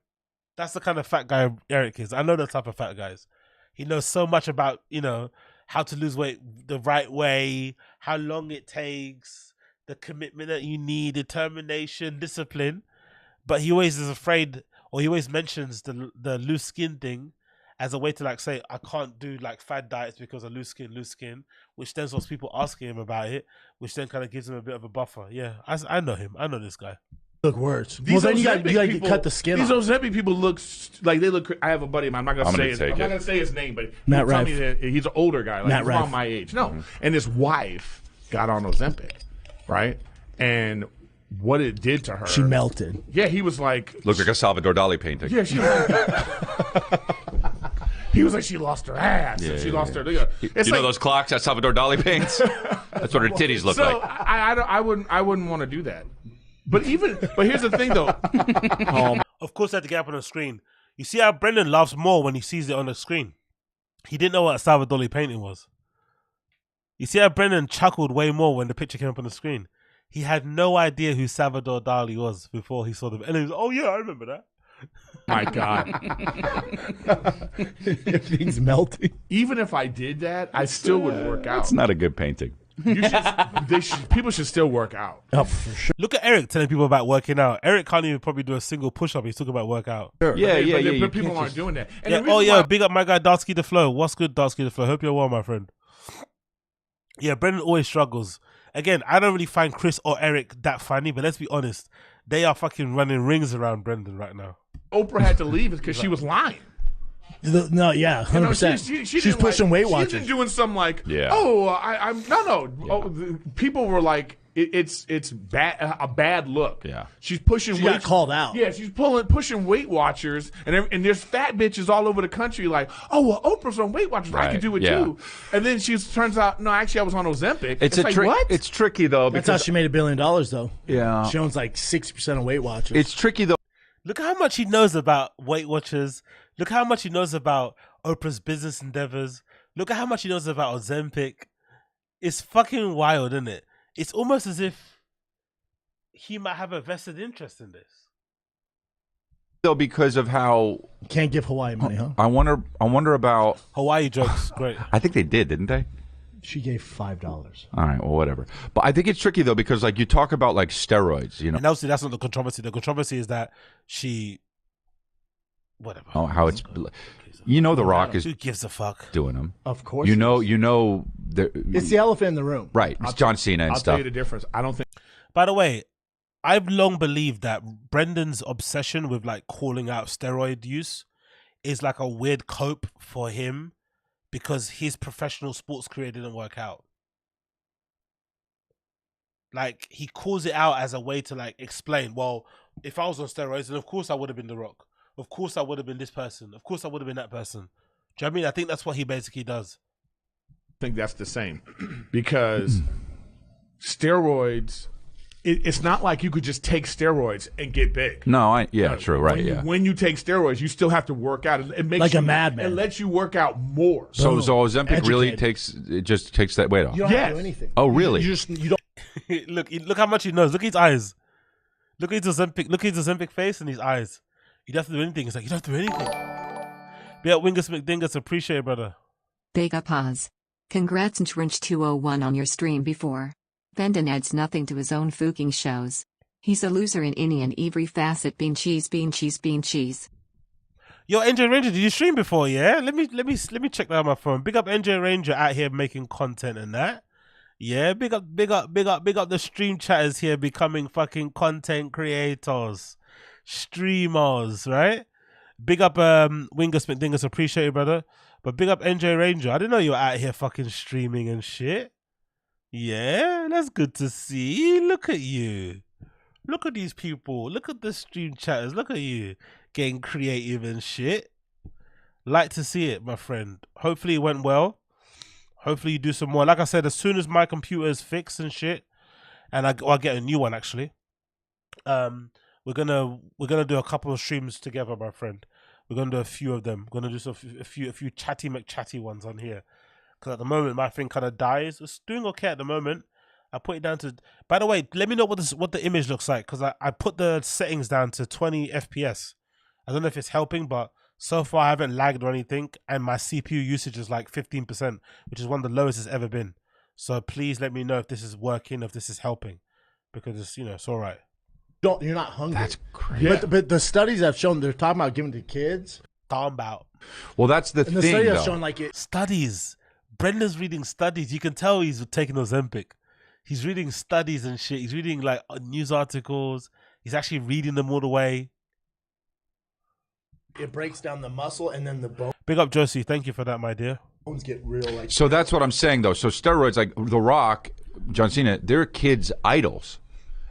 That's the kind of fat guy Eric is. I know the type of fat guys. He knows so much about, how to lose weight the right way, how long it takes, the commitment that you need, determination, discipline. But he always is afraid, or he always mentions the loose skin thing as a way to say, I can't do fad diets because of loose skin, which then stops people asking him about it, which then kind of gives him a bit of a buffer. Yeah, I know him. I know this guy. Look worse. Well, then you got to cut the skin These off. Ozempic people look like they look. I have a buddy of mine. I'm not going to say his name, but Matt tell me that he's an older guy. He's around my age. No, and his wife got on Ozempic, right? And what it did to her, she melted. Yeah, he was like, looked like a Salvador Dali painting. Yeah, she was he was like, she lost her ass. Yeah, and she yeah, lost yeah. her. You know those clocks that Salvador Dali paints? That's what her titties look like. I wouldn't want to do that. But here's the thing though. Of course, I had to get up on the screen. You see how Brendan laughs more when he sees it on the screen. He didn't know what a Salvador Dali painting was. You see how Brendan chuckled way more when the picture came up on the screen. He had no idea who Salvador Dali was before he saw them. And he was, oh, yeah, I remember that. My God. Everything's melting. Even if I did that, I still would work out. It's not a good painting. People should still work out. Oh, for sure. Look at Eric telling people about working out. Eric can't even probably do a single push-up. He's talking about workout. Sure. Yeah, but people aren't doing that. And big up my guy, Darsky the Flow. What's good, Darsky the Flow? Hope you're well, my friend. Yeah, Brendan always struggles. Again, I don't really find Chris or Eric that funny, but let's be honest. They are fucking running rings around Brendan right now. Oprah had to leave because she was lying. No, yeah, 100%. She's pushing Weight Watchers. She's doing some like, I'm no. People were like, it's a bad look. Yeah, she's pushing. She got called out. Yeah, she's pushing Weight Watchers, and there's fat bitches all over the country like, oh well, Oprah's on Weight Watchers, I can do it too. And then turns out, no, actually, I was on Ozempic. It's like, what? It's tricky though. That's how she made $1 billion though. Yeah, she owns like 60% of Weight Watchers. It's tricky though. Look how much he knows about Weight Watchers. Look how much he knows about Oprah's business endeavors. Look at how much he knows about Ozempic. It's fucking wild, isn't it? It's almost as if he might have a vested interest in this. Though, because of how can't give Hawaii money, huh? I wonder about Hawaii jokes. Great. I think they did, didn't they? She gave $5. All right, well, whatever. But I think it's tricky though because like you talk about like steroids, you know. And obviously that's not the controversy. The controvery is that she, whatever. Oh, how it's, you know, The Rock is. Who gives a fuck? Doing them. Of course. You know. It's the elephant in the room. Right. It's John Cena and I'll stuff. tell you the difference. I don't think. By the way, I've long believed that Brendan's obsession with like calling out steroid use is like a weird cope for him because his professional sports career didn't work out. Like he calls it out as a way to like explain, well, if I was on steroids, then of course I would have been The Rock. Of course I would have been this person. Of course I would have been that person. Do you know what I mean? I think that's what he basically does. I think that's the same because steroids, it's not like you could just take steroids and get big. No, true, right, When you take steroids, you still have to work out. It makes like you, a madman. It lets you work out more. So Ozempic really takes that weight off. You don't have to do anything. Oh, really? You don't. look how much he knows. Look at his eyes. Look at his Ozempic face and his eyes. You don't have to do anything. It's like you don't have to do anything. Yeah, Wingus McDingus, appreciate it, brother. Big up Oz. Congrats and Trench 201 on your stream before. Brendan adds nothing to his own fucking shows. He's a loser in any and every facet. Bean cheese. Yo, NJ Ranger, did you stream before? Yeah, let me check that on my phone. Big up NJ Ranger out here making content and that. Yeah, big up the stream chatters here becoming fucking content creators, streamers, right? Big up Wingus McDingus, appreciate it, brother. But big up NJ Ranger. I didn't know you were out here fucking streaming and shit. Yeah, that's good to see. Look at you. Look at these people. Look at the stream chatters. Look at you getting creative and shit. Like to see it, my friend. Hopefully it went well. Hopefully you do some more. Like I said, as soon as my computer is fixed and shit, and I'll get a new one actually. We're gonna do a couple of streams together, my friend. We're gonna do a few of them. We're gonna do a few chatty McChatty ones on here. Because at the moment my thing kind of dies. It's doing okay at the moment. I put it down to. By the way, let me know what the image looks like because I put the settings down to 20 FPS. I don't know if it's helping, but so far I haven't lagged or anything, and my CPU usage is like 15%, which is one of the lowest it's ever been. So please let me know if this is working, if this is helping, because it's it's all right. You're not hungry. That's crazy. But the studies have shown they're talking about giving to kids. Talking about. Well, that's the thing. The study has though. shown like it. Studies. Brendan's reading studies. You can tell he's taking Ozempic. He's reading studies and shit. He's reading like news articles. He's actually reading them all the way. It breaks down the muscle and then the bone. Big up Josie. Thank you for that, my dear. Bones get real like. So that's what I'm saying though. So steroids like The Rock, John Cena, they're kids' idols.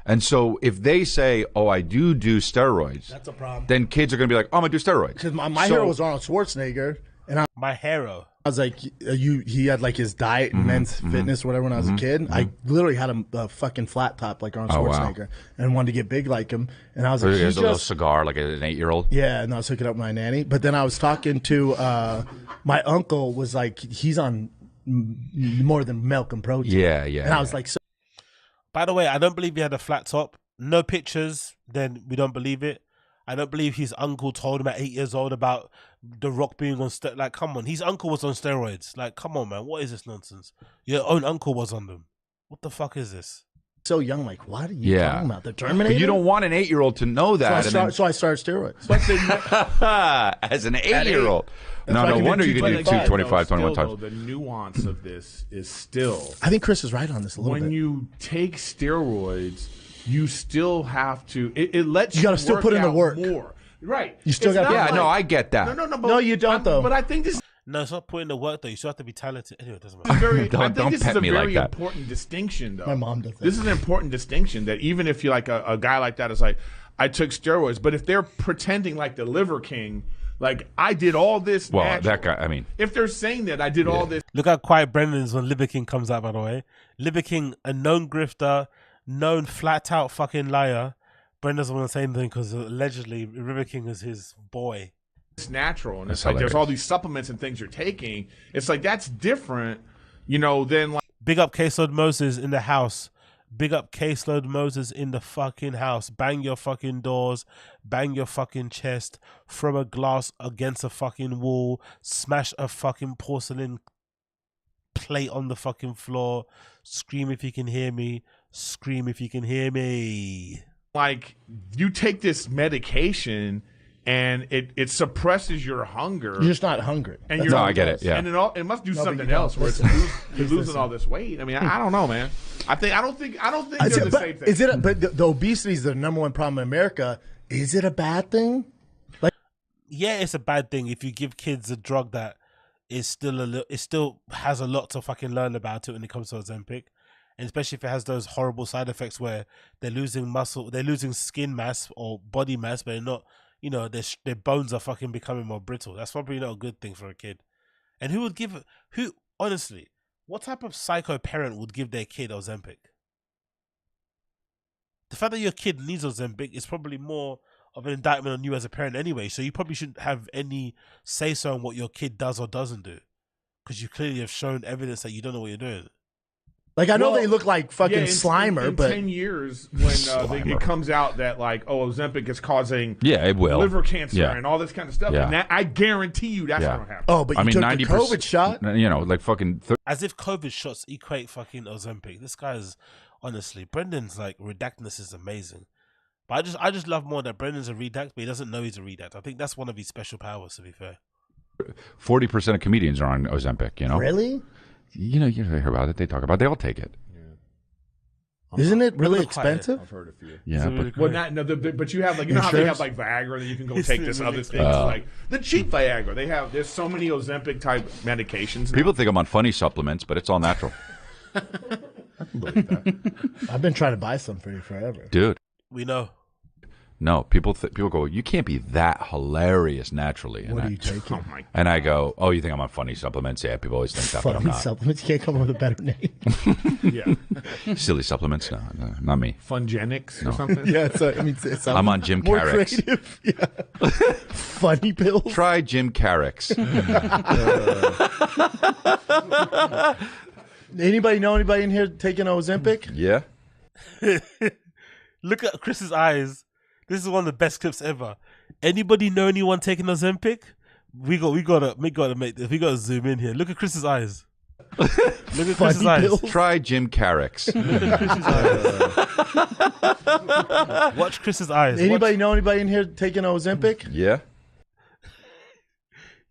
And so if they say, "Oh, I do steroids," that's a problem. Then kids are going to be like, "Oh, I'm going to do steroids." Because my hero was Arnold Schwarzenegger, and my hero. I was like, he had like his diet and men's fitness, whatever. When I was a kid, I literally had a fucking flat top like Arnold Schwarzenegger, and wanted to get big like him. And I was like, he has a little cigar like an 8-year-old. Yeah, and I was hooking up with my nanny. But then I was talking to my uncle. Was like, he's on more than milk and protein. Yeah. And I was like, so By the way, I don't believe he had a flat top. No pictures, then we don't believe it. I don't believe his uncle told him at 8 years old about The Rock being on steroids. Like, come on. His uncle was on steroids. Like, come on, man. What is this nonsense? Your own uncle was on them. What the fuck is this? So young, like, what are you talking about? The Terminator? But you don't want an 8-year-old to know that. So I started steroids. As an 8-year-old. No wonder you can do 225, 21 times. The nuance of this is still... I think Chris is right on this a little bit. When you take steroids, you still have to... It lets you got to still put in the work. More. Right. You still got to... Yeah, no, I get that. No, you don't, though. But I think this... No, it's not putting the work, though. You still have to be talented. Anyway, it doesn't matter. I think this is a very important distinction, though. My mom does that. This is an important distinction that even if you're like a guy like that is like, I took steroids, but if they're pretending like the Liver King, like I did all this. Well, natural, that guy, I mean. If they're saying that I did all this. Look how quiet Brendan is when Liver King comes out, by the way. Liver King, a known grifter, known flat out fucking liar. Brendan doesn't want to say anything because allegedly Liver King is his boy. It's natural, and it's like there's all these supplements and things you're taking. It's like that's different, than like. Big up Caseload Moses in the house. Big up Caseload Moses in the fucking house. Bang your fucking doors. Bang your fucking chest. Throw a glass against a fucking wall. Smash a fucking porcelain plate on the fucking floor. Scream if you can hear me. Scream if you can hear me. Like you take this medication. And it suppresses your hunger. You're just not hungry. And no, I get it. Yeah. And it must do something else where you're losing all this weight. I mean, I don't know, man. I don't think they're the same thing. Is it? But the obesity is the number one problem in America. Is it a bad thing? Like, yeah, it's a bad thing if you give kids a drug that is still it still has a lot to fucking learn about it when it comes to Ozempic. And especially if it has those horrible side effects where they're losing muscle, they're losing skin mass or body mass, but they're not. Their bones are fucking becoming more brittle. That's probably not a good thing for a kid. And honestly, what type of psycho parent would give their kid Ozempic? The fact that your kid needs Ozempic is probably more of an indictment on you as a parent anyway. So you probably shouldn't have any say-so on what your kid does or doesn't do. Because you clearly have shown evidence that you don't know what you're doing. Like, I know they look like fucking Slimer, in but 10 years when it comes out that like, Ozempic is causing it will. liver cancer and all this kind of stuff, and that, I guarantee you that's going to happen. Oh, but you took the COVID shot? Like fucking... As if COVID shots equate fucking Ozempic. This guy's, honestly, Brendan's like, redactness is amazing. But I just love more that Brendan's a redact, but he doesn't know he's a redact. I think that's one of his special powers, to be fair. 40% of comedians are on Ozempic, Really? You hear about it. They talk about it. They all take it. Yeah. Isn't it really expensive? I've heard a few. Yeah, but you have like how they have like Viagra that you can go take this other thing like the cheap Viagra. There's so many Ozempic type medications. Now. People think I'm on funny supplements, but it's all natural. I can believe that. I've been trying to buy some for you forever, dude. We know. No, people go, you can't be that hilarious naturally. What are you taking? And I go, oh, you think I'm on funny supplements? Yeah, people always think that, but I'm not. Supplements? You can't come up with a better name. Yeah. Silly supplements? No, not me. Fungenics or something? Yeah, I'm on Jim more Carrick's. Creative. Yeah. Funny pills? Try Jim Carrick's. Anybody know anybody in here taking Ozempic? Yeah. Look at Chris's eyes. This is one of the best clips ever. Anybody know anyone taking Ozempic? We gotta make this. We gotta zoom in here. Look at Chris's eyes. Look at Chris's eyes. Try Jim Carrick's. Watch Chris's eyes. Anybody know anybody in here taking Ozempic? Yeah.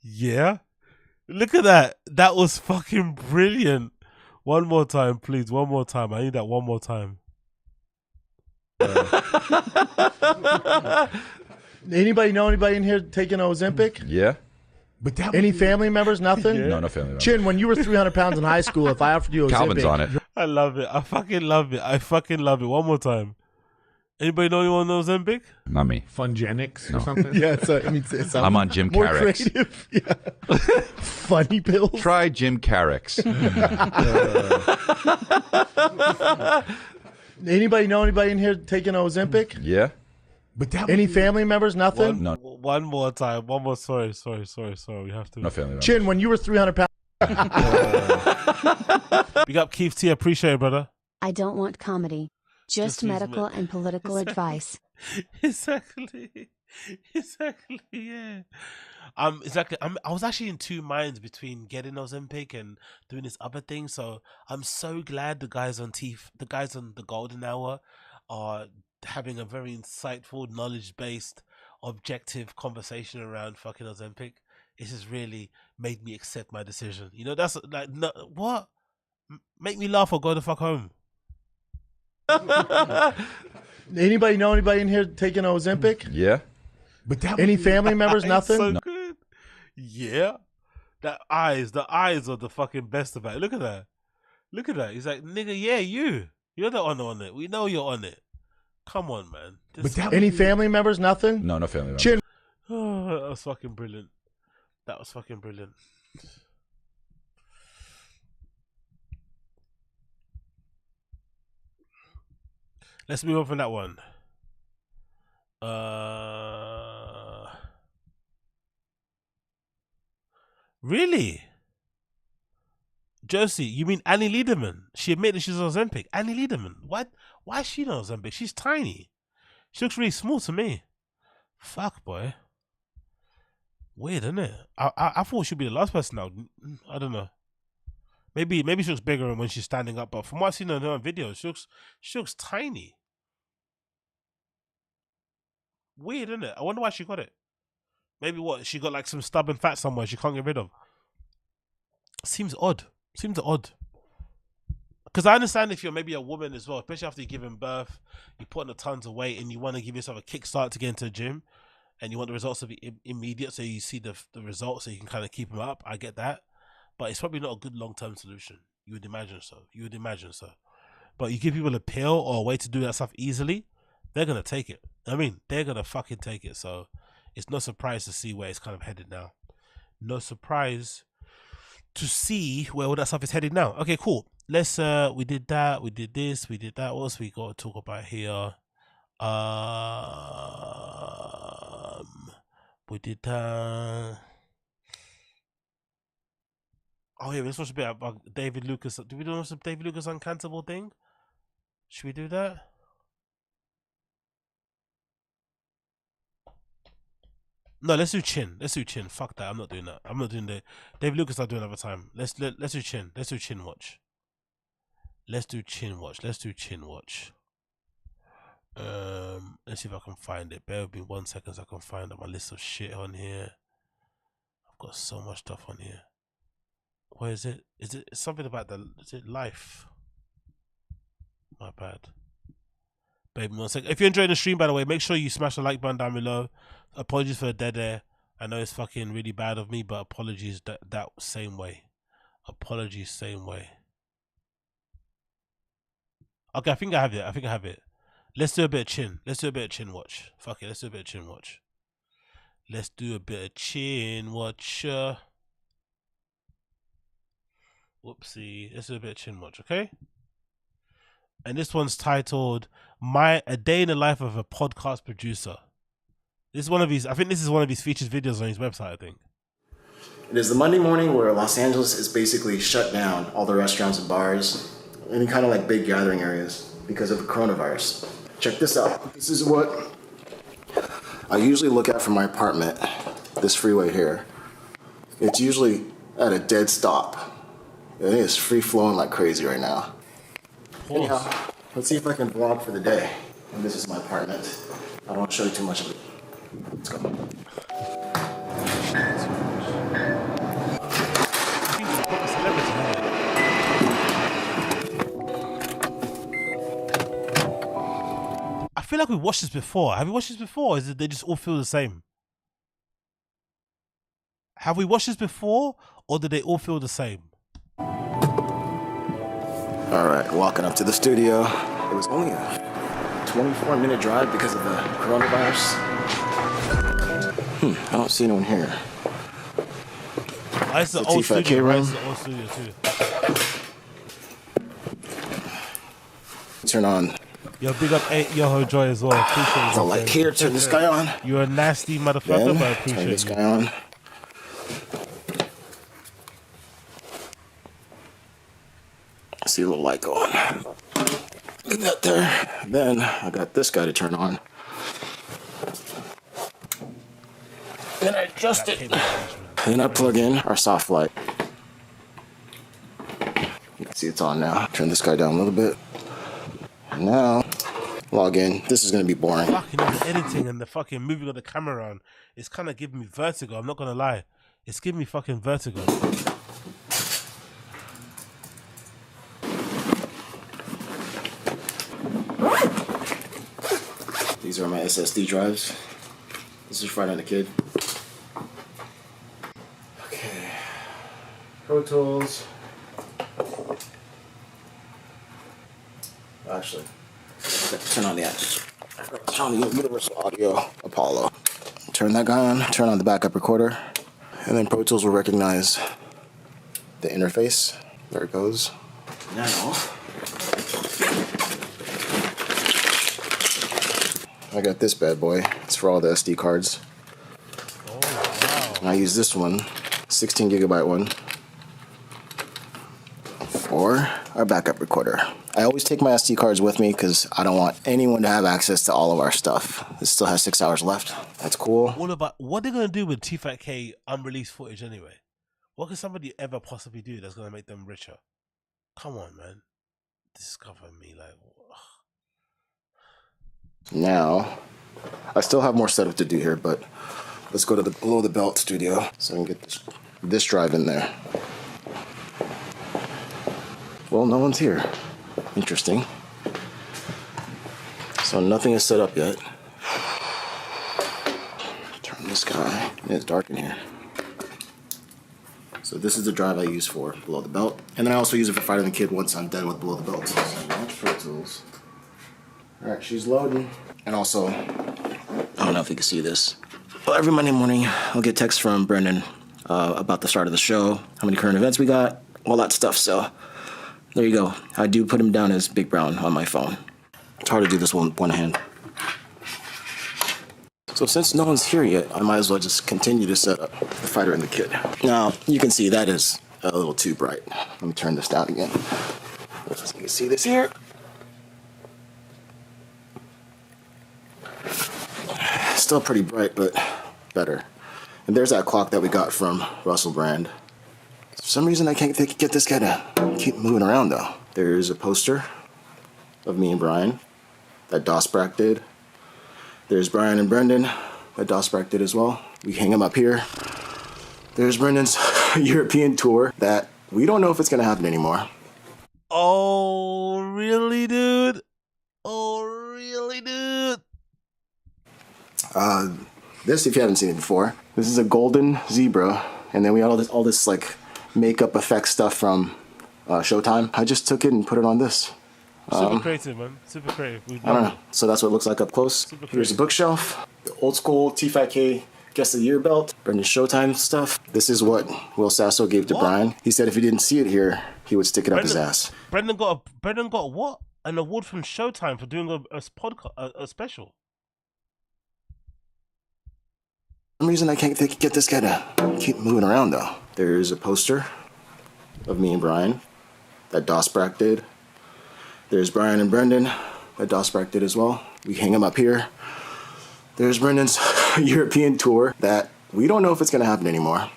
Yeah. Look at that. That was fucking brilliant. One more time, please. One more time. I need that one more time. Anybody know anybody in here taking Ozempic? Yeah. But any family members? Nothing? Yeah. No family members. Chin, when you were 300 pounds in high school, if I offered you Ozempic... Calvin's on it. I love it. I fucking love it. I fucking love it. One more time. Anybody know anyone knows Ozempic? Not me. Fungenics or something? Yeah, I'm on Jim more Carrick's. Creative. Yeah. Funny pills? Try Jim Carrick's. Anybody know anybody in here taking Ozempic? Yeah. But any family members? Nothing? No. One more time. One more. Sorry. We have to. No family members. Chin, when you were 300 pounds... Big up Keith T. Appreciate it, brother. I don't want comedy. Just medical and political advice. Exactly. Yeah. Exactly. I was actually in two minds between getting Ozempic and doing this other thing. So I'm so glad the guys on the Golden Hour are having a very insightful, knowledge-based, objective conversation around fucking Ozempic. It has really made me accept my decision. You know, that's like, no, what? Make me laugh or go the fuck home. Anybody know anybody in here taking Ozempic? Yeah. But any family members? Nothing. So good. Yeah. The eyes are the fucking best about it. Look at that. Look at that. He's like, nigga, yeah, you're the one on it. We know you're on it. Come on, man. Any family members? Nothing. No family members. Oh, that was fucking brilliant. That was fucking brilliant. Let's move on from that one. Really? Josie, you mean Annie Lederman? She admitted she's on Ozempic. Annie Lederman. What? Why is she on Ozempic? She's tiny. She looks really small to me. Fuck, boy. Weird, isn't it? I thought she'd be the last person now. I don't know. Maybe she looks bigger when she's standing up, but from what I've seen on her videos, she looks tiny. Weird, isn't it? I wonder why she got it. Maybe what? She got like some stubborn fat somewhere she can't get rid of. Seems odd. Seems odd. Because I understand if you're maybe a woman as well, especially after you're giving birth, you're putting a tons of weight and you want to give yourself a kickstart to get into the gym and you want the results to be immediate so you see the results so you can kind of keep them up. I get that. But it's probably not a good long-term solution. You would imagine so. But you give people a pill or a way to do that stuff easily, they're going to take it. I mean, they're going to fucking take it. So it's no surprise to see where it's kind of headed now. No surprise to see where all that stuff is headed now. Okay, cool. Let's we did that, we did this, we did that. What else we got to talk about here? We did that. Oh yeah, let's watch a bit about David Lucas. Do we do some David Lucas uncountable thing? Should we do that? No, let's do chin. Let's do chin. Fuck that. I'm not doing that. I'm not doing the David Lucas. I'll do another time. Let's do chin. Let's do chin watch. Let's do chin watch. Let's do chin watch. Let's see if I can find it. Bear with me 1 second so I can find my list of shit on here. I've got so much stuff on here. Where is it? Is it something about is it life? My bad. Baby, 1 second. If you're enjoying the stream, by the way, make sure you smash the like button down below. Apologies for the dead air. I know it's fucking really bad of me, but apologies that same way. Apologies same way. Okay, I think I have it. Let's do a bit of chin. Let's do a bit of chin watch. Fuck it, let's do a bit of chin watch. Let's do a bit of chin watch. Whoopsie. Let's do a bit of chin watch, okay? And this one's titled A Day in the Life of a Podcast Producer. This is one of his, I think this is one of his featured videos on his website, I think. It is the Monday morning where Los Angeles is basically shut down, all the restaurants and bars, any kind of like big gathering areas because of coronavirus. Check this out. This is what I usually look at from my apartment, this freeway here. It's usually at a dead stop. I think it's free flowing like crazy right now. Anyhow, let's see if I can vlog for the day. And this is my apartment. I don't want to show you too much of it. Let's go. I feel like we watched this before. Have we watched this before? Or is it they just all feel the same? Have we watched this before, or do they all feel the same? All right, walking up to the studio. It was only a 24-minute drive because of the coronavirus. I don't see anyone here. It's the old studio, right? It's the old studio too. Turn on. Yo, big up Yoho Joy as well. Appreciate it. The light here, turn this guy on. You're a nasty motherfucker, Then, but I appreciate turn this you. guy on. I see a little light go on. Get that there. Then I got this guy to turn on. Then I adjust it. Then I plug in our soft light. You can see it's on now. Turn this guy down a little bit. And now, log in. This is going to be boring. Fucking the editing and the fucking moving of the camera around, it's kind of giving me vertigo. I'm not going to lie. It's giving me fucking vertigo. These are my SSD drives. This is Friday the Kid. Okay. Pro Tools. Actually, turn on the Universal Audio Apollo. Turn that guy on, turn on the backup recorder, and then Pro Tools will recognize the interface. There it goes. Now, I got this bad boy. It's for all the SD cards. Oh, wow. And I use this one, 16 gigabyte one, for our backup recorder. I always take my SD cards with me because I don't want anyone to have access to all of our stuff. It still has 6 hours left. That's cool. What are they going to do with TFATK unreleased footage anyway? What could somebody ever possibly do that's going to make them richer? Come on, man. Discover me, like... Ugh. Now, I still have more setup to do here, but let's go to the below the belt studio so I can get this drive in there. Well, no one's here. Interesting. So nothing is set up yet. Turn this guy. It's dark in here. So this is the drive I use for below the belt. And then I also use it for Friday the Kid once I'm done with below the belt. So launch Pro Tools. Alright, she's loading. And also, I don't know if you can see this. Well, every Monday morning, I'll get texts from Brendan about the start of the show, how many current events we got, all that stuff. So there you go. I do put him down as Big Brown on my phone. It's hard to do this one hand. So since no one's here yet, I might as well just continue to set up the Fighter and the Kid. Now, you can see that is a little too bright. Let me turn this down again. You can see this here. Still pretty bright, but better. And there's that clock that we got from Russell Brand. For some reason, I can't get this guy to keep moving around, though. There's a poster of me and Brian that Dosbrack did. There's Brian and Brendan that Dosbrack did as well. We hang them up here. There's Brendan's European tour that we don't know if it's going to happen anymore. Oh, really, dude? Oh, really, dude? This, if you haven't seen it before, this is a golden zebra, and then we had all this like makeup effect stuff from Showtime. I just took it and put it on this. Super creative, man. Super creative. I don't know. So that's what it looks like up close. Here's a bookshelf, the old school TFATK Guest of the Year belt, Brendan Showtime stuff. This is what Will Sasso gave to Brian. He said if he didn't see it here, he would stick it up his ass. Brendan got what? An award from Showtime for doing a podcast, a special. For some reason, I can't get this guy to keep moving around, though. There's a poster of me and Brian that Dosbrack did. There's Brian and Brendan that Dosbrack did as well. We hang them up here. There's Brendan's European tour that we don't know if it's going to happen anymore.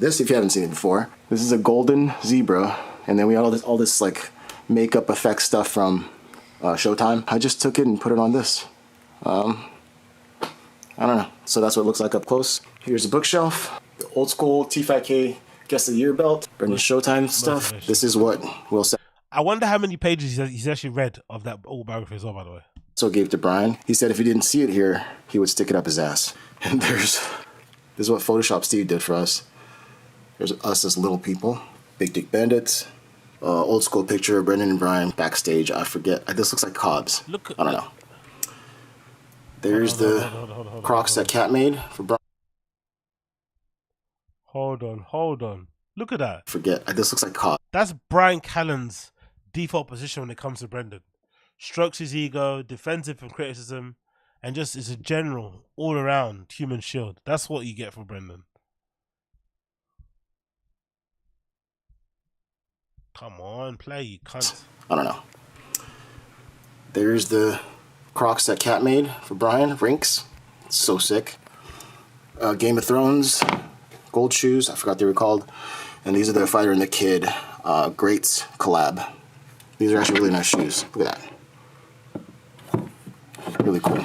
This, if you haven't seen it before, this is a golden zebra, and then we had all this like makeup effect stuff from Showtime. I just took it and put it on this. I don't know. So that's what it looks like up close. Here's a bookshelf, the old school TFATK Guest of the Year belt, Brendan Showtime stuff. This is what Will Sasso. I wonder how many pages he's actually read of that autobiography as well, by the way. So gave to Brian. He said if he didn't see it here, he would stick it up his ass. And this is what Photoshop Steve did for us. There's us as little people, Big Dick Bandits, old school picture of Brendan and Brian backstage. I forget. This looks like Cobbs. I don't know. There's the Crocs that Cat made for Brian. Hold on. Look at that. Forget. This looks like Cobbs. That's Brian Callen's default position when it comes to Brendan. Strokes his ego, defends him from criticism, and just is a general, all-around human shield. That's what you get from Brendan. Come on, play, you cunt. I don't know. There's the Crocs that Cat made for Brian, Rinks. So sick. Game of Thrones, gold shoes, I forgot they were called. And these are the Fighter and the Kid Greats collab. These are actually really nice shoes. Look at that. Really cool.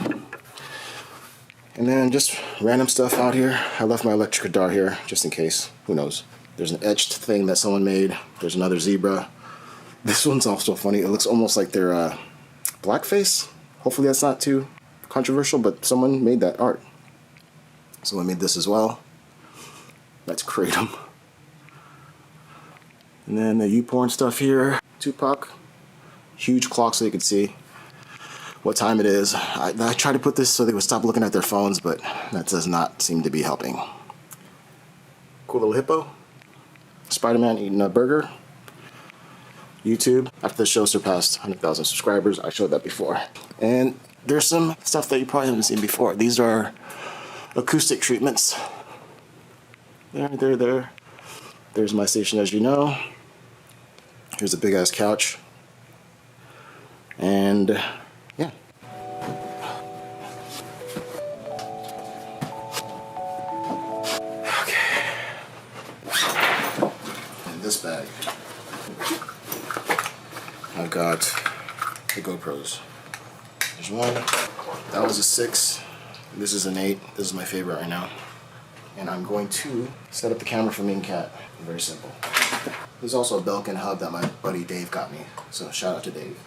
And then just random stuff out here. I left my electric guitar here just in case. Who knows? There's an etched thing that someone made. There's another zebra. This one's also funny. It looks almost like they're blackface. Hopefully that's not too controversial, but someone made that art. Someone made this as well. That's Kratom. And then the YouPorn stuff here. Tupac. Huge clock so you can see what time it is. I tried to put this so they would stop looking at their phones, but that does not seem to be helping. Cool little hippo. Spider-Man eating a burger. YouTube. After the show surpassed 100,000 subscribers, I showed that before. And there's some stuff that you probably haven't seen before. These are acoustic treatments. There. There's my station, as you know. Here's a big-ass couch. And yeah. Okay. In this bag, I've got the GoPros. There's one. That was a 6. This is an 8. This is my favorite right now. And I'm going to set up the camera for me and Kat. Very simple. There's also a Belkin hub that my buddy Dave got me. So shout out to Dave.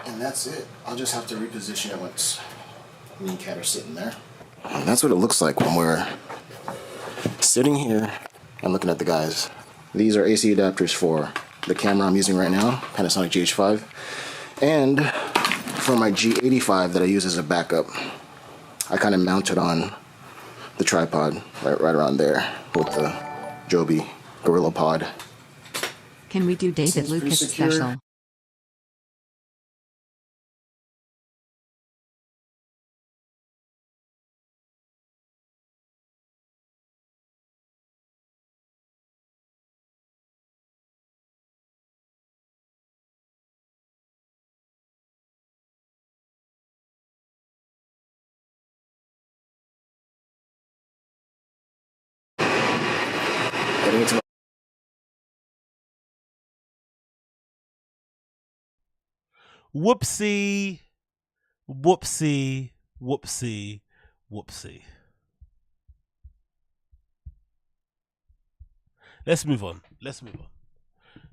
And that's it. I'll just have to reposition it once me and Kat are sitting there. And that's what it looks like when we're sitting here and looking at the guys. These are AC adapters for the camera I'm using right now, Panasonic GH5. And for my G85 that I use as a backup, I kind of mounted on the tripod right around there with the Joby Gorilla Pod. Can we do David Lucas special? Getting into Whoopsie, whoopsie, whoopsie, whoopsie. Let's move on. Let's move on.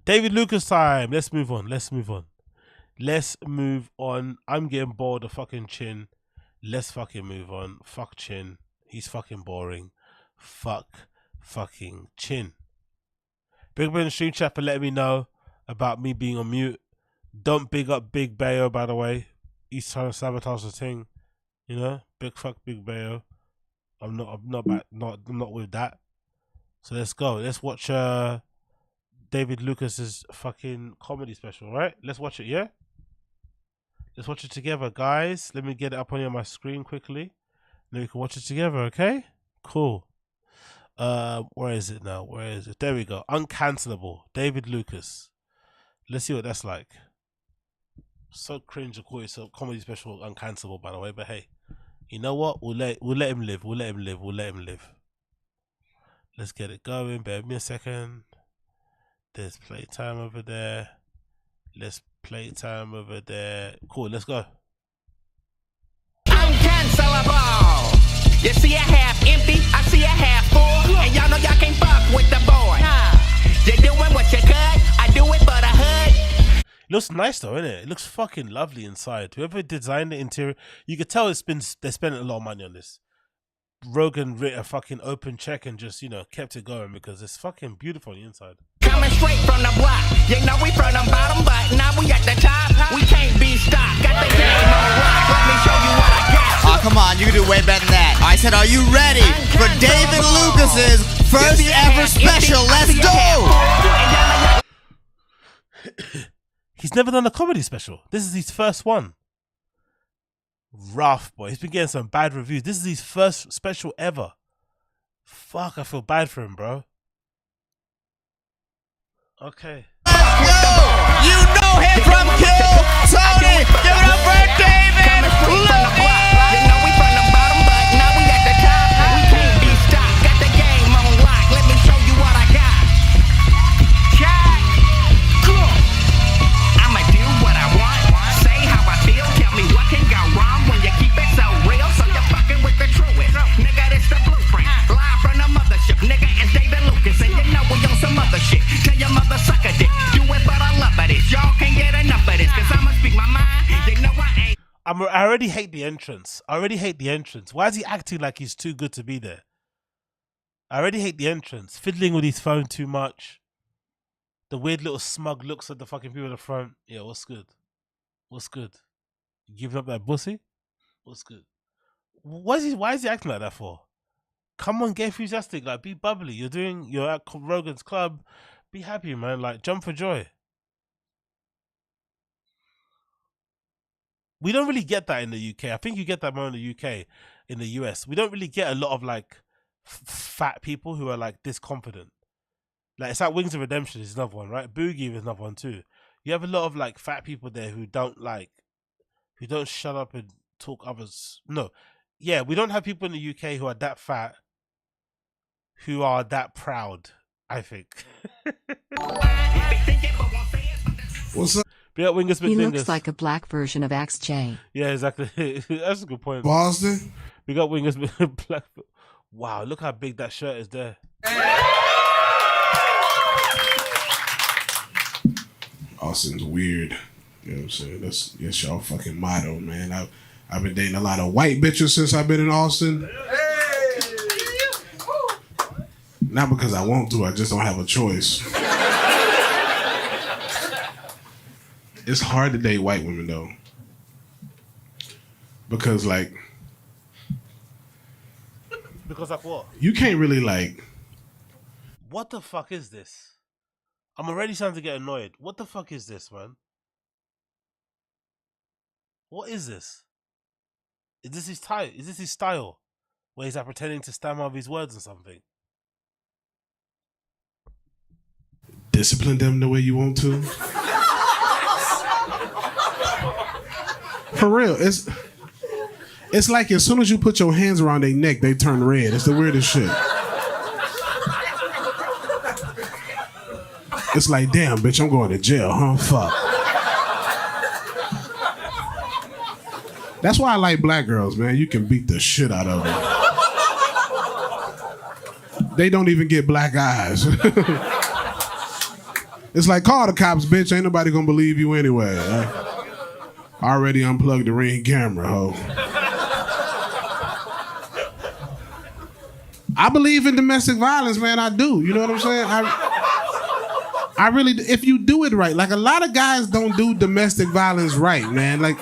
David Lucas time. Let's move on. Let's move on. Let's move on. I'm getting bored of fucking Chin. Let's fucking move on. Fuck Chin. He's fucking boring. Fuck fucking Chin. Big up in the stream chat for letting me know about me being on mute. Don't big up Big Bayo, by the way. He's trying to sabotage the thing. You know? Big fuck Big Bayo. I'm not with that. So let's go. Let's watch David Lucas's fucking comedy special, right? Let's watch it, yeah? Let's watch it together, guys. Let me get it up on my screen quickly. Then we can watch it together, okay? Cool. Where is it now? Where is it? There we go. Uncancelable. David Lucas. Let's see what that's like. So cringe to call it a comedy special uncancelable, by the way, but hey, you know what? We'll let him live. We'll let him live. We'll let him live. Let's get it going. Bear with me a second. There's playtime over there. Let's playtime over there. Cool, let's go. Uncancelable. You see a half empty, I see a half full, and y'all know y'all can't fuck with the boy. You're doing what you could, I do it for the hood. It looks nice though, innit? It looks fucking lovely inside. Whoever designed the interior, you could tell they spent a lot of money on this. Rogan writ a fucking open check and just, you know, kept it going because it's fucking beautiful on the inside. Coming straight from the block, you know we from the bottom, but now we at the top. We can't be stopped. Got the game on rock. Let me show you what I got. Oh, come on, you can do way better than that. I said, are you ready for David Lucas's first ever special? Let's go. He's never done a comedy special. This is his first one. Rough, boy. He's been getting some bad reviews. This is his first special ever. Fuck, I feel bad for him, bro. Okay. You know him from Kill Tony. Give it up for David Lucas. You know we from the bottom, but now we at the top. We can't be stopped. Got the game on lock. Let me show you what I got. Check. Cool. I'ma do what I want. Say how I feel. Tell me what can go wrong when you keep it so real. So you're fucking with the truest. Nigga, this the blueprint. Live from the mothership. Nigga, it's David Lucas. And you know we on some other shit. Tell your mother suck a dick. Do it, but I love it. Y'all can't get enough of this. Cause I'ma speak my mind. You know I ain't. I already hate the entrance. Why is he acting like he's too good to be there? I already hate the entrance. Fiddling with his phone too much. The weird little smug looks at the fucking people in the front. Yeah, what's good? What's good? You giving up that pussy? What's good? Why is he acting like that for? Come on, get enthusiastic. Like, be bubbly. You're at Rogan's club. Be happy, man. Like, jump for joy. We don't really get that in the UK. I think you get that more in the UK. In the US, we don't really get a lot of like fat people who are like this confident. Like, it's like Wings of Redemption is another one, right? Boogie is another one too. You have a lot of like fat people there who don't shut up and talk others. No, yeah, we don't have people in the UK who are that fat, who are that proud. I think. What's up? Yeah, Wingus He looks like a black version of XJ. Yeah, exactly. That's a good point. Boston? We got Wingus black. Wow, look how big that shirt is there. Austin's weird. You know what I'm saying? That's y'all fucking motto, man. I've been dating a lot of white bitches since I've been in Austin. Not because I want to, I just don't have a choice. It's hard to date white women though. Because like what? You can't really like. What the fuck is this? I'm already starting to get annoyed. What the fuck is this, man? What is this? Is this his type? Is this his style? Where he's like pretending to stammer of his words or something? Discipline them the way you want to. For real, it's like as soon as you put your hands around their neck, they turn red. It's the weirdest shit. It's like, damn, bitch, I'm going to jail, huh? Fuck. That's why I like black girls, man. You can beat the shit out of them. They don't even get black eyes. It's like, call the cops, bitch. Ain't nobody gonna believe you anyway. I already unplugged the Ring camera, ho. I believe in domestic violence, man. I do. You know what I'm saying? I really, if you do it right, like a lot of guys don't do domestic violence right, man. Like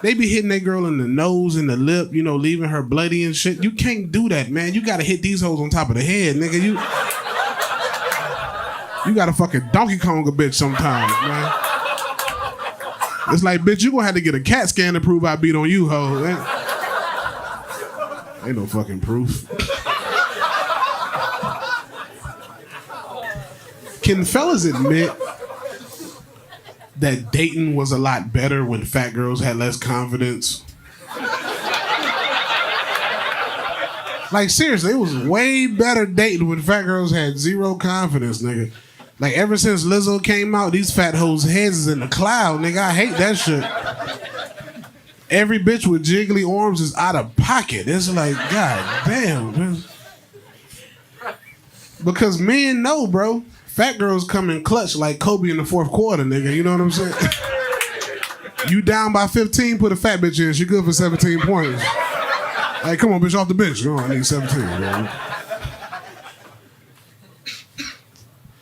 they be hitting that girl in the nose and the lip, you know, leaving her bloody and shit. You can't do that, man. You gotta hit these hoes on top of the head, nigga. You gotta fucking Donkey Kong a bitch sometimes, man. It's like, bitch, you gonna have to get a CAT scan to prove I beat on you, ho. Ain't no fucking proof. Can fellas admit that dating was a lot better when fat girls had less confidence? Like, seriously, it was way better dating when fat girls had zero confidence, nigga. Like, ever since Lizzo came out, these fat hoes' heads is in the cloud, nigga. I hate that shit. Every bitch with jiggly arms is out of pocket. It's like, god damn, man. Because men know, bro. Fat girls come in clutch like Kobe in the fourth quarter, nigga. You know what I'm saying? You down by 15, put a fat bitch in. She good for 17 points. Hey, come on, bitch, off the bench. Oh, I need 17, man.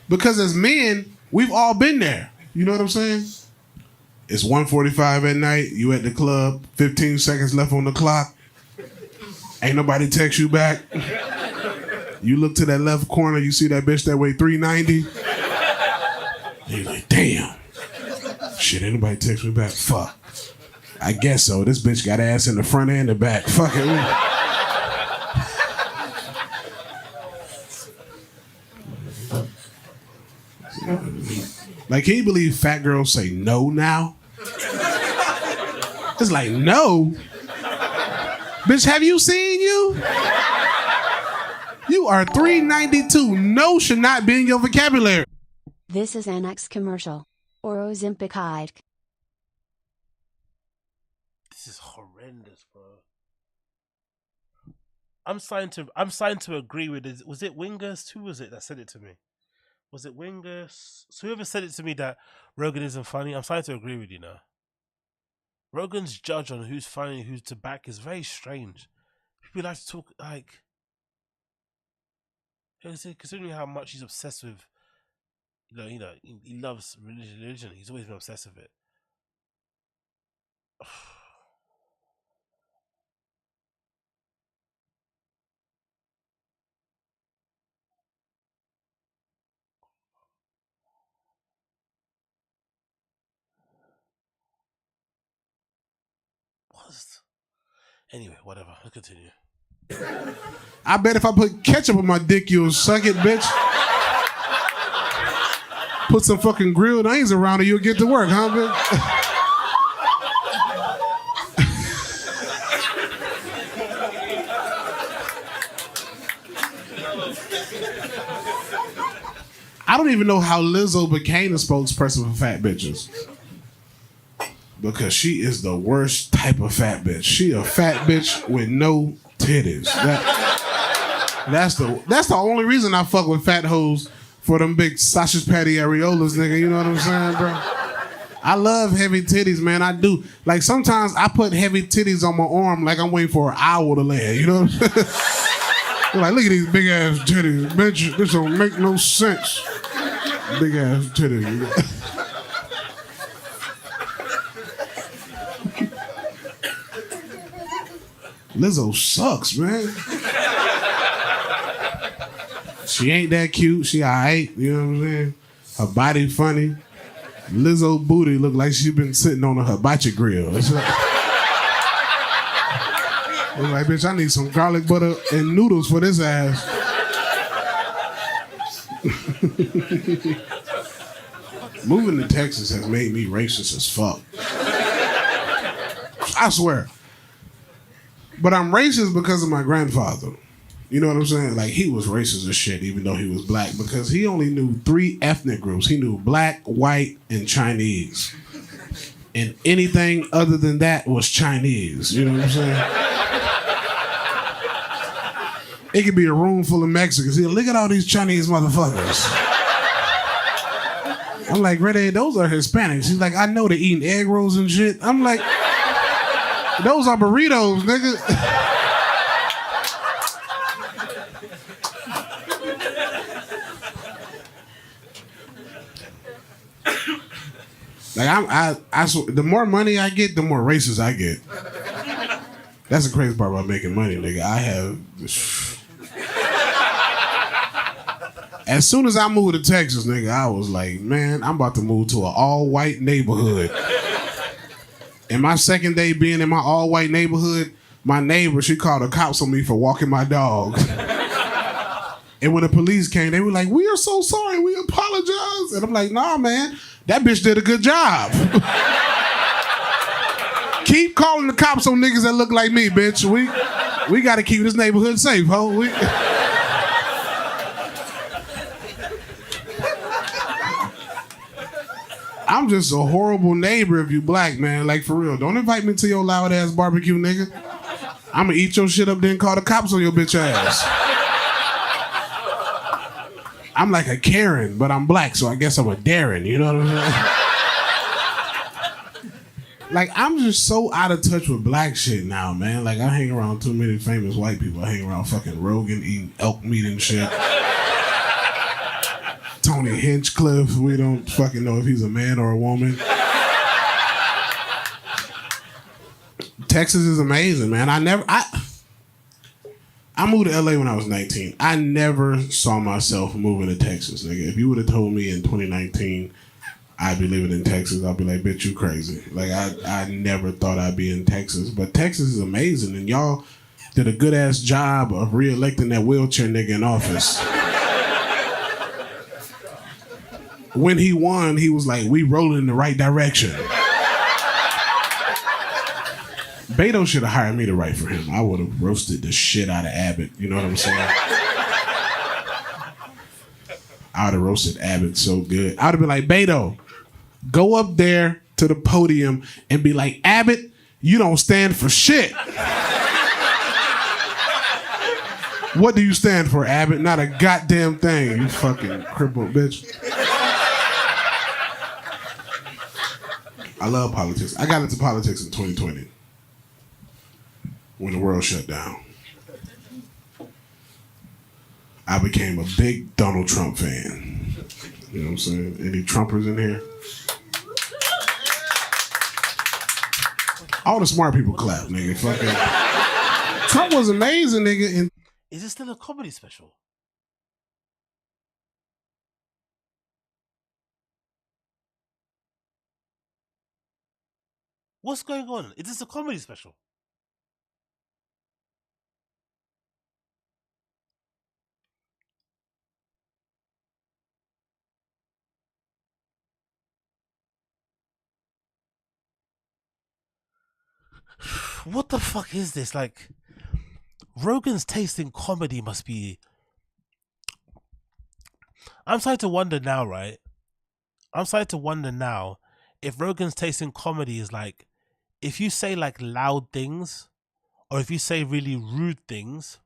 Because as men, we've all been there. You know what I'm saying? It's 1:45 at night. You at the club. 15 seconds left on the clock. Ain't nobody text you back. You look to that left corner. You see that bitch that weigh 390. And you're like, damn. Shit, ain't nobody text me back. Fuck. I guess so. This bitch got ass in the front and the back. Fuck it. Like, can you believe fat girls say no now? It's like, no? Bitch, have you seen you? You are 392. No should not be in your vocabulary. This is an X commercial. Or OZEMPIC hike. This is horrendous, bro. I'm starting to agree with it. Was it Wingers? Who was it that said it to me? Was it Wingers? So whoever said it to me that Rogan isn't funny, I'm starting to agree with you now. Rogan's judge on who's funny, who's to back is very strange. People like to talk like, considering how much he's obsessed with, he loves religion. He's always been obsessed with it. Anyway, whatever. Let's continue. I bet if I put ketchup on my dick, you'll suck it, bitch. Put some fucking grilled onions around it, you'll get to work, huh, bitch? I don't even know how Lizzo became a spokesperson for fat bitches. Because she is the worst type of fat bitch. She a fat bitch with no titties. That's the only reason I fuck with fat hoes, for them big sausage patty areolas, nigga. You know what I'm saying, bro? I love heavy titties, man. I do. Like, sometimes I put heavy titties on my arm like I'm waiting for an owl to land. You know what I'm saying? Like, look at these big ass titties. Bitch, this don't make no sense. Big ass titties. Lizzo sucks, man. She ain't that cute. She alright, you know what I'm saying? Her body funny. Lizzo booty look like she been sitting on a hibachi grill. It's like, bitch, I need some garlic butter and noodles for this ass. Moving to Texas has made me racist as fuck. I swear. But I'm racist because of my grandfather. You know what I'm saying? Like, he was racist as shit, even though he was black, because he only knew 3 ethnic groups. He knew black, white, and Chinese. And anything other than that was Chinese. You know what I'm saying? It could be a room full of Mexicans. He'll look at all these Chinese motherfuckers. I'm like, Red, those are Hispanics. He's like, I know they're eating egg rolls and shit. I'm like, those are burritos, nigga. Like, I the more money I get, the more racist I get. That's the crazy part about making money, nigga. I have. As soon as I moved to Texas, nigga, I was like, man, I'm about to move to an all-white neighborhood. And my second day being in my all-white neighborhood, my neighbor, she called the cops on me for walking my dog. And when the police came, they were like, we are so sorry, we apologize. And I'm like, nah, man, that bitch did a good job. Keep calling the cops on niggas that look like me, bitch. We got to keep this neighborhood safe, ho. I'm just a horrible neighbor if you black, man. Like, for real. Don't invite me to your loud ass barbecue, nigga. I'm gonna eat your shit up, then call the cops on your bitch ass. I'm like a Karen, but I'm black, so I guess I'm a Darren. You know what I'm saying? Like, I'm just so out of touch with black shit now, man. Like, I hang around too many famous white people. I hang around fucking Rogan eating elk meat and shit. Tony Hinchcliffe, we don't fucking know if he's a man or a woman. Texas is amazing, man. I moved to LA when I was 19. I never saw myself moving to Texas, nigga. If you would have told me in 2019 I'd be living in Texas, I'd be like, bitch, you crazy. Like, I never thought I'd be in Texas. But Texas is amazing, and y'all did a good-ass job of re-electing that wheelchair nigga in office. when he won, he was like, "We rolling in the right direction." Beto should have hired me to write for him. I would have roasted the shit out of Abbott. You know what I'm saying? I would have roasted Abbott so good. I would have been like, Beto, go up there to the podium and be like, Abbott, you don't stand for shit. What do you stand for, Abbott? Not a goddamn thing, you fucking crippled bitch. I love politics. I got into politics in 2020 when the world shut down. I became a big Donald Trump fan. You know what I'm saying? Any Trumpers in here? All the smart people clap, nigga. Fucking Trump was amazing, nigga. And is it still a comedy special? What's going on? Is this a comedy special? What the fuck is this? Like, Rogan's taste in comedy must be... I'm starting to wonder now, right? I'm starting to wonder now if Rogan's taste in comedy is like, if you say like loud things, or if you say really rude things,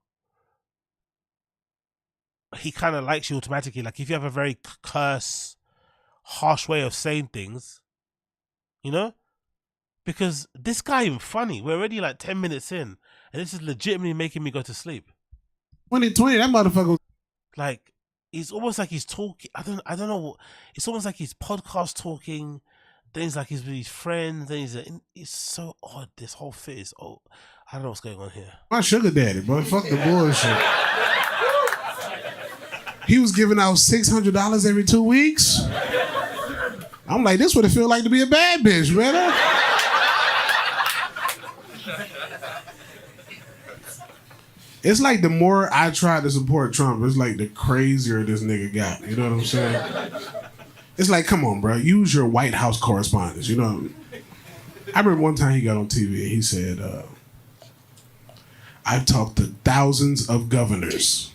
he kind of likes you automatically. Like if you have a very curse, harsh way of saying things, you know? Because this guy ain't funny. We're already like 10 minutes in, and this is legitimately making me go to sleep. 2020, that motherfucker was... Like, it's almost like he's talking. I don't know. It's almost like he's podcast talking. Then he's like he's with his friends. Then it's so odd. This whole fit is I don't know what's going on here. My sugar daddy, bro. Fuck the bullshit. He was giving out $600 every 2 weeks. I'm like, this would it feel like to be a bad bitch, man. It's like the more I tried to support Trump, it's like the crazier this nigga got. You know what I'm saying? It's like, come on, bro. Use your White House correspondence. You know, I remember one time he got on TV and he said, I've talked to thousands of governors.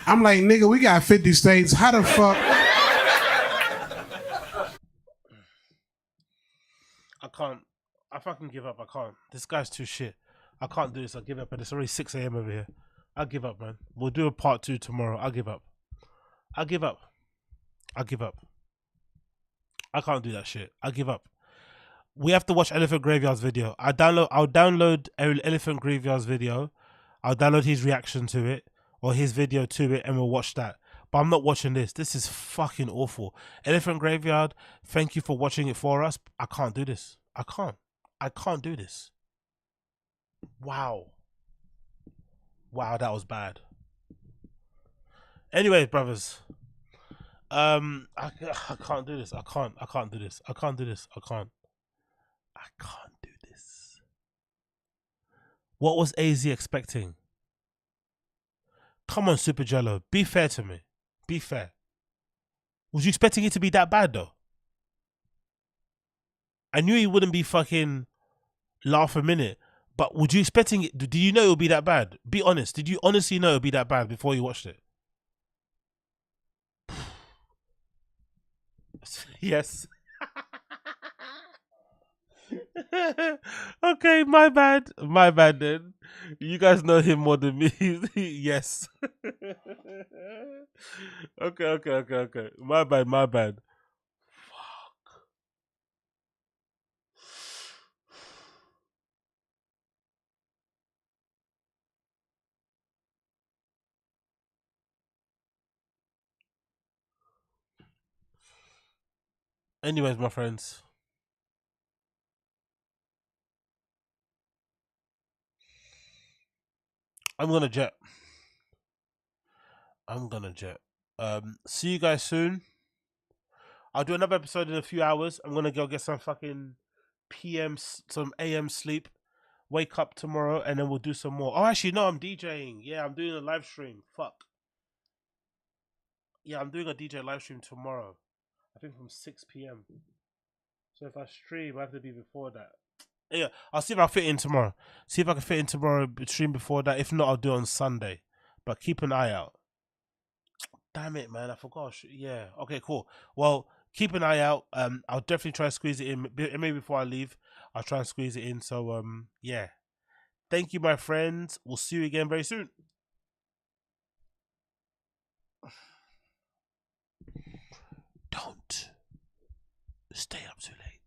I'm like, nigga, we got 50 states. How the fuck? I can't. I fucking give up. I can't. This guy's too shit. I can't do this. I give up. And it's already 6 a.m. over here. I'll give up, man. We'll do a part 2 tomorrow. I'll give up. I'll give up. I'll give up. I can't do that shit. I'll give up. We have to watch Elephant Graveyard's video. I'll download Elephant Graveyard's video. I'll download his reaction to it, or his video to it, and we'll watch that. But I'm not watching this. This is fucking awful. Elephant Graveyard, thank you for watching it for us. I can't do this. I can't. I can't do this. Wow. Wow, that was bad. Anyways, brothers. I can't do this. I can't do this. I can't do this. I can't do this. What was AZ expecting? Come on, Super Jello. Be fair to me. Be fair. Was you expecting it to be that bad, though? I knew he wouldn't be fucking laugh a minute, but would you expecting it? Do you know it would be that bad? Be honest. Did you honestly know it would be that bad before you watched it? Yes. Okay, my bad. My bad then. You guys know him more than me. Yes. Okay. My bad. Fuck. Anyways, my friends. I'm gonna jet. See you guys soon. I'll do another episode in a few hours. I'm gonna go get some fucking some AM sleep. wake up tomorrow, and then we'll do some more. Oh, actually, no, I'm DJing. Yeah, I'm doing a live stream. Fuck. Yeah, I'm doing a DJ live stream tomorrow. I think from 6 p.m. So if I stream, I have to be before that. Yeah, I'll see if I'll fit in tomorrow. See if I can fit in tomorrow, stream before that. If not, I'll do it on Sunday. But keep an eye out. Damn it, man. I forgot. Yeah. Okay, cool. Well, keep an eye out. I'll definitely try to squeeze it in. Maybe before I leave, I'll try and squeeze it in. So, yeah. Thank you, my friends. We'll see you again very soon. Don't stay up too late.